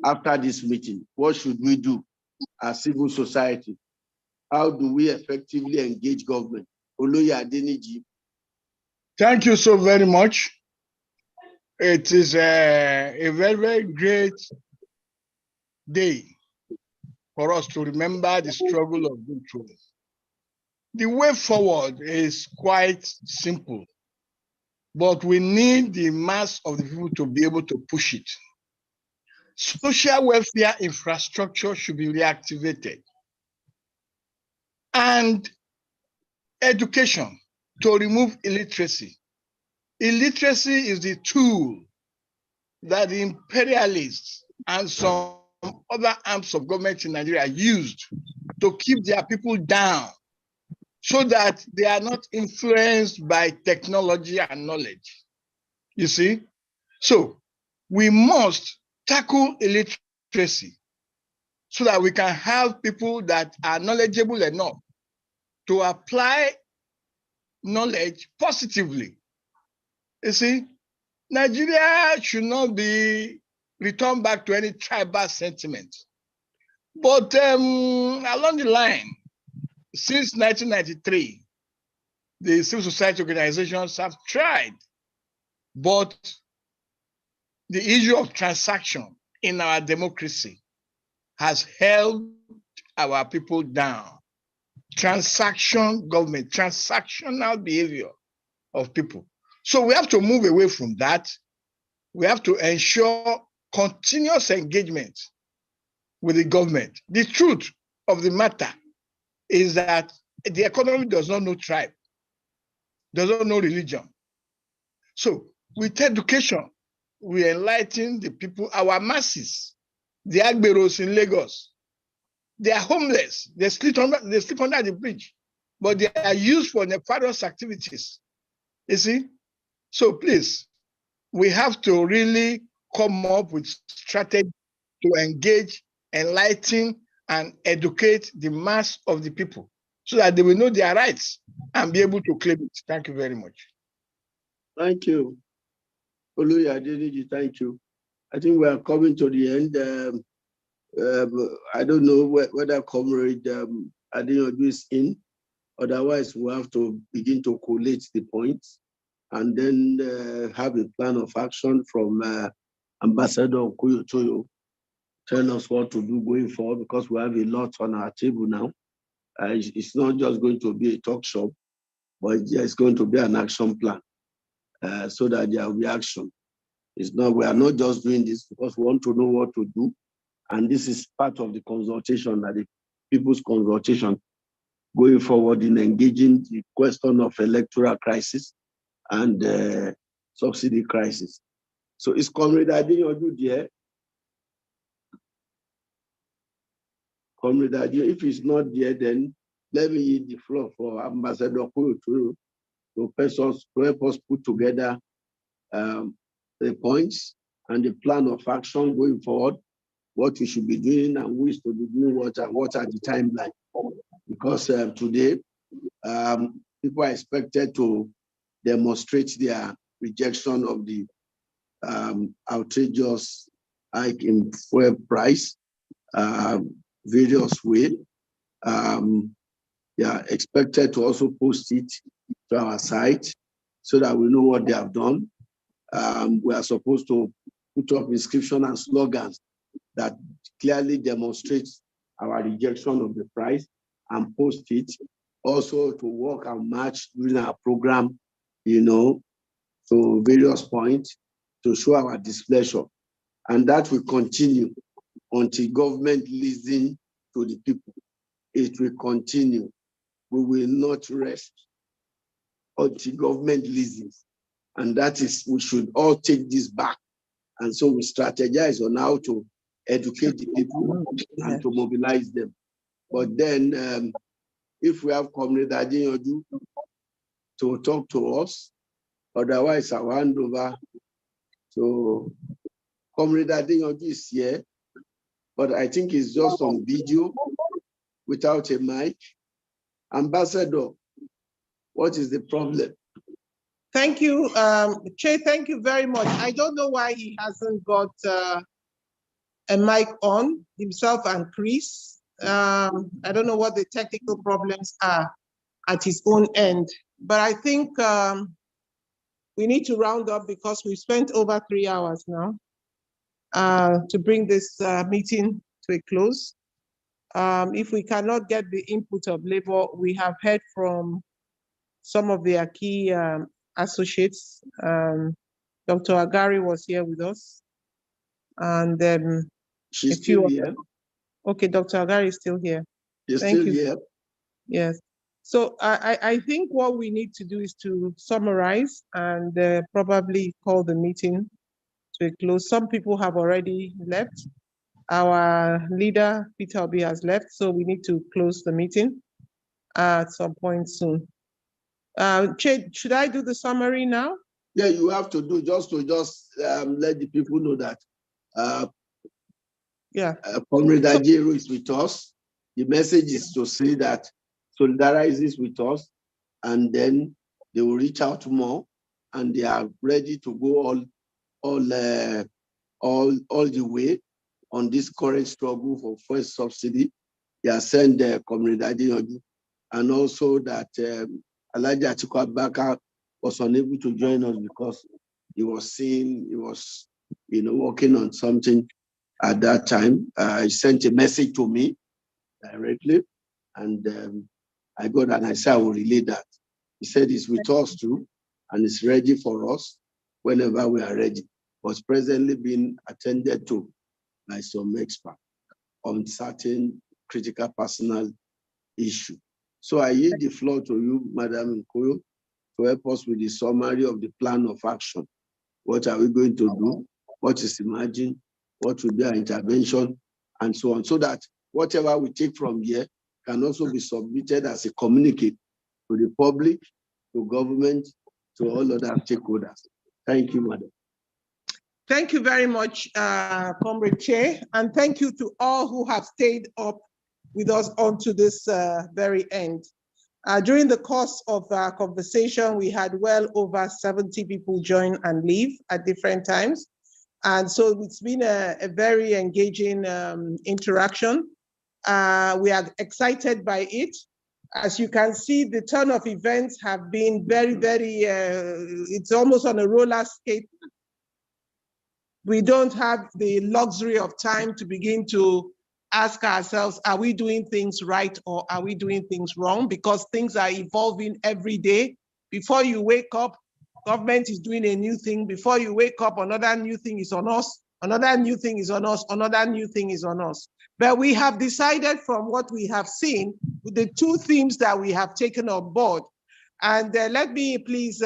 after this meeting? What should we do as civil society? How do we effectively engage government? Oloye Adeniji. Thank you so very much. It is a very, very great day for us to remember the struggle of Utomi. The way forward is quite simple, but we need the mass of the people to be able to push it. Social welfare infrastructure should be reactivated. And education to remove illiteracy. Illiteracy is the tool that the imperialists and some other arms of government in Nigeria used to keep their people down so that they are not influenced by technology and knowledge. You see? So we must tackle illiteracy so that we can have people that are knowledgeable enough to apply knowledge positively. You see, Nigeria should not be returned back to any tribal sentiment. But along the line, since 1993, the civil society organizations have tried, but the issue of transaction in our democracy has held our people down. Transaction government, transactional behavior of people. So we have to move away from that. We have to ensure continuous engagement with the government. The truth of the matter is that the economy does not know tribe, does not know religion. So with education, we enlighten the people, our masses, the Agberos in Lagos. They are homeless. They sleep under the bridge, but they are used for nefarious activities. You see? So please, we have to really come up with strategy to engage, enlighten, and educate the mass of the people so that they will know their rights and be able to claim it. Thank you very much. Thank you. Oloye Adeniji, thank you. I think we are coming to the end. I don't know whether Comrade Adeyanju is in. Otherwise, we have to begin to collate the points and then have a plan of action from Ambassador Okoye-Toyo. Tell us what to do going forward because we have a lot on our table now. It's not just going to be a talk shop, but it's going to be an action plan so that there will be action. It's not, we are not just doing this because we want to know what to do. And this is part of the consultation, that the people's consultation going forward in engaging the question of electoral crisis and subsidy crisis. So is Comrade Adeyanju there? Comrade Adio, if he's not there, then let me yield the floor for Ambassador Kuru to help us put together the points and the plan of action going forward, what we should be doing and who is to be doing what and what are the timeline. Because today, people are expected to demonstrate their rejection of the outrageous hike in fuel price, various way. They are expected to also post it to our site so that we know what they have done. We are supposed to put up inscription and slogans that clearly demonstrates our rejection of the price and post it. Also to walk and march during our program, to various points to show our displeasure. And that will continue until government listens to the people. It will continue. We will not rest until government listens. And that is, we should all take this back. And so we strategize on how to educate the people and to mobilize them. But then, if we have Comrade Adinyodu to talk to us, otherwise I'll hand over to Comrade Adinyodu is here, but I think it's just on video without a mic. Ambassador, what is the problem? Thank you, Che, thank you very much. I don't know why he hasn't got a mic on, himself and Chris. I don't know what the technical problems are at his own end, but I think we need to round up because we've spent over 3 hours now to bring this meeting to a close. If we cannot get the input of labor, we have heard from some of their key associates. Dr. Agari was here with us. And she's still here. Okay, Dr. Agari is still here. Thank you. Here. Yes. So I think what we need to do is to summarize and probably call the meeting to a close. Some people have already left. Our leader, PeterObi, has left, so we need to close the meeting at some point soon. Should I do the summary now? Yeah, you have to do just let the people know that Comrade Ajero is with us. The message is to say that solidarizes with us, and then they will reach out more, and they are ready to go all the way on this current struggle for fuel subsidy. They are sent Comrade Adinyodu, and also that Alhaji Atiku Abubakar was unable to join us because he was working on something at that time. He sent a message to me directly, and I got and I said I will relay that. He said he's with us too, and it's ready for us whenever we are ready. Was presently being attended to by some experts on certain critical personal issue. So I yield the floor to you, Madam Nkoyo, to help us with the summary of the plan of action. What are we going to do? What is emerging? What will be our intervention? And so on, so that whatever we take from here can also be submitted as a communique to the public, to government, to all other stakeholders. Thank you, Madam. Thank you very much, Comrade Chair, and thank you to all who have stayed up with us onto this very end. During the course of our conversation, we had well over 70 people join and leave at different times. And so it's been a very engaging interaction. We are excited by it. As you can see, the turn of events have been very, it's almost on a roller skate. We don't have the luxury of time to begin to ask ourselves, are we doing things right or are we doing things wrong? Because things are evolving every day. Before you wake up, government is doing a new thing. Before you wake up, another new thing is on us. Another new thing is on us. Another new thing is on us. But we have decided from what we have seen with the two themes that we have taken on board. And let me please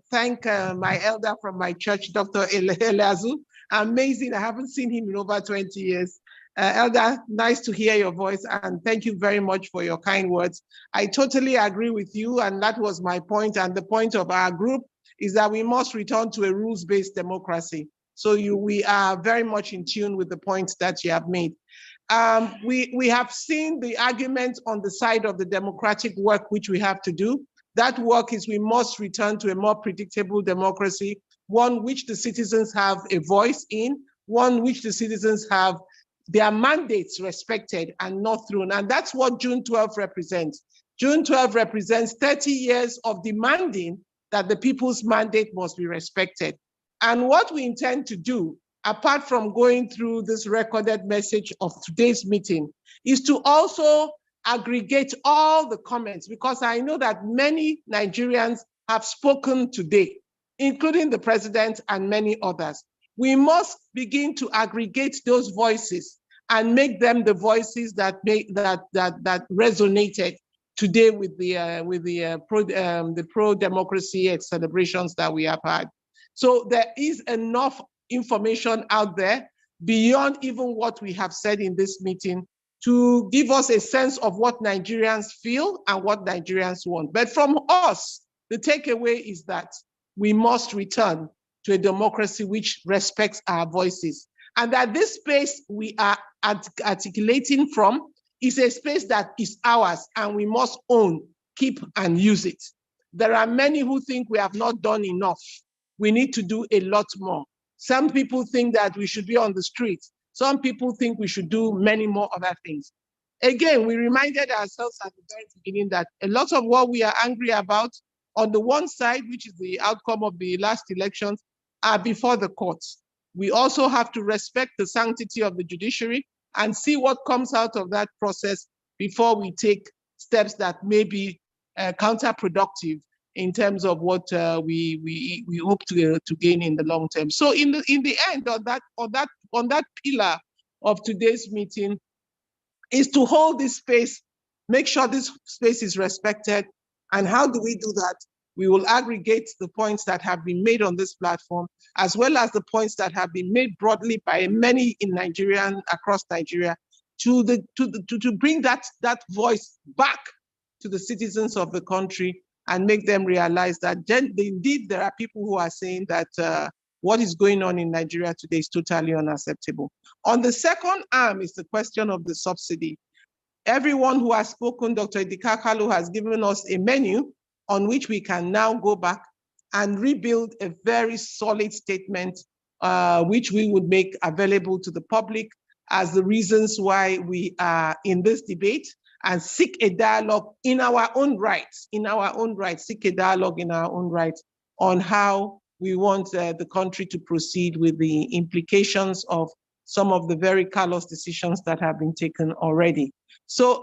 thank my elder from my church, Dr. Eleazu. Amazing, I haven't seen him in over 20 years. Elder, nice to hear your voice, and thank you very much for your kind words. I totally agree with you, and that was my point, and the point of our group is that we must return to a rules-based democracy. So we are very much in tune with the points that you have made. We have seen the argument on the side of the democratic work which we have to do. That work is we must return to a more predictable democracy, one which the citizens have a voice in, one which the citizens have their mandates respected and not thrown. And that's what June 12 represents. June 12 represents 30 years of demanding that the people's mandate must be respected. And what we intend to do, apart from going through this recorded message of today's meeting, is to also aggregate all the comments, because I know that many Nigerians have spoken today, including the president and many others. We must begin to aggregate those voices and make them the voices that resonated today with the pro-democracy celebrations that we have had. So there is enough information out there beyond even what we have said in this meeting to give us a sense of what Nigerians feel and what Nigerians want. But from us, the takeaway is that we must return to a democracy which respects our voices. And that this space we are articulating from is a space that is ours and we must own, keep, and use it. There are many who think we have not done enough. We need to do a lot more. Some people think that we should be on the streets. Some people think we should do many more other things. Again, we reminded ourselves at the very beginning that a lot of what we are angry about on the one side, which is the outcome of the last elections, are before the courts. We also have to respect the sanctity of the judiciary and see what comes out of that process before we take steps that may be counterproductive in terms of what we hope to gain in the long term. So in the end, on that pillar of today's meeting is to hold this space, make sure this space is respected. And how do we do that? We will aggregate the points that have been made on this platform, as well as the points that have been made broadly by many in Nigeria and across Nigeria, to bring that voice back to the citizens of the country and make them realize that indeed there are people who are saying that what is going on in Nigeria today is totally unacceptable. On the second arm is the question of the subsidy. Everyone who has spoken, Dr. Idikakalu has given us a menu on which we can now go back and rebuild a very solid statement, which we would make available to the public as the reasons why we are in this debate, and seek a dialogue in our own rights, seek a dialogue in our own rights on how we want the country to proceed with the implications of some of the very callous decisions that have been taken already. So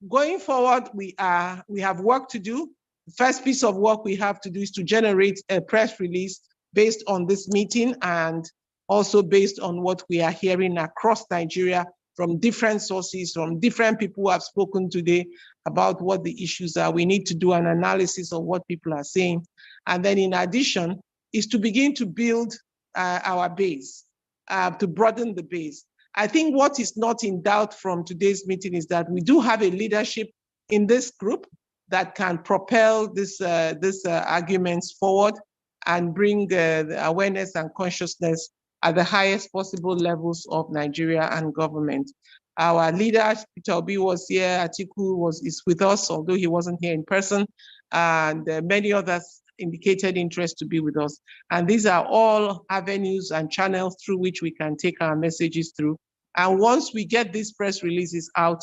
going forward, we have work to do. The first piece of work we have to do is to generate a press release based on this meeting and also based on what we are hearing across Nigeria from different sources, from different people who have spoken today about what the issues are. We need to do an analysis of what people are saying. And then in addition, is to begin to build our base, to broaden the base. I think what is not in doubt from today's meeting is that we do have a leadership in this group that can propel this arguments forward and bring the awareness and consciousness at the highest possible levels of Nigeria and government. Our leader, PeterObi, was here, Atiku is with us, although he wasn't here in person, and many others indicated interest to be with us. And these are all avenues and channels through which we can take our messages through. And once we get these press releases out,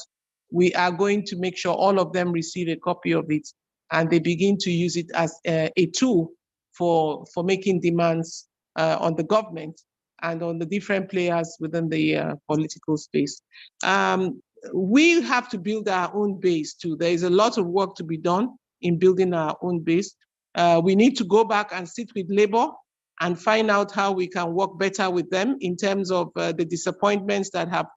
we are going to make sure all of them receive a copy of it and they begin to use it as a tool for making demands on the government and on the different players within the political space. We have to build our own base too. There is a lot of work to be done in building our own base. We need to go back and sit with labor and find out how we can work better with them in terms of the disappointments that have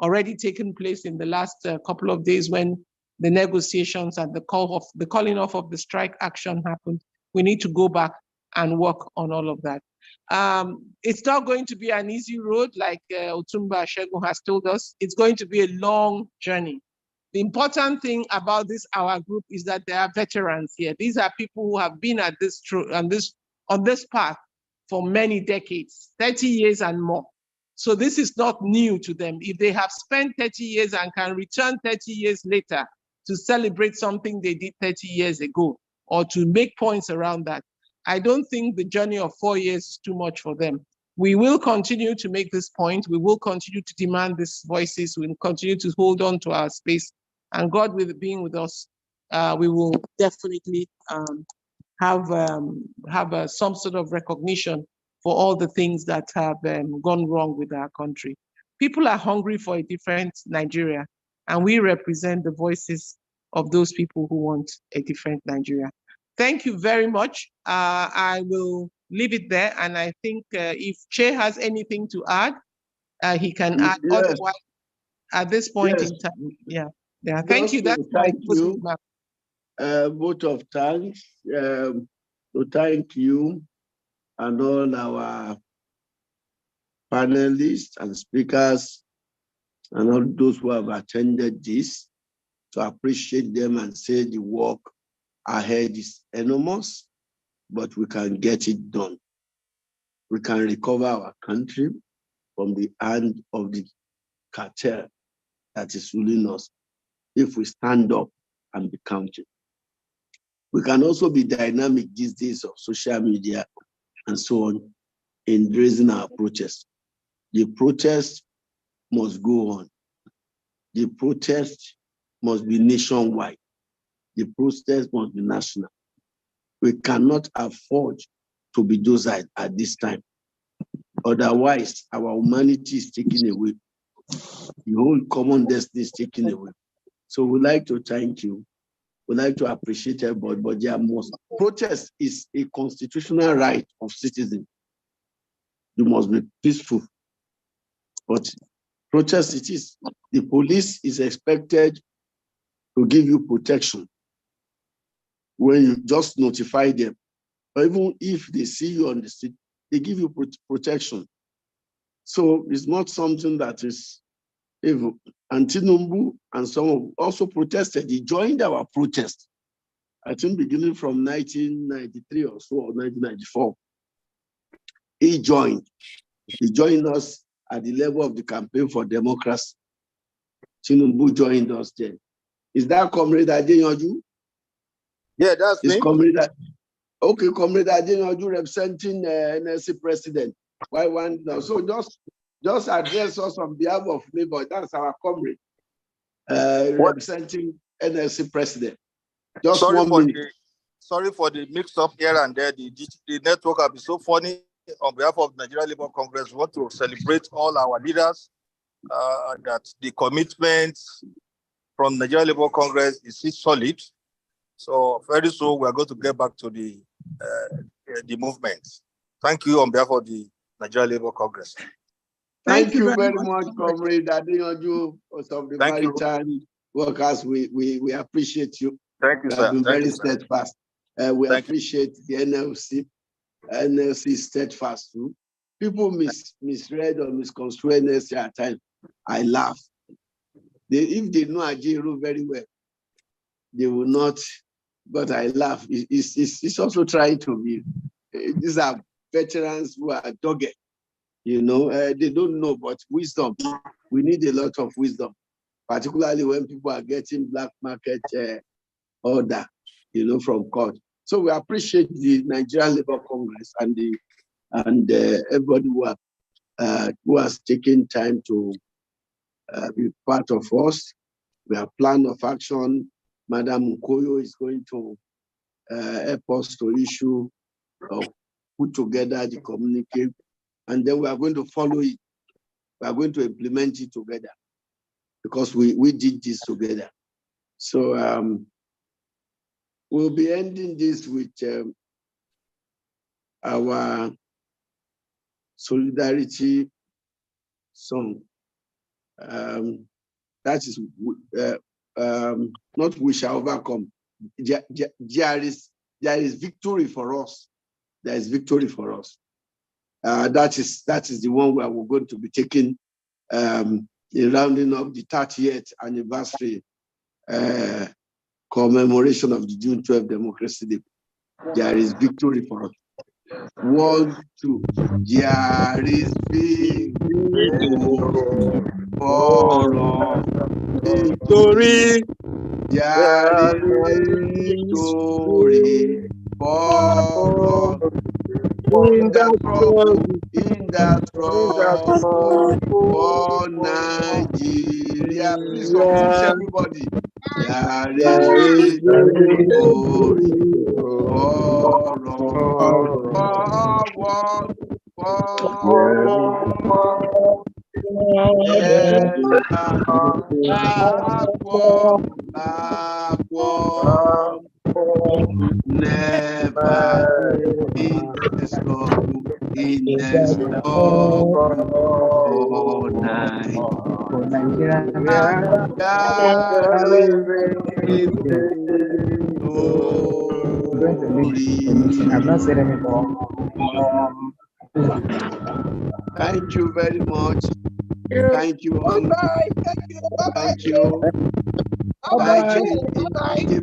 already taken place in the last couple of days when the negotiations and the calling off of the strike action happened. We need to go back and work on all of that. It's not going to be an easy road, like Otumba Shegun has told us. It's going to be a long journey. The important thing about our group is that there are veterans here. These are people who have been at on this path for many decades, 30 years and more. So this is not new to them. If they have spent 30 years and can return 30 years later to celebrate something they did 30 years ago, or to make points around that, I don't think the journey of 4 years is too much for them. We will continue to make this point. We will continue to demand these voices. We will continue to hold on to our space. And God, with being with us, we will definitely have some sort of recognition for all the things that have gone wrong with our country. People are hungry for a different Nigeria, and we represent the voices of those people who want a different Nigeria. Thank you very much. I will leave it there, and I think if Che has anything to add, he can add. Yes. Otherwise, at this point in time, yeah. Thank you. That's thank you. Vote of thanks. To thank you and all our panelists and speakers and all those who have attended this, to appreciate them and say the work ahead is enormous, but we can get it done. We can recover our country from the hand of the cartel that is ruling us if we stand up and be counted. We can also be dynamic these days of social media and so on in raising our protest. The protest must go on. The protest must be nationwide. The protest must be national. We cannot afford to be docile at this time. Otherwise, our humanity is taken away. The whole common destiny is taken away. So we'd like to thank you. We'd like to appreciate everybody, but there must protest is a constitutional right of citizens. You must be peaceful. But protest it is. The police is expected to give you protection when you just notify them. Or even if they see you on the street, they give you protection. So it's not something that is evil. And Tinubu and some of also protested. He joined our protest, I think beginning from 1993 or so, or 1994. He joined us at the level of the campaign for democracy. Tinubu joined us then. Is that Comrade Adeyanju? Yeah, that's me. Okay, Comrade Adeyanju representing NLC president. Why one now? So just address us on behalf of Labour. That's our comrade representing NLC president. Just sorry 1 minute. Sorry for the mix-up here and there. The network has been so funny. On behalf of Nigeria Labour Congress, we want to celebrate all our leaders that the commitment from Nigeria Labour Congress is solid. So very soon we are going to get back to the movement. Thank you on behalf of the Nigeria Labour Congress. Thank you very much, Comrade Adeyanju, of the maritime workers. We appreciate you. Thank you, you sir. have been Thank very you, sir. steadfast. We appreciate the NLC. NLC is steadfast too. People misread or misconstrue NLC at times. I laugh. If they know Ajeru very well, they will not. But I laugh. It's also trying to be. These are veterans who are dogged. You know, they don't know, but wisdom. We need a lot of wisdom, particularly when people are getting black market order, you know, from court. So we appreciate the Nigerian Labour Congress and everybody who has taken time to be part of us. We have plan of action. Madam Nkoyo is going to help us to issue or put together the communique, and then we are going to follow it. We are going to implement it together because we did this together. So we'll be ending this with our solidarity song. That is not we shall overcome. There is victory for us. There is victory for us. That is the one where we're going to be taking in rounding up the 30th anniversary commemoration of the June 12 Democracy Day. There is victory for us. 1, 2. There is victory for us. Victory. There is victory for us. In the trouble for Nigeria. Please unmute everybody. There is victory never in the struggle, in the struggle for Nigeria. I've not said anymore. Thank you very much. Thank you. Thank you. Thank you.